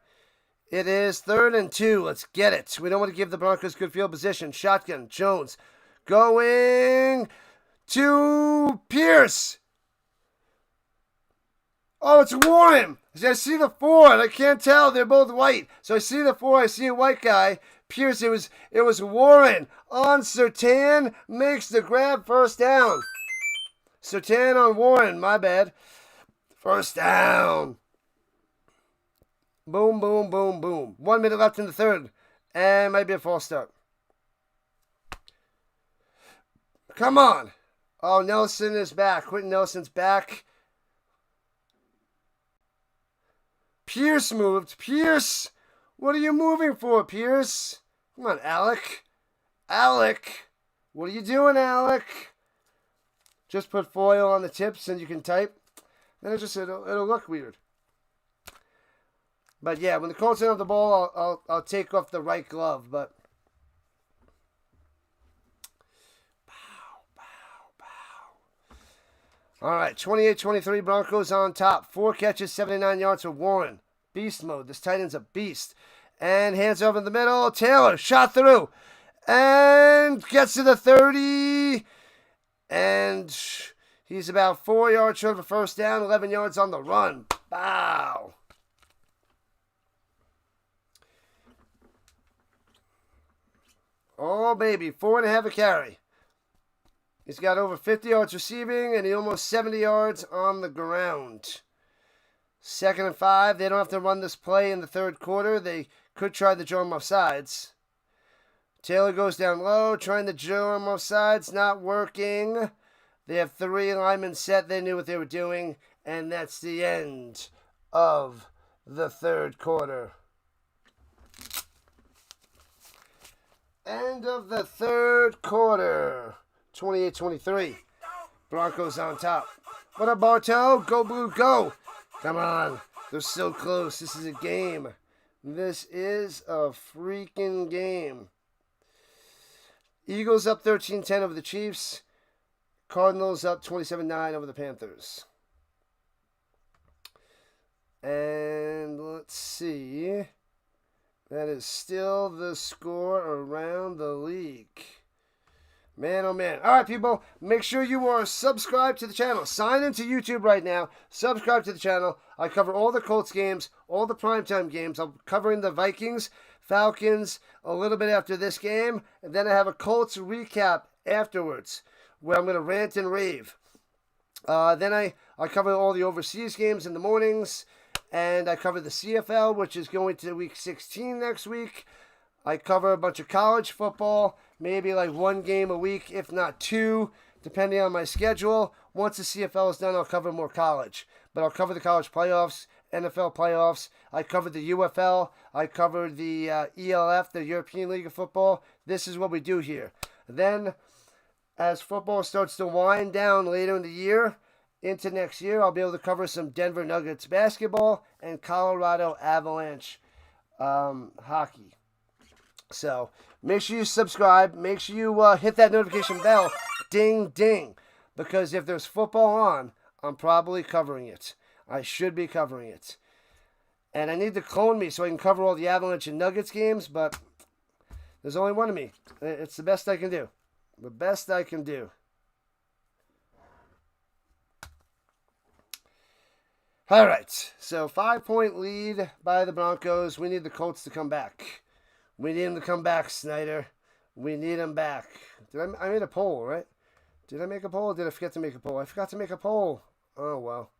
Speaker 1: It is 3rd and 2. Let's get it. We don't want to give the Broncos good field position. Shotgun. Jones going to Pierce. Oh, it's Warren. I see the 4, and I can't tell. They're both white. So I see the 4. I see a white guy. Pierce. It was Warren on Surtain. Makes the grab. First down. Surtain on Warren. My bad. First down. Boom, boom, boom, boom. 1 minute left in the 3rd. And might be a false start. Come on. Oh, Nelson is back. Quentin Nelson's back. Pierce moved. Pierce! What are you moving for, Pierce? Come on, Alec. Alec! What are you doing, Alec? Just put foil on the tips and you can type. Then it'll look weird. But yeah, when the Colts don't have the ball, I'll take off the right glove. But all right, 28-23 Broncos on top. 4 catches, 79 yards for Warren. Beast mode. This tight end's a beast. And hands over in the middle. Taylor shot through and gets to the 30. And he's about 4 yards short of a first down. 11 yards on the run. Wow. Oh, baby. 4.5 a carry. He's got over 50 yards receiving, and he almost 70 yards on the ground. 2nd and 5. They don't have to run this play in the 3rd quarter. They could try to draw him off sides. Taylor goes down low, trying to draw him off sides. Not working. They have 3 linemen set. They knew what they were doing, and that's the end of the 3rd quarter. End of the 3rd quarter. 28-23. Broncos on top. What up, Bartow? Go Blue, go. Come on. They're so close. This is a game. This is a freaking game. Eagles up 13-10 over the Chiefs. Cardinals up 27-9 over the Panthers. And let's see. That is still the score around the league. Man, oh man. All right, people. Make sure you are subscribed to the channel. Sign into YouTube right now. Subscribe to the channel. I cover all the Colts games, all the primetime games. I'm covering the Vikings, Falcons a little bit after this game. And then I have a Colts recap afterwards where I'm going to rant and rave. Then I cover all the overseas games in the mornings. And I cover the CFL, which is going to week 16 next week. I cover a bunch of college football, maybe like 1 game a week, if not 2, depending on my schedule. Once the CFL is done, I'll cover more college. But I'll cover the college playoffs, NFL playoffs. I covered the UFL. I covered the ELF, the European League of Football. This is what we do here. Then, as football starts to wind down later in the year, into next year, I'll be able to cover some Denver Nuggets basketball and Colorado Avalanche hockey. So make sure you subscribe. Make sure you hit that notification bell. Ding, ding. Because if there's football on, I'm probably covering it. I should be covering it. And I need to clone me so I can cover all the Avalanche and Nuggets games, but there's only one of me. It's the best I can do. The best I can do. All right, so 5-point lead by the Broncos. We need the Colts to come back. We need them to come back, Snyder. We need them back. I made a poll, right? Did I make a poll or did I forget to make a poll? I forgot to make a poll. Oh, well.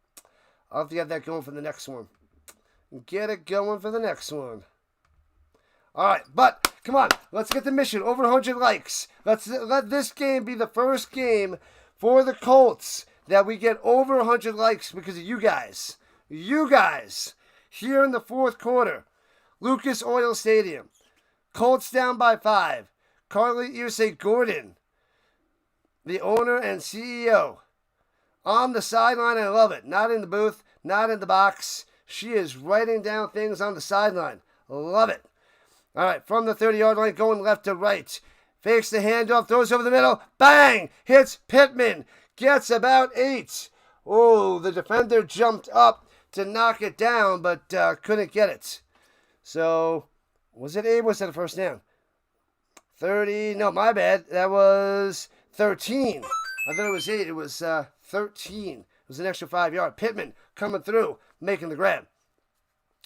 Speaker 1: I'll have to get that going for the next one. Get it going for the next one. All right, but come on, let's get the mission over 100 likes. Let's let this game be the first game for the Colts that we get over 100 likes because of you guys. You guys, here in the fourth quarter, Lucas Oil Stadium, Colts down by 5. Carly Irsay Gordon, the owner and CEO, on the sideline. I love it. Not in the booth, not in the box. She is writing down things on the sideline. Love it. All right, from the 30-yard line, going left to right. Fakes the handoff, throws over the middle. Bang! Hits Pittman. Gets about 8. Oh, the defender jumped up to knock it down, but couldn't get it. So, was it 8? Was that a first down? 30. No, my bad. That was 13. I thought it was 8. It was 13. It was an extra 5-yard. Pittman coming through, making the grab.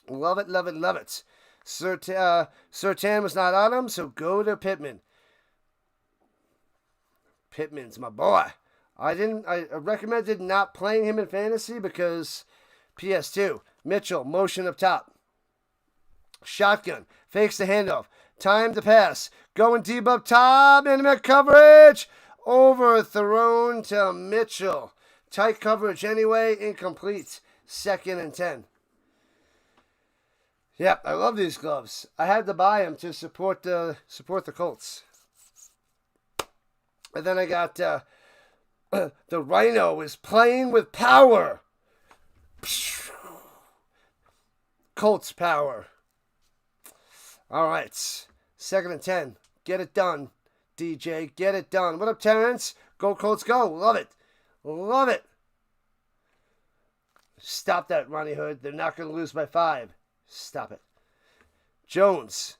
Speaker 1: Love it, love it, love it. Surtain was not on him, so go to Pittman. Pittman's my boy. I recommended not playing him in fantasy because PS2. Mitchell, motion up top. Shotgun, fakes the handoff. Time to pass. Going deep up top. Intimate coverage. Overthrown to Mitchell. Tight coverage anyway. Incomplete. 2nd and 10. Yep, I love these gloves. I had to buy them to support the Colts. And then I got the Rhino is playing with power. Colts power. All right, 2nd and 10. Get it done, DJ. Get it done. What up, Terrence? Go Colts, go. Love it. Love it. Stop that, Ronnie Hood. They're not going to lose by 5. Stop it. Jones.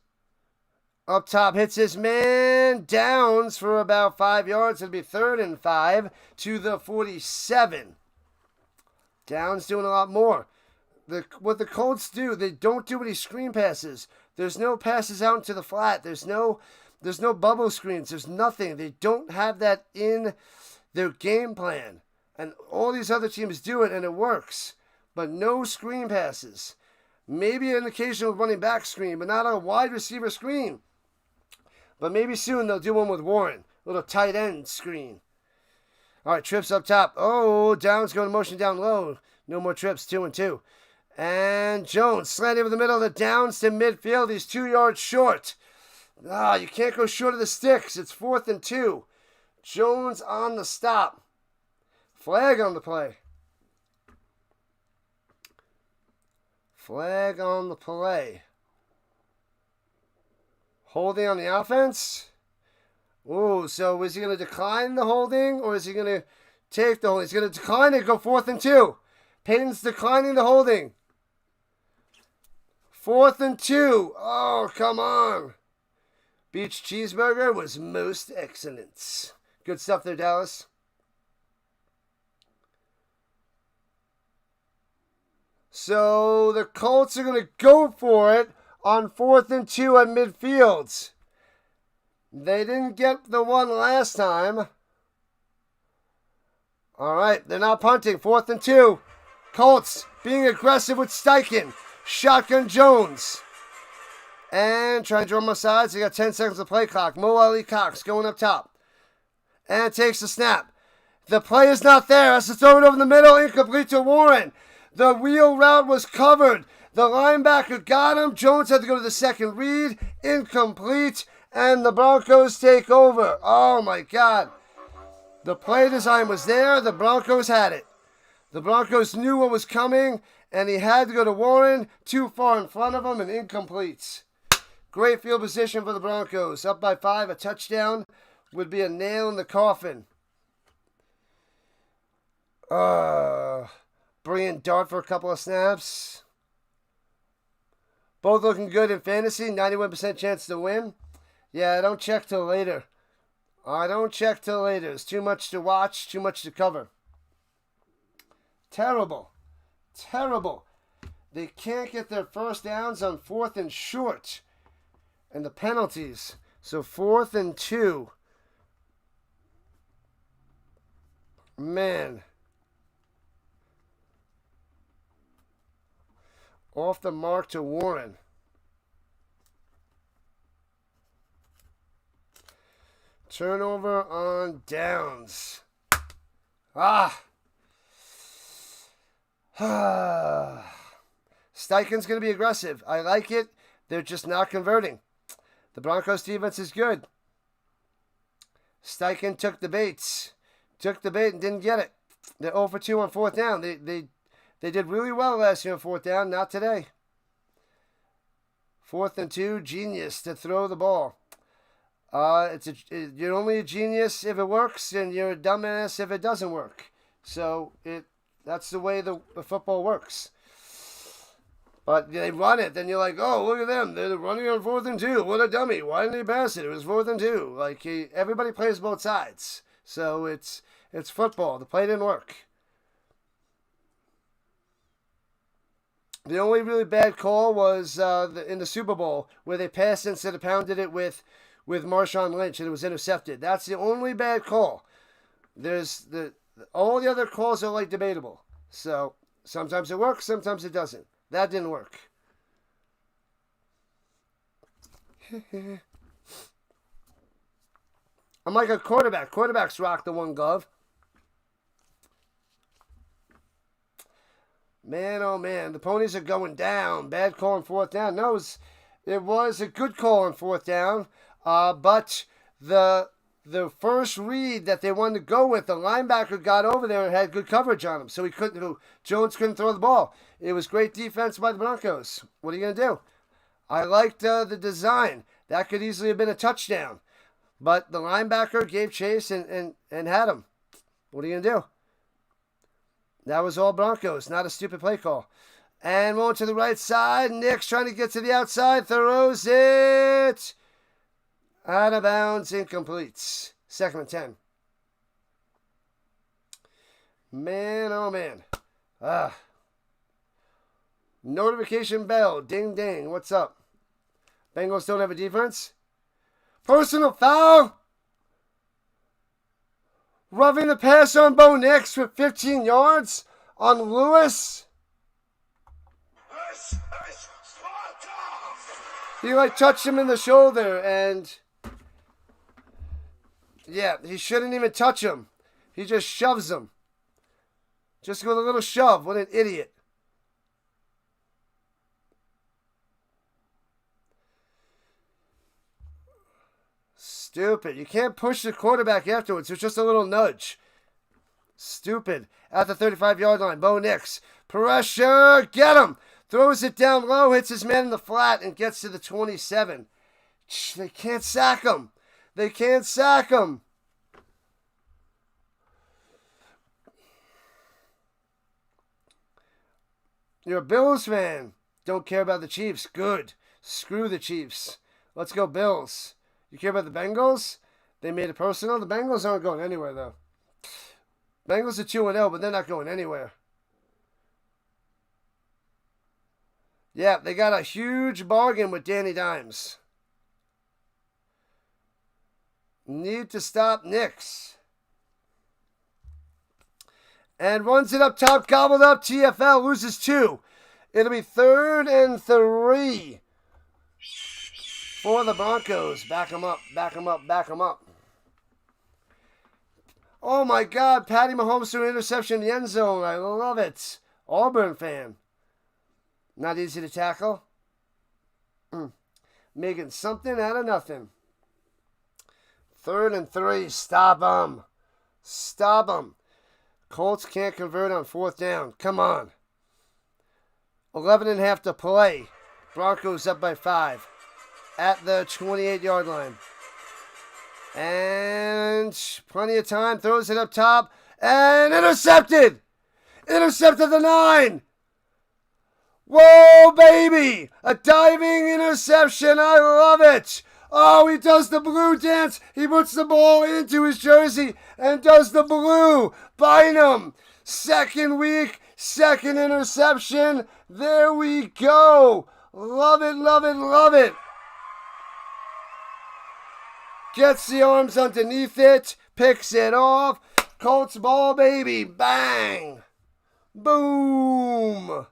Speaker 1: Up top, hits his man. Downs for about 5 yards. It'll be 3rd and 5 to the 47. Downs doing a lot more. What the Colts do, they don't do any screen passes. There's no passes out into the flat. There's no bubble screens. There's nothing. They don't have that in their game plan. And all these other teams do it, and it works. But no screen passes. Maybe an occasional running back screen, but not a wide receiver screen. But maybe soon they'll do one with Warren. A little tight end screen. All right, trips up top. Oh, Downs going to motion down low. No more trips, 2 and 2. And Jones slanting over the middle of the Downs to midfield. He's 2 yards short. You can't go short of the sticks. It's 4th and 2. Jones on the stop. Flag on the play. Flag on the play. Holding on the offense. Ooh, so is he going to decline the holding or is he going to take the holding? He's going to decline it, go 4th and 2. Payton's declining the holding. 4th and 2. Oh, come on. Beach cheeseburger was most excellent. Good stuff there, Dallas. So the Colts are going to go for it on 4th and 2 at midfield. They didn't get the one last time. All right, they're not punting. 4th and 2. Colts being aggressive with Steichen. Shotgun Jones. And trying to draw my sides. They got 10 seconds of play clock. Mo Ali Cox going up top. And takes the snap. The play is not there. Has to throw it over the middle. Incomplete to Warren. The wheel route was covered. The linebacker got him. Jones had to go to the second read. Incomplete. And the Broncos take over. Oh, my God. The play design was there. The Broncos had it. The Broncos knew what was coming, and he had to go to Warren. Too far in front of him and incomplete. Great field position for the Broncos. Up by 5. A touchdown would be a nail in the coffin. Bringing Dart for a couple of snaps. Both looking good in fantasy. 91% chance to win. Yeah, I don't check till later. It's too much to watch, too much to cover. Terrible. They can't get their first downs on 4th and short. And the penalties. So 4th and 2. Man. Off the mark to Warren. Turnover on downs. Ah. Steichen's going to be aggressive. I like it. They're just not converting. The Broncos defense is good. Steichen took the baits. Took the bait and didn't get it. They're 0 for 2 on fourth down. They did really well last year on fourth down. Not today. 4th and 2, genius to throw the ball. You're only a genius if it works, and you're a dumbass if it doesn't work. So that's the way the football works. But they run it, then you're like, oh, look at them. They're running on 4th and 2. What a dummy. Why didn't he pass it? It was 4th and 2. Like, everybody plays both sides. So it's football. The play didn't work. The only really bad call was in the Super Bowl where they passed instead of pounded it with Marshawn Lynch and it was intercepted. That's the only bad call. There's all the other calls are like debatable. So sometimes it works, sometimes it doesn't. That didn't work. I'm like a quarterback. Quarterbacks rock the one glove. Man, oh man, the ponies are going down. Bad call on fourth down. No, it was a good call on fourth down. But the first read that they wanted to go with, the linebacker got over there and had good coverage on him, so Jones couldn't throw the ball. It was great defense by the Broncos. What are you gonna do? I liked the design. That could easily have been a touchdown, but the linebacker gave chase and had him. What are you gonna do? That was all Broncos, not a stupid play call. And rolling to the right side. Nick's trying to get to the outside. Throws it. Out of bounds. Incomplete. 2nd and 10. Man, oh man. Notification bell. Ding, ding. What's up? Bengals don't have a defense? Personal foul. Roughing the pass on Bo Nix for 15 yards on Lewis. He touched him in the shoulder and yeah, he shouldn't even touch him. He just shoves him. Just with a little shove. What an idiot. Stupid. You can't push the quarterback afterwards. It's just a little nudge. Stupid. At the 35-yard line, Bo Nix. Pressure. Get him. Throws it down low, hits his man in the flat, and gets to the 27. They can't sack him. They can't sack him. You're a Bills fan. Don't care about the Chiefs. Good. Screw the Chiefs. Let's go Bills. You care about the Bengals? They made it personal. The Bengals aren't going anywhere, though. Bengals are 2-0, but they're not going anywhere. Yeah, they got a huge bargain with Danny Dimes. Need to stop Nix. And runs it up top, gobbled up. TFL loses 2. It'll be 3rd and 3 for the Broncos. Back them up, back them up, back them up. Oh my God, Patty Mahomes threw an interception in the end zone. I love it. Auburn fan. Not easy to tackle. Making something out of nothing. 3rd and 3. Stop them. Stop them. Colts can't convert on 4th down. Come on. 11.5 to play. Broncos up by 5. At the 28-yard line. And plenty of time. Throws it up top. And intercepted. Intercepted the 9. Whoa, baby! A diving interception. I love it. Oh, he does the blue dance. He puts the ball into his jersey and does the blue. Bynum. Second week, second interception. There we go. Love it, love it, love it. Gets the arms underneath it. Picks it off. Colts ball, baby. Bang. Boom.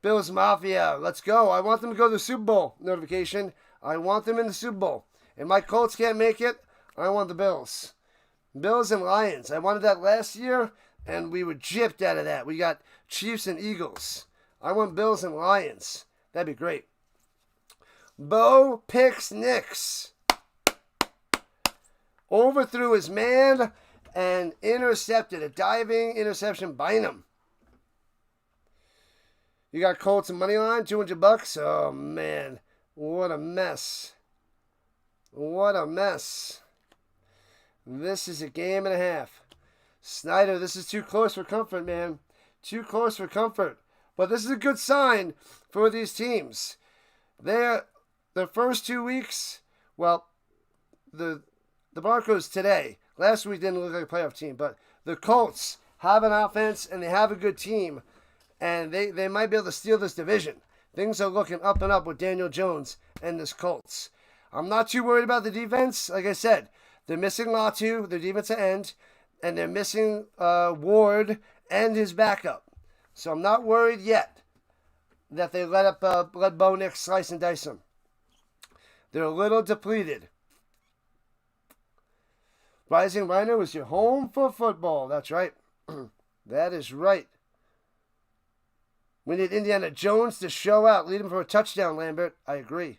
Speaker 1: Bills Mafia, let's go. I want them to go to the Super Bowl. Notification. I want them in the Super Bowl. If my Colts can't make it, I want the Bills. Bills and Lions. I wanted that last year, and we were gypped out of that. We got Chiefs and Eagles. I want Bills and Lions. That'd be great. Bo picks Knicks. Overthrew his man and intercepted. A diving interception by him. You got Colts and money line, $200. Oh, man. What a mess. What a mess. This is a game and a half. Snyder, this is too close for comfort, man. Too close for comfort. But this is a good sign for these teams. The first 2 weeks, well, the Broncos today, last week didn't look like a playoff team, but the Colts have an offense and they have a good team, and they might be able to steal this division. Things are looking up and up with Daniel Jones and this Colts. I'm not too worried about the defense. Like I said, they're missing Latu, their defensive end, and they're missing Ward and his backup. So I'm not worried yet that they let Bo Nix slice and dice them. They're a little depleted. Rising Rhino is your home for football. That's right. That is right. We need Indiana Jones to show out. Lead him for a touchdown, Lambert. I agree.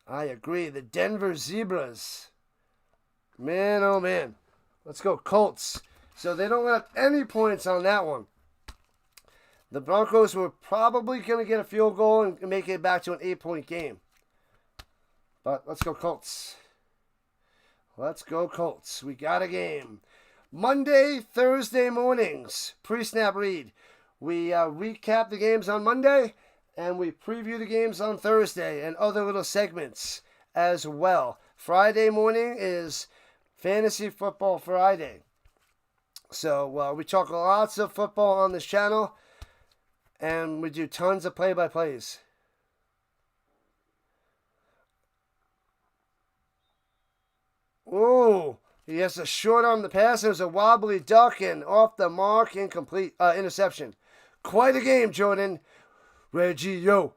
Speaker 1: I agree. The Denver Zebras. Man, oh man. Let's go Colts. So they don't let any points on that one. The Broncos were probably going to get a field goal and make it back to an 8-point game. But let's go Colts. Let's go Colts. We got a game. Monday, Thursday mornings. Pre-snap read. We recap the games on Monday, and we preview the games on Thursday and other little segments as well. Friday morning is Fantasy Football Friday. So we talk lots of football on this channel, and we do tons of play-by-plays. Ooh, he has a short arm the pass. It was a wobbly duck and off the mark, incomplete interception. Quite a game, Jordan. Reggie, yo,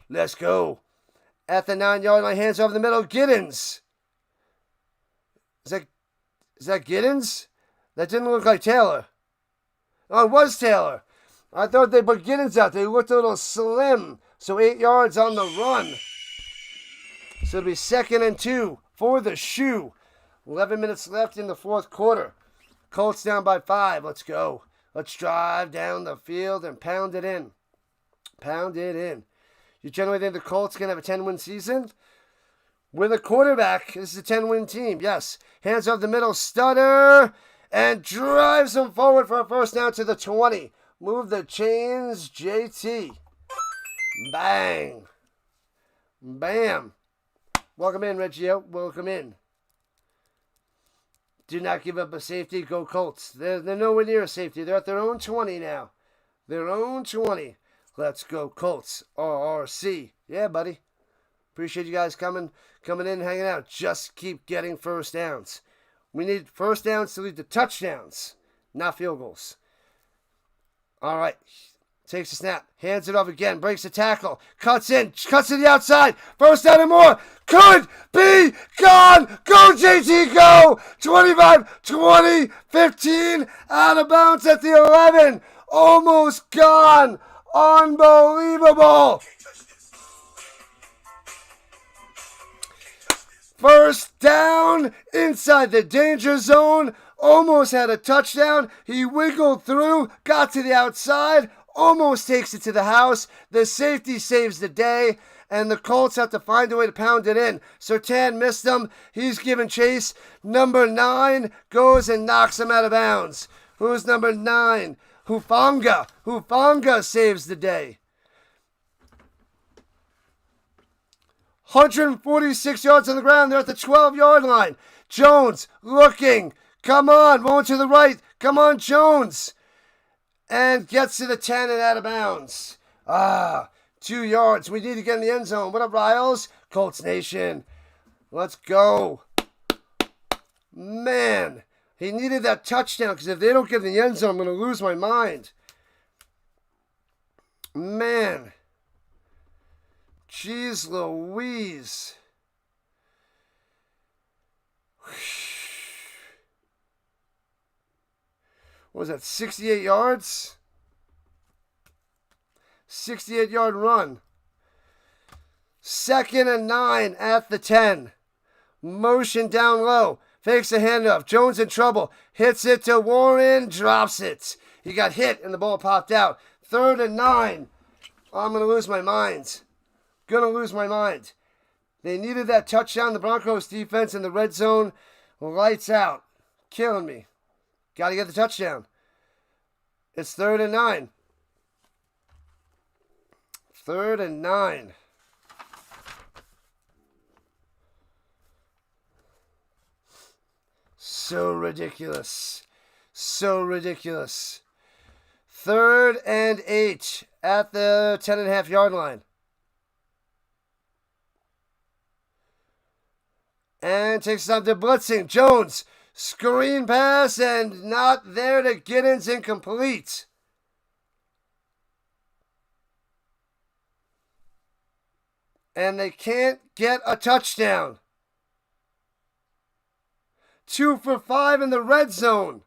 Speaker 1: let's go. At the 9-yard line, hands over the middle, Giddens. Is that Giddens? That didn't look like Taylor. Oh, it was Taylor. I thought they put Giddens out. They looked a little slim. So 8 yards on the run. So it'll be 2nd and 2 for the shoe. 11 minutes left in the fourth quarter. Colts down by 5. Let's go. Let's drive down the field and pound it in. Pound it in. You generally think the Colts can have a 10-win season? With a quarterback, this is a 10-win team. Yes. Hands off the middle. Stutter. And drives him forward for a first down to the 20. Move the chains, JT. Bang. Bam. Welcome in, Reggio. Welcome in. Do not give up a safety. Go Colts. They're nowhere near a safety. They're at their own 20 now. Their own 20. Let's go Colts. RRC. Yeah, buddy. Appreciate you guys coming in and hanging out. Just keep getting first downs. We need first downs to lead to touchdowns, not field goals. All right. Takes a snap. Hands it off again. Breaks the tackle. Cuts to the outside. First down and more. Could be gone. Go, JT, go. 25, 20, 15. Out of bounds at the 11. Almost gone. Unbelievable. First down inside the danger zone. Almost had a touchdown. He wiggled through. Got to the outside. Almost takes it to the house. The safety saves the day. And the Colts have to find a way to pound it in. Surtain missed him. He's giving chase. Number 9 goes and knocks him out of bounds. Who's number 9? Hufanga. Hufanga saves the day. 146 yards on the ground. They're at the 12-yard line. Jones looking. Come on. Rolling to the right. Come on, Jones. And gets to the 10 and out of bounds. 2 yards. We need to get in the end zone. What up, Riles? Colts Nation. Let's go. Man. He needed that touchdown because if they don't get in the end zone, I'm going to lose my mind. Man. Jeez Louise. What was that, 68 yards? 68-yard run. 2nd and 9 at the 10. Motion down low. Fakes a handoff. Jones in trouble. Hits it to Warren. Drops it. He got hit and the ball popped out. 3rd and 9. I'm going to lose my mind. Going to lose my mind. They needed that touchdown. The Broncos defense in the red zone. Lights out. Killing me. Got to get the touchdown. It's 3rd and 9. 3rd and 9. So ridiculous. So ridiculous. 3rd and 8 at the 10.5-yard line. And takes time to blitzing. Jones, screen pass, and not there to Giddens, incomplete. And they can't get a touchdown. 2 for 5 in the red zone.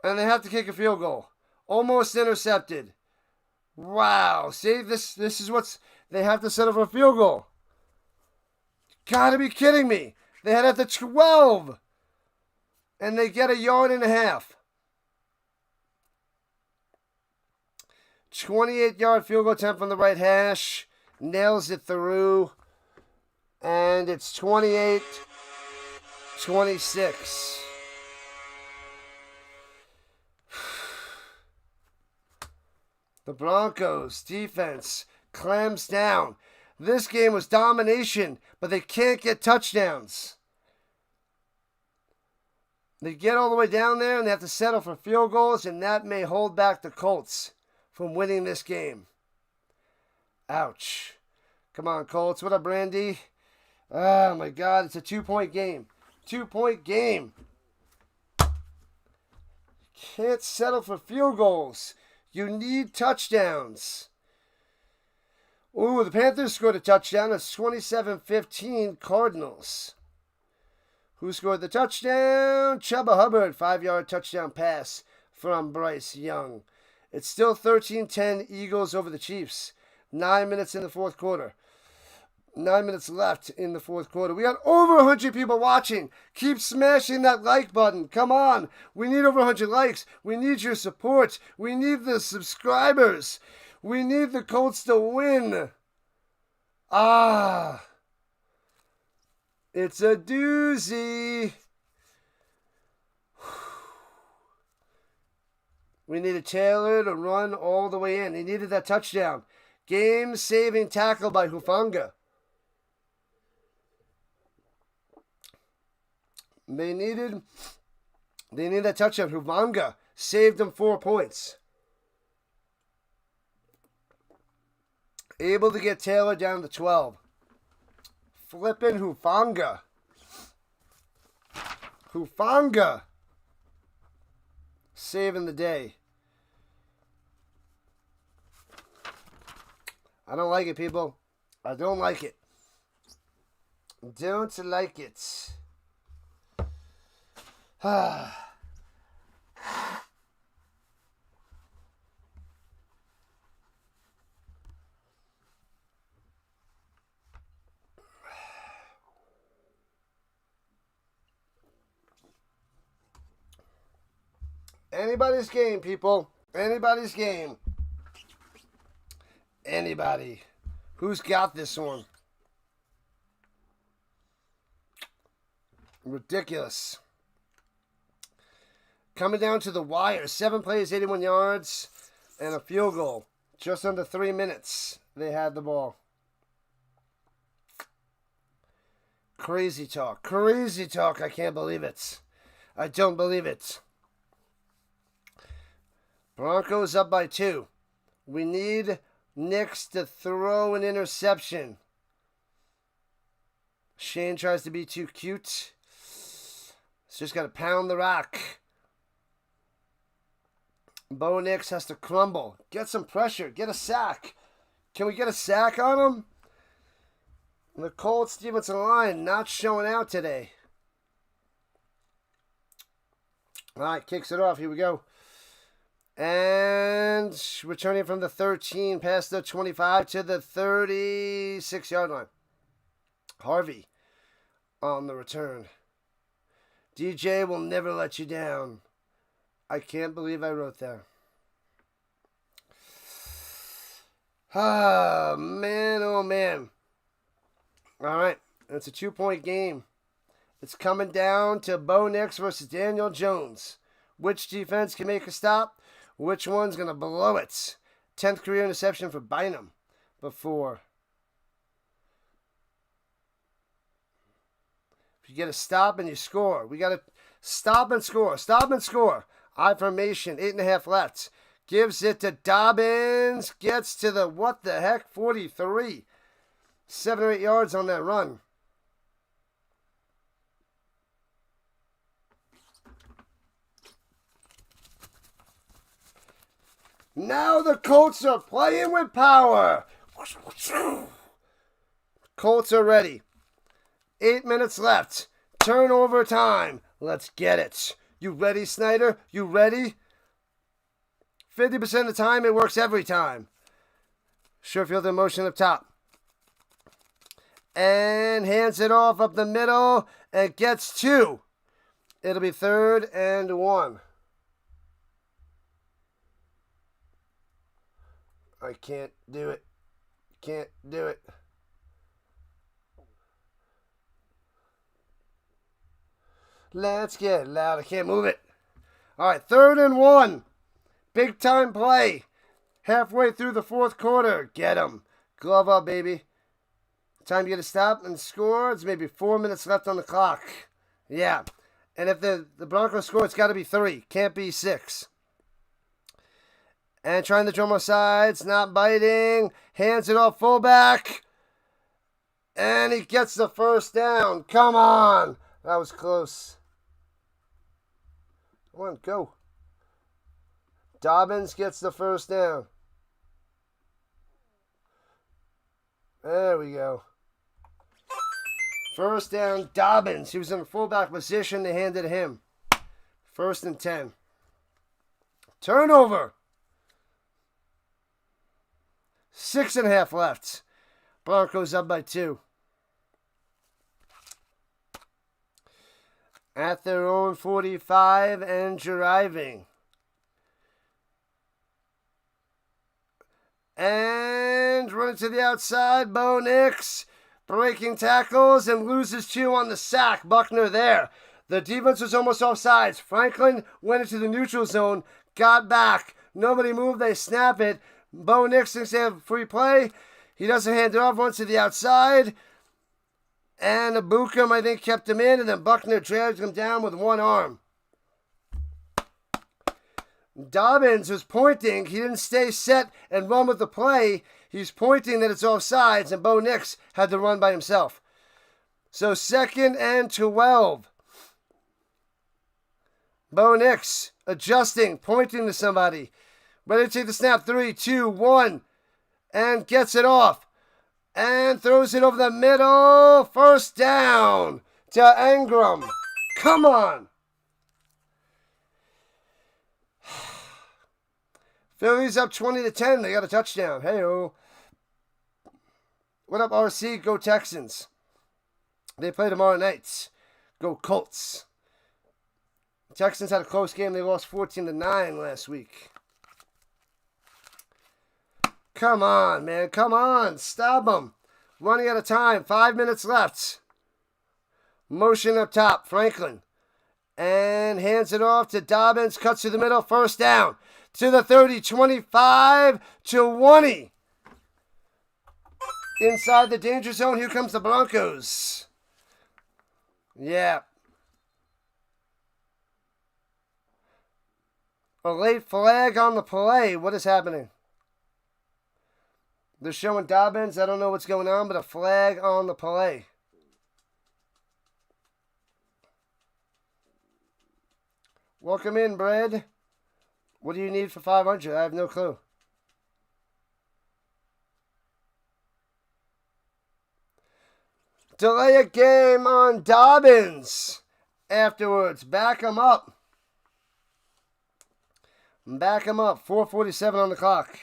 Speaker 1: And they have to kick a field goal. Almost intercepted. Wow. See, this is what's... They have to settle for a field goal. Gotta be kidding me. They had at the 12. And they get a 1.5 yards. 28-yard field goal attempt from the right hash. Nails it through. And it's 28-26. The Broncos defense clams down. This game was domination, but they can't get touchdowns. They get all the way down there and they have to settle for field goals, and that may hold back the Colts from winning this game. Ouch. Come on, Colts. What up, Brandy? Oh, my God. It's a 2-point game. 2-point game. Can't settle for field goals. You need touchdowns. Ooh, the Panthers scored a touchdown. It's 27-15 Cardinals. Who scored the touchdown? Chuba Hubbard. 5-yard touchdown pass from Bryce Young. It's still 13-10 Eagles over the Chiefs. 9 minutes in the fourth quarter. 9 minutes left in the fourth quarter. We got over 100 people watching. Keep smashing that like button. Come on. We need over 100 likes. We need your support. We need the subscribers. We need the Colts to win. It's a doozy. We needed Taylor to run all the way in. He needed that touchdown. Game-saving tackle by Hufanga. They needed that touchdown. Hufanga saved them 4 points. Able to get Taylor down to 12. Flippin' Hufanga. Hufanga. Saving the day. I don't like it, people. I don't like it. Don't like it. Anybody's game, people. Anybody's game. Anybody. Who's got this one? Ridiculous. Coming down to the wire. 7 plays, 81 yards, and a field goal. Just under 3 minutes, they had the ball. Crazy talk. Crazy talk. I can't believe it. I don't believe it. Broncos up by 2. We need Nix to throw an interception. Shane tries to be too cute. He's just got to pound the rock. Bo Nix has to crumble. Get some pressure. Get a sack. Can we get a sack on him? The Colts defensive line not showing out today. All right, kicks it off. Here we go. And returning from the 13 past the 25 to the 36-yard line. Harvey on the return. DJ will never let you down. I can't believe I wrote that. Ah, man, oh, man. All right, it's a 2-point game. It's coming down to Bo Nix versus Daniel Jones. Which defense can make a stop? Which one's going to blow it? 10th career interception for Bynum before. If you get a stop and you score, we got to stop and score. Stop and score. I formation, 8.5 left. Gives it to Dobbins. Gets to the, 43. 7 or 8 yards on that run. Now the Colts are playing with power. Colts are ready. 8 minutes left. Turnover time. Let's get it. You ready, Snyder? You ready? 50% of the time, it works every time. Sherfield in motion up top. And hands it off up the middle and gets 2. It'll be 3rd and 1. I can't do it. Can't do it. Let's get loud. I can't move it. All right, 3rd and 1. Big time play. Halfway through the 4th quarter. Get him. Glove up, baby. Time to get a stop and score. It's maybe 4 minutes left on the clock. Yeah. And if the Broncos score, it's got to be 3. Can't be 6. And trying the drum sides, not biting. Hands it off fullback. And he gets the first down. Come on. That was close. Come on, go. Dobbins gets the first down. There we go. First down, Dobbins. He was in a fullback position. They handed him. 1st and 10. Turnover. 6.5 left. Broncos up by 2. At their own 45 and driving. And running to the outside, Bo Nix breaking tackles and loses 2 on the sack. Buckner there. The defense was almost offsides. Franklin went into the neutral zone, got back. Nobody moved. They snap it. Bo Nix thinks they have free play. He doesn't hand it off, runs to the outside. And Abukum, I think, kept him in. And then Buckner drags him down with one arm. Dobbins was pointing. He didn't stay set and run with the play. He's pointing that it's offsides. And Bo Nix had to run by himself. So 2nd and 12. Bo Nix adjusting, pointing to somebody. Ready to take the snap. 3, 2, 1. And gets it off. And throws it over the middle. First down to Engram. Come on. Phillies up 20-10. They got a touchdown. Hey-oh. What up, RC? Go Texans. They play tomorrow night. Go Colts. Texans had a close game. They lost 14-9 last week. Come on, man. Come on. Stop them. Running out of time. 5 minutes left. Motion up top. Franklin. And hands it off to Dobbins. Cuts through the middle. First down. To the 30. 25 to 20. Inside the danger zone. Here comes the Broncos. Yeah. A late flag on the play. What is happening? They're showing Dobbins. I don't know what's going on, but a flag on the play. Welcome in, Brad. What do you need for 500? I have no clue. Delay a game on Dobbins. Afterwards, back him up. Back him up. 4:47 on the clock.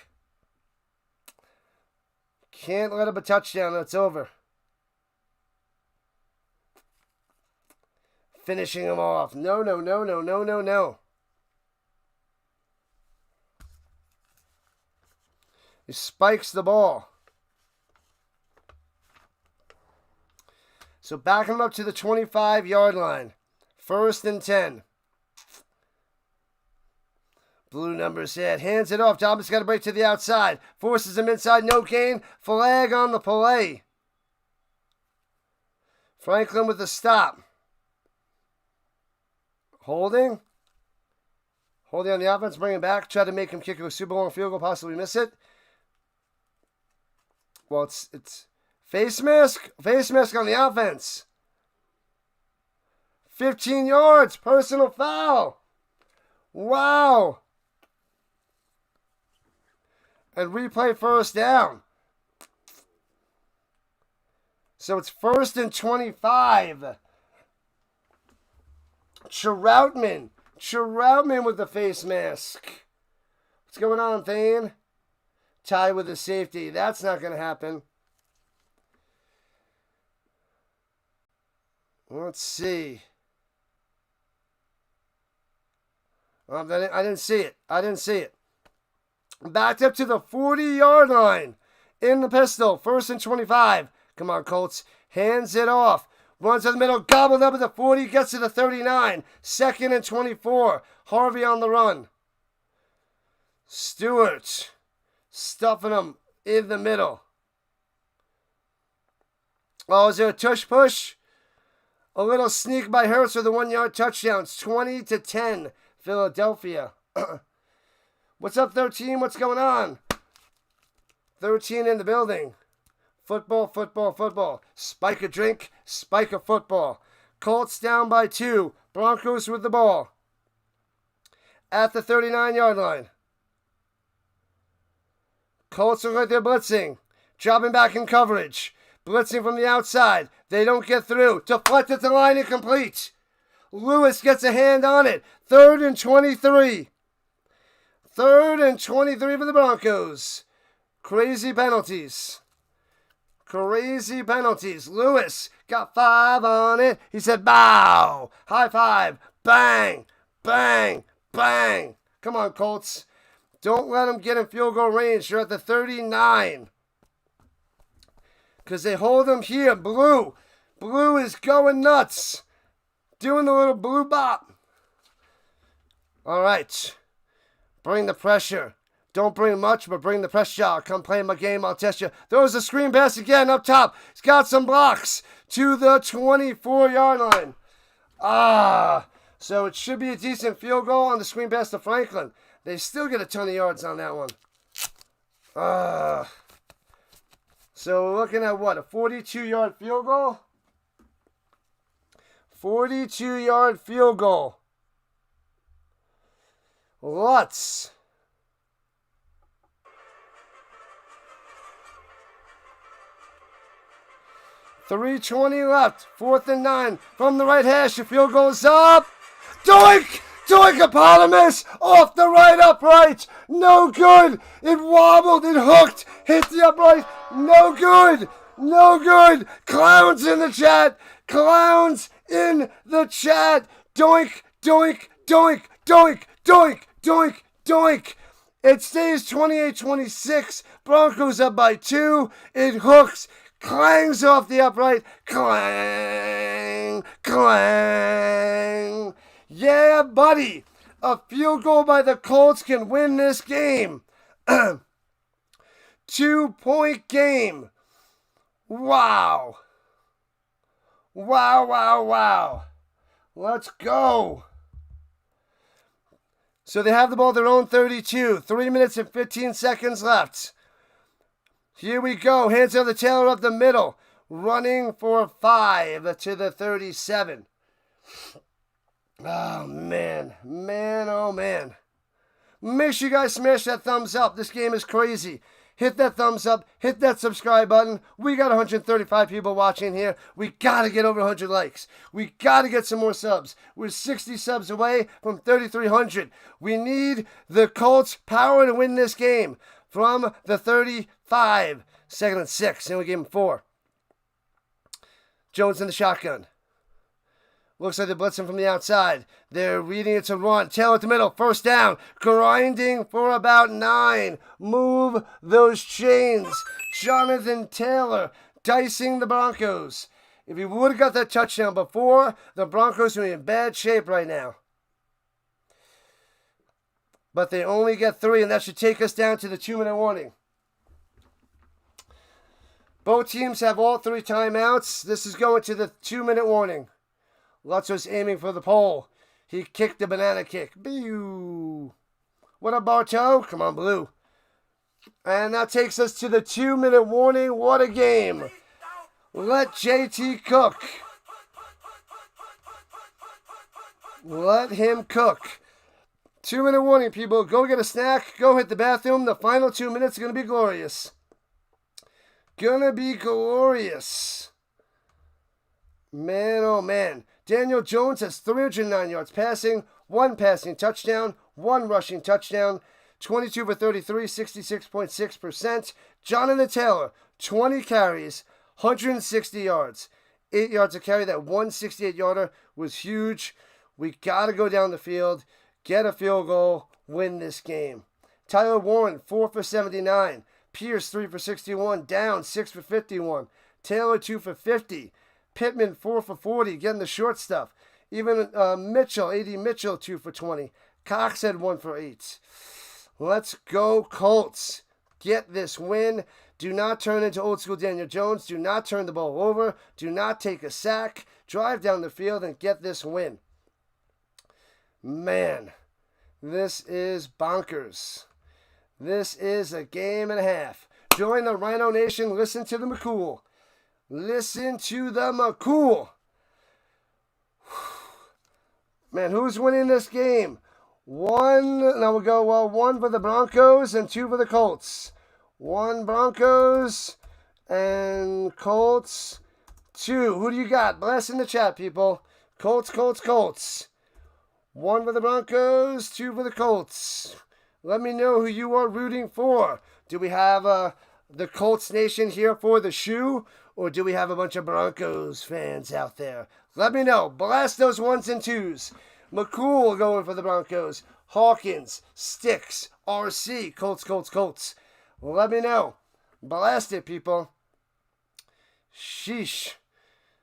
Speaker 1: Can't let up a touchdown. That's over. Finishing him off. No, no, no, no, no, no, no. He spikes the ball. So backing him up to the 25-yard line. 1st and 10. Blue number set. Hands it off. Thomas got to break to the outside. Forces him inside. No gain. Flag on the play. Franklin with the stop. Holding. Holding on the offense. Bring him back. Try to make him kick a super long field goal. Possibly miss it. Well, it's face mask. Face mask on the offense. 15 yards. Personal foul. Wow. And replay 1st down. So it's 1st and 25. Troutman. Troutman with the face mask. What's going on, Thane? Tie with the safety. That's not going to happen. Let's see. I didn't see it. I didn't see it. Backed up to the 40-yard line. In the pistol. 1st and 25. Come on, Colts. Hands it off. Runs to the middle. Gobbled up at the 40. Gets to the 39. 2nd and 24. Harvey on the run. Stewart. Stuffing him in the middle. Oh, is there a tush push? A little sneak by Hurts for the 1-yard touchdown. It's 20-10. Philadelphia. What's up, 13? What's going on? 13 in the building. Football, football, football. Spike a drink, spike a football. Colts down by 2. Broncos with the ball. At the 39-yard line. Colts look like they're blitzing. Dropping back in coverage. Blitzing from the outside. They don't get through. Deflected to line incomplete. Lewis gets a hand on it. 3rd and 23. 3rd and 23 for the Broncos. Crazy penalties. Crazy penalties. Lewis got 5 on it. He said, bow. High five. Bang. Bang. Bang. Come on, Colts. Don't let them get in field goal range. You're at the 39. Because they hold them here. Blue. Blue is going nuts. Doing the little blue bop. All right. Bring the pressure. Don't bring much, but bring the pressure. Come play my game. I'll test you. Throws a screen pass again up top. He's got some blocks to the 24-yard line. So it should be a decent field goal on the screen pass to Franklin. They still get a ton of yards on that one. So we're looking at what? A 42-yard field goal? 42-yard field goal. Lutz. 3:20 left. 4th and 9 from the right hash. Your field goes up. Doink! Doink-a-potamus off the right upright. No good. It wobbled. It hooked. Hit the upright. No good. No good. Clowns in the chat. Clowns in the chat. Doink, doink, doink, doink, doink, doink, doink. It stays 28-26. Broncos up by 2. It hooks. Clangs off the upright. Clang, clang. Yeah, buddy. A field goal by the Colts can win this game. 2-point game. Wow. Wow, wow, wow. Let's go. So they have the ball at their own 32. 3 minutes and 15 seconds left. Here we go. Hands on the tailor up the middle. Running for 5 to the 37. Oh, man. Man, oh, man. Make sure you guys smash that thumbs up. This game is crazy. hit that thumbs up, hit that subscribe button. We got 135 people watching here. We got to get over 100 likes. We got to get some more subs. We're 60 subs away from 3,300. We need the Colts power to win this game from the 35. Second and 6, and we gave him 4. Jones in the shotgun. Looks like they're blitzing from the outside. They're reading it to run. Taylor at the middle. First down. Grinding for about 9. Move those chains. Jonathan Taylor dicing the Broncos. If he would have got that touchdown before, the Broncos would be in bad shape right now. But they only get 3, and that should take us down to the 2-minute warning. Both teams have all 3 timeouts. This is going to the 2-minute warning. Lutzo's aiming for the pole. He kicked the banana kick. Boo! What up, Bartow? Come on, Blue. And that takes us to the 2-minute warning. What a game. Let JT cook. Let him cook. 2-minute warning, people. Go get a snack. Go hit the bathroom. The final 2 minutes are going to be glorious. Gonna be glorious. Man, oh man. Daniel Jones has 309 yards passing, 1 passing touchdown, 1 rushing touchdown, 22 for 33, 66.6%. Jonathan Taylor, 20 carries, 160 yards, 8 yards a carry. That 168-yarder was huge. We got to go down the field, get a field goal, win this game. Tyler Warren, 4 for 79. Pierce, 3 for 61. Down, 6 for 51. Taylor, 2 for 50. Pittman, 4 for 40, getting the short stuff. Even Mitchell, A.D. Mitchell, 2 for 20. Cox had 1 for 8. Let's go, Colts. Get this win. Do not turn into old school Daniel Jones. Do not turn the ball over. Do not take a sack. Drive down the field and get this win. Man, this is bonkers. This is a game and a half. Join the Rhino Nation. Listen to the McCool. Listen to the McCool. Man, who's winning this game? 1 for the Broncos and 2 for the Colts. 1 Broncos and Colts 2. Who do you got? Bless in the chat, people. Colts. 1 for the Broncos, 2 for the Colts. Let me know who you are rooting for. Do we have the Colts Nation here for the shoe? Or do we have a bunch of Broncos fans out there? Let me know. Blast those 1s and 2s. McCool going for the Broncos. Hawkins, Sticks, RC, Colts. Let me know. Blast it, people. Sheesh.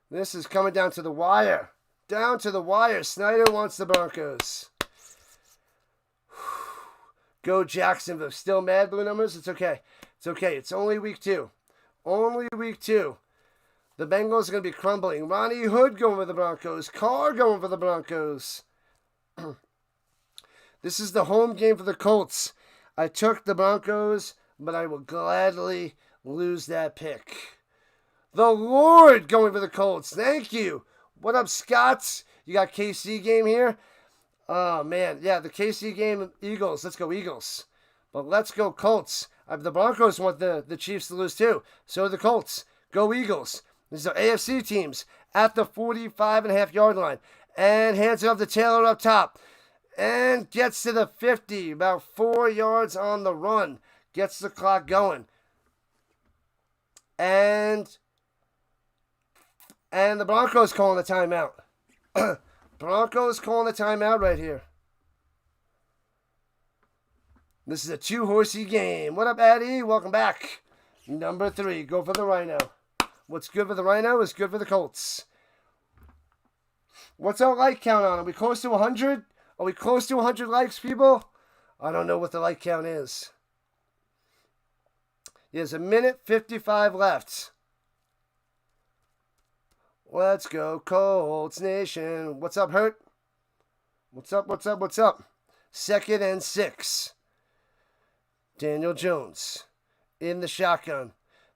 Speaker 1: This is coming down to the wire. Down to the wire. Snyder wants the Broncos. Go Jacksonville. Still mad, Blue Numbers? It's okay. It's only week 2. The Bengals are going to be crumbling. Ronnie Hood going for the Broncos. Carr going for the Broncos. This is the home game for the Colts. I took the Broncos, but I will gladly lose that pick. The Lord going for the Colts. Thank you. What up, Scott? You got KC game here? Oh, man. Yeah, the KC game, Eagles. Let's go, Eagles. But let's go, Colts. The Broncos want the Chiefs to lose, too. So do the Colts. Go, Eagles. These are AFC teams at the 45.5-yard line. And hands it off to Taylor up top. And gets to the 50. About 4 yards on the run. Gets the clock going. And the Broncos calling the timeout. Broncos calling the timeout right here. This is a 2-horsey game. What up, Addy? Welcome back. Number 3. Go for the Rhino. What's good for the Rhino is good for the Colts. What's our like count on? Are we close to 100? Are we close to 100 likes, people? I don't know what the like count is. There's 1:55 left. Let's go, Colts Nation. What's up, Hurt? What's up? 2nd and 6. Daniel Jones in the shotgun.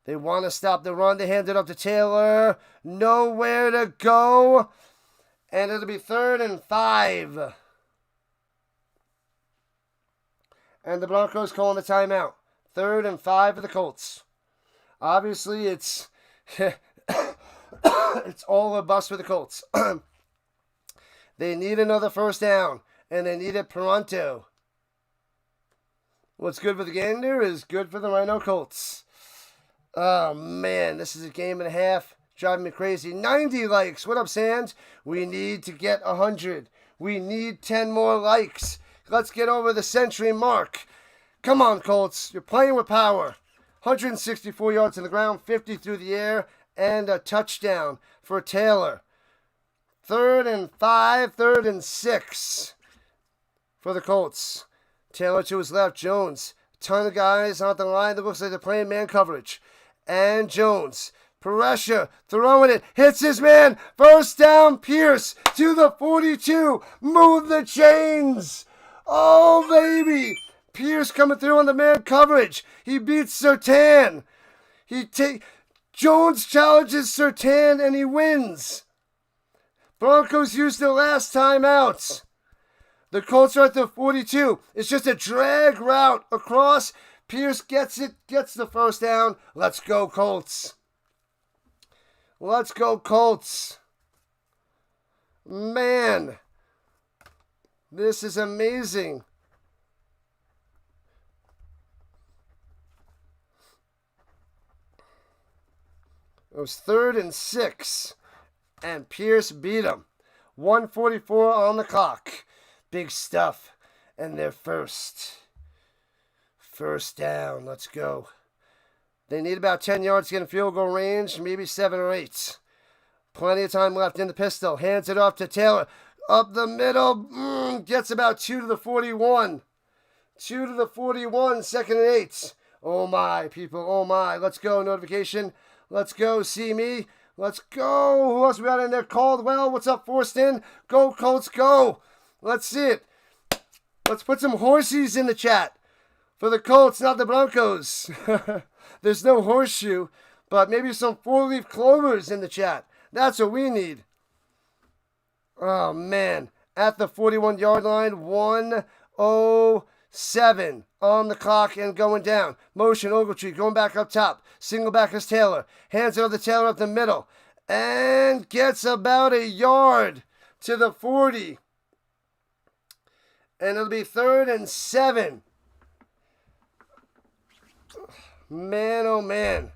Speaker 1: They want to stop the run. They hand it up to Taylor. Nowhere to go. And it'll be 3rd and 5. And the Broncos calling the timeout. 3rd and 5 for the Colts. Obviously, it's it's all or bust for the Colts. They need another first down, and they need it pronto. What's good for the Gander is good for the Rhino Colts. Oh, man, this is a game and a half. Driving me crazy. 90 likes. What up, Sands? We need to get 100. We need 10 more likes. Let's get over the century mark. Come on, Colts. You're playing with power. 164 yards on the ground, 50 through the air, and a touchdown for Taylor. 3rd and 5, 3rd and 6 for the Colts. Taylor to his left, Jones. Ton of guys on the line that looks like they're playing man coverage. And Jones, pressure, throwing it, hits his man. First down, Pierce to the 42. Move the chains. Oh, baby. Pierce coming through on the man coverage. He beats Surtain. Jones challenges Surtain and he wins. Broncos used their last timeout. The Colts are at the 42. It's just a drag route across. Pierce gets it, gets the first down. Let's go, Colts. Let's go, Colts. Man, this is amazing. It was 3rd and 6, and Pierce beat him. 1:44 on the clock. Big stuff, and they're first. First down, let's go. They need about 10 yards to get in field goal range, maybe 7 or 8. Plenty of time left in the pistol. Hands it off to Taylor. Up the middle, gets about 2 to the 41. 2 to the 41, 2nd and 8. Oh my, people, oh my. Let's go, notification. Let's go, see me. Let's go. Who else we got in there? Caldwell, what's up, Forston? Go, Colts, go. Let's see it. Let's put some horsies in the chat for the Colts, not the Broncos. There's no horseshoe, but maybe some 4-leaf clovers in the chat. That's what we need. Oh, man. At the 41-yard line, 1:07 on the clock and going down. Motion, Ogletree going back up top. Single back is Taylor. Hands it over to Taylor up the middle. And gets about a yard to the 40. And it'll be 3rd and 7. Man, oh man.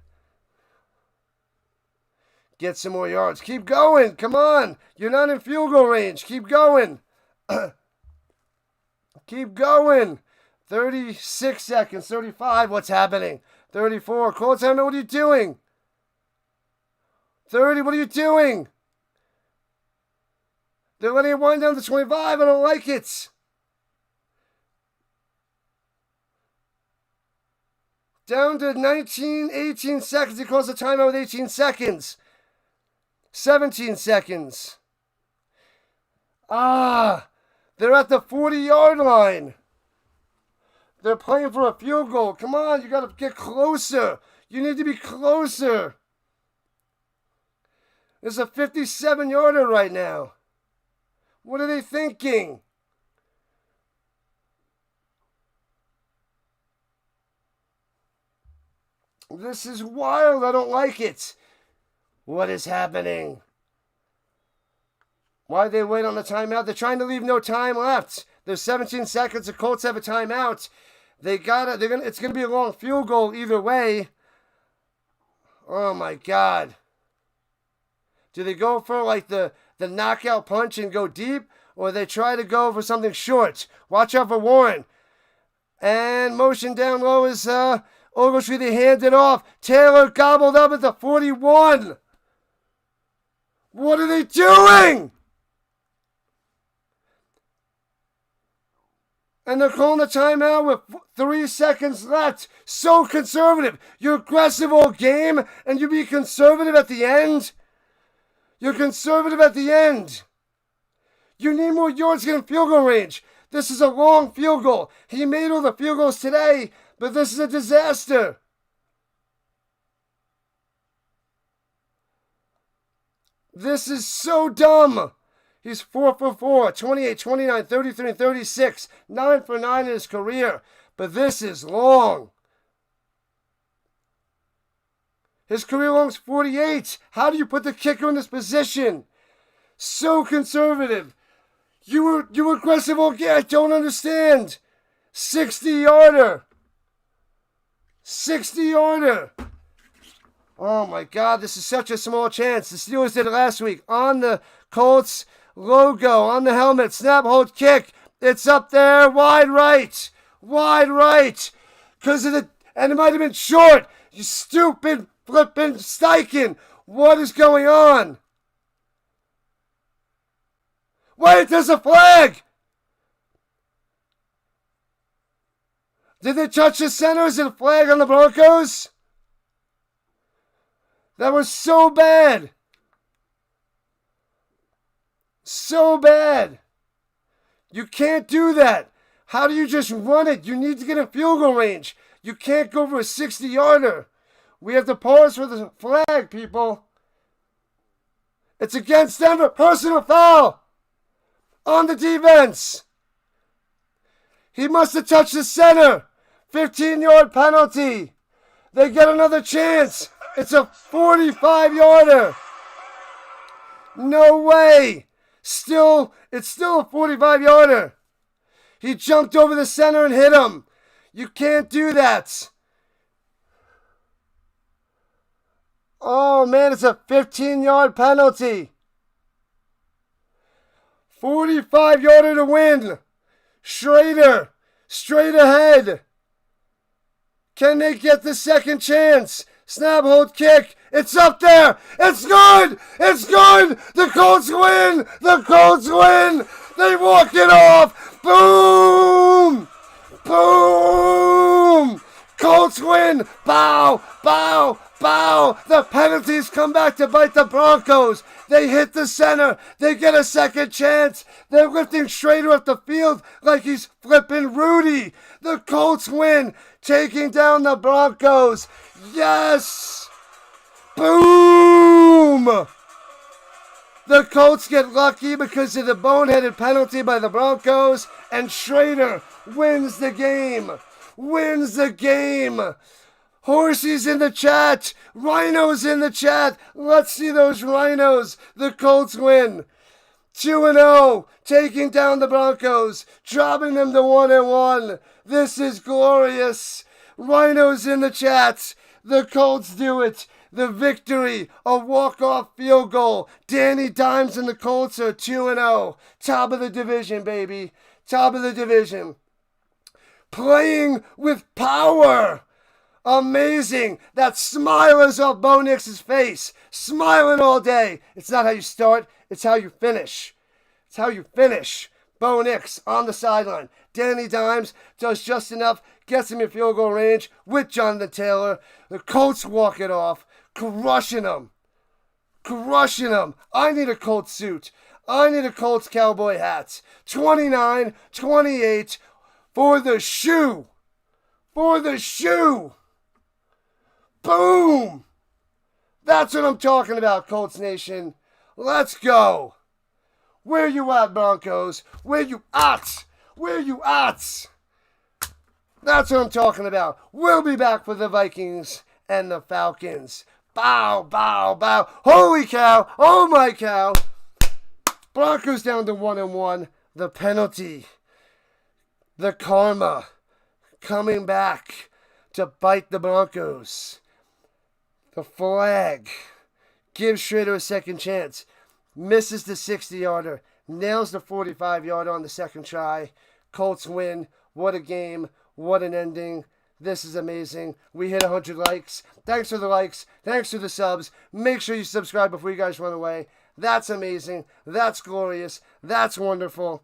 Speaker 1: Get some more yards. Keep going. Come on. You're not in field goal range. Keep going. Keep going. 36 seconds. 35. What's happening? 34. Colts, I don't know what are you doing. 30. What are you doing? They're letting it wind down to 25. I don't like it. Down to 19, 18 seconds. He calls the timeout with 18 seconds. 17 seconds. They're at the 40-yard line. They're playing for a field goal. Come on, you got to get closer. You need to be closer. It's a 57-yarder right now. What are they thinking? This is wild. I don't like it. What is happening? Why'd they wait on the timeout? They're trying to leave no time left. There's 17 seconds. The Colts have a timeout. It's gonna be a long field goal either way. Oh my God. Do they go for like the knockout punch and go deep? Or they try to go for something short? Watch out for Warren. And motion down low is Ogletree. They hand it off. Taylor gobbled up at the 41. What are they doing? And they're calling the timeout with 3 seconds left. So conservative. You're aggressive all game, and you be conservative at the end? You're conservative at the end. You need more yards to get in field goal range. This is a long field goal. He made all the field goals today, but this is a disaster. This is so dumb. He's 4 for 4, 28, 29, 33, and 36. 9 for 9 in his career. But this is long. His career long's 48. How do you put the kicker in this position? So conservative. You were aggressive all game. I don't understand. 60-yarder. 60-yarder. Oh my God, this is such a small chance. The Steelers did it last week. On the Colts logo, on the helmet, snap, hold, kick. It's up there, wide right. Wide right. And it might have been short. You stupid flipping Steichen. What is going on? Wait, there's a flag. Did they touch the center? Is it a flag on the Broncos? That was so bad. So bad. You can't do that. How do you just run it? You need to get in field goal range. You can't go for a 60-yarder. We have to pause for the flag, people. It's against Denver. Personal foul on the defense. He must have touched the center. 15-yard penalty. They get another chance. It's a 45-yarder. No way. It's still a 45-yarder. He jumped over the center and hit him. You can't do that. Oh, man, it's a 15-yard penalty. 45-yarder to win. Schrader, straight ahead. Can they get the second chance? Snap, hold, kick. It's up there. It's good. It's good. The Colts win. The Colts win. They walk it off. Boom. Boom. Colts win. Bow, bow, bow. The penalties come back to bite the Broncos. They hit the center. They get a second chance. They're lifting Schrader up the field like he's flipping Rudy. The Colts win, taking down the Broncos. Yes! Boom! The Colts get lucky because of the boneheaded penalty by the Broncos, and Schrader wins the game. Wins the game. Horsey's in the chat. Rhino's in the chat. Let's see those Rhinos. The Colts win. 2-0, taking down the Broncos, dropping them to 1-1. This is glorious. Rhino's in the chat. The Colts do it. The victory, a walk-off field goal. Danny Dimes and the Colts are 2-0. Top of the division, baby. Top of the division. Playing with power. Amazing. That smile is off Bo Nix's face. Smiling all day. It's not how you start. It's how you finish. It's how you finish. Bo Nix on the sideline. Danny Dimes does just enough. Gets him in field goal range with Jonathan Taylor. The Colts walk it off. Crushing them. Crushing them. I need a Colts suit. I need a Colts cowboy hat. 29-28 for the shoe. For the shoe. Boom! That's what I'm talking about, Colts Nation. Let's go. Where you at, Broncos? Where you at? Where you at? That's what I'm talking about. We'll be back for the Vikings and the Falcons. Bow, bow, bow. Holy cow. Oh, my cow. Broncos down to 1-1. The penalty. The karma. Coming back to bite the Broncos. The flag. Gives Schrader a second chance. Misses the 60-yarder. Nails the 45-yarder on the second try. Colts win. What a game. What an ending. This is amazing. We hit 100 likes. Thanks for the likes. Thanks for the subs. Make sure you subscribe before you guys run away. That's amazing. That's glorious. That's wonderful.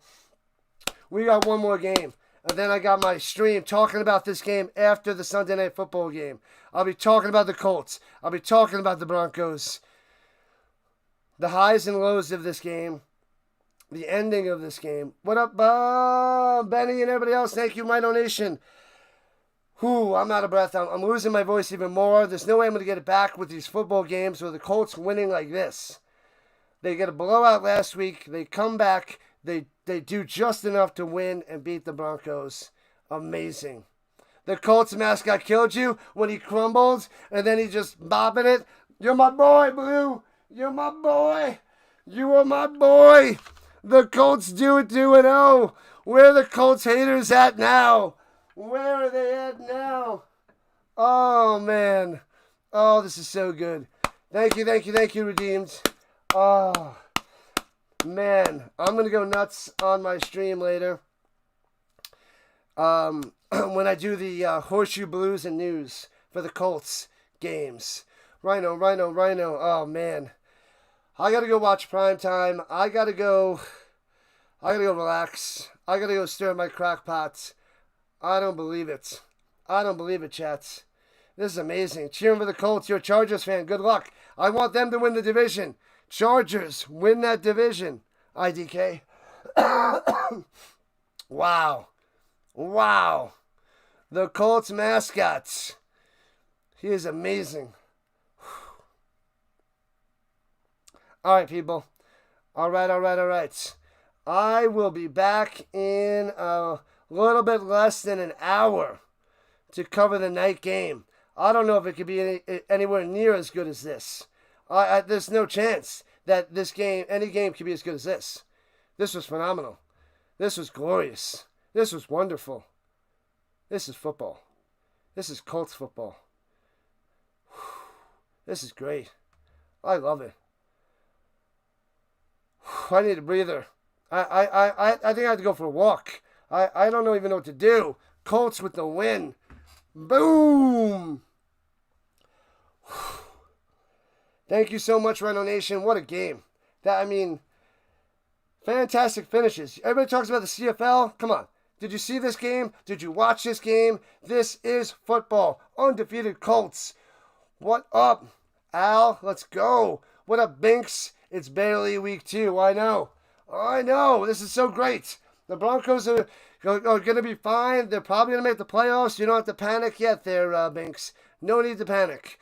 Speaker 1: We got one more game. And then I got my stream talking about this game after the Sunday Night Football game. I'll be talking about the Colts. I'll be talking about the Broncos. The highs and lows of this game. The ending of this game. What up, Benny and everybody else? Thank you, Rhino Nation. Whew, I'm out of breath. I'm losing my voice even more. There's no way I'm going to get it back with these football games with the Colts winning like this. They get a blowout last week. They come back. They do just enough to win and beat the Broncos. Amazing. The Colts mascot killed you when he crumbled and then he just bopping it. You're my boy, Blue. You're my boy. You are my boy. The Colts do it 2-0. Where are the Colts haters at now? Where are they at now? Oh, man. Oh, this is so good. Thank you, Redeemed. Oh, man. I'm going to go nuts on my stream later. When I do the Horseshoe Blues and News for the Colts games. Rhino. Oh, man. I got to go watch primetime. I got to go relax. I got to go stir my crock pots. I don't believe it. Chats. This is amazing. Cheering for the Colts. You're a Chargers fan. Good luck. I want them to win the division. Chargers, win that division. IDK. Wow. The Colts mascot. He is amazing. All right, people. All right. I will be back in a little bit less than an hour to cover the night game. I don't know if it could be anywhere near as good as this. There's no chance that any game could be as good as this. This was phenomenal. This was glorious. This was wonderful. This is football. This is Colts football. This is great. I love it. I need a breather. I think I have to go for a walk. I don't even know what to do. Colts with the win. Boom! Thank you so much, Rhino Nation. What a game. Fantastic finishes. Everybody talks about the CFL. Come on. Did you see this game? Did you watch this game? This is football. Undefeated Colts. What up, Al? Let's go. What up, Binks? It's barely week 2. I know. This is so great. The Broncos are going to be fine. They're probably going to make the playoffs. You don't have to panic yet there, Binks. No need to panic.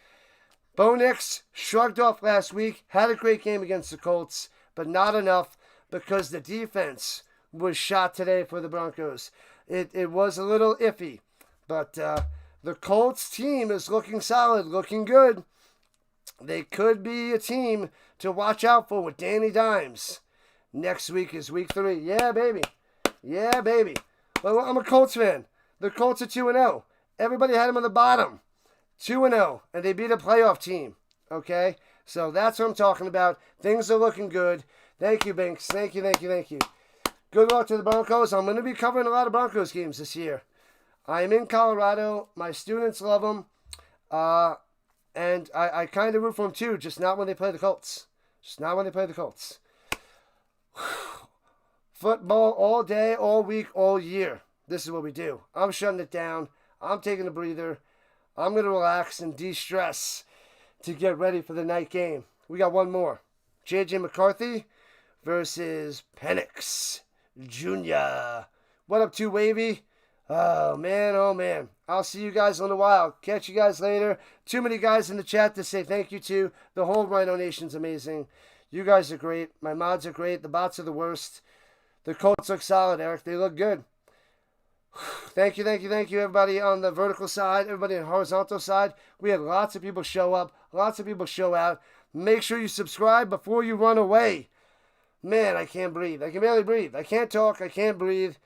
Speaker 1: Bo Nix shrugged off last week. Had a great game against the Colts, but not enough because the defense was shot today for the Broncos. It was a little iffy, but the Colts team is looking solid, looking good. They could be a team to watch out for with Danny Dimes. Next week is week 3. Yeah, baby. Well, I'm a Colts fan. The Colts are 2-0. Everybody had them on the bottom. 2-0, and they beat a playoff team. Okay? So that's what I'm talking about. Things are looking good. Thank you, Binks. Thank you. Good luck to the Broncos. I'm going to be covering a lot of Broncos games this year. I'm in Colorado. My students love them. And I kind of root for them too, just not when they play the Colts. Football all day, all week, all year. This is what we do. I'm shutting it down. I'm taking a breather. I'm going to relax and de-stress to get ready for the night game. We got one more. J.J. McCarthy versus Penix Jr. What up, Too Wavy? Oh, man. I'll see you guys in a while. Catch you guys later. Too many guys in the chat to say thank you to. The whole Rhino Nation's amazing. You guys are great. My mods are great. The bots are the worst. The Colts look solid, Eric. They look good. Thank you, everybody on the vertical side, everybody on the horizontal side. We had lots of people show up, lots of people show out. Make sure you subscribe before you run away. Man, I can't breathe. I can barely breathe. I can't talk. I can't breathe.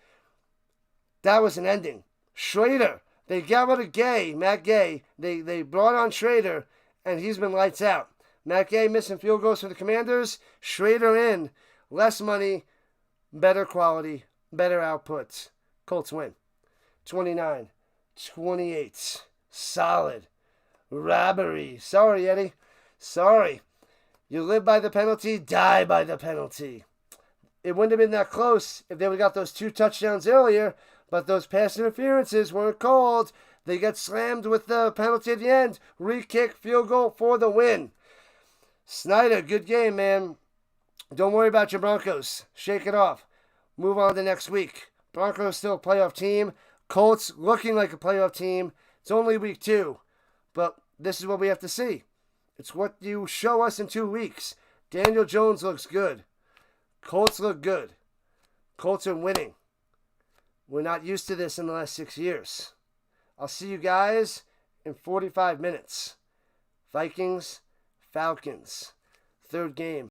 Speaker 1: That was an ending. Schrader. They got rid of Matt Gay. They brought on Schrader, and he's been lights out. Matt Gay missing field goals for the Commanders. Schrader in. Less money, better quality, better output. Colts win. 29-28. Solid. Robbery. Sorry, Eddie. Sorry. You live by the penalty, die by the penalty. It wouldn't have been that close if they would have got those 2 touchdowns earlier, but those pass interferences weren't called. They got slammed with the penalty at the end. Re-kick, field goal for the win. Snyder, good game, man. Don't worry about your Broncos. Shake it off. Move on to next week. Broncos still a playoff team. Colts looking like a playoff team. It's only week 2, but this is what we have to see. It's what you show us in 2 weeks. Daniel Jones looks good. Colts look good. Colts are winning. We're not used to this in the last 6 years. I'll see you guys in 45 minutes. Vikings, Falcons, third game.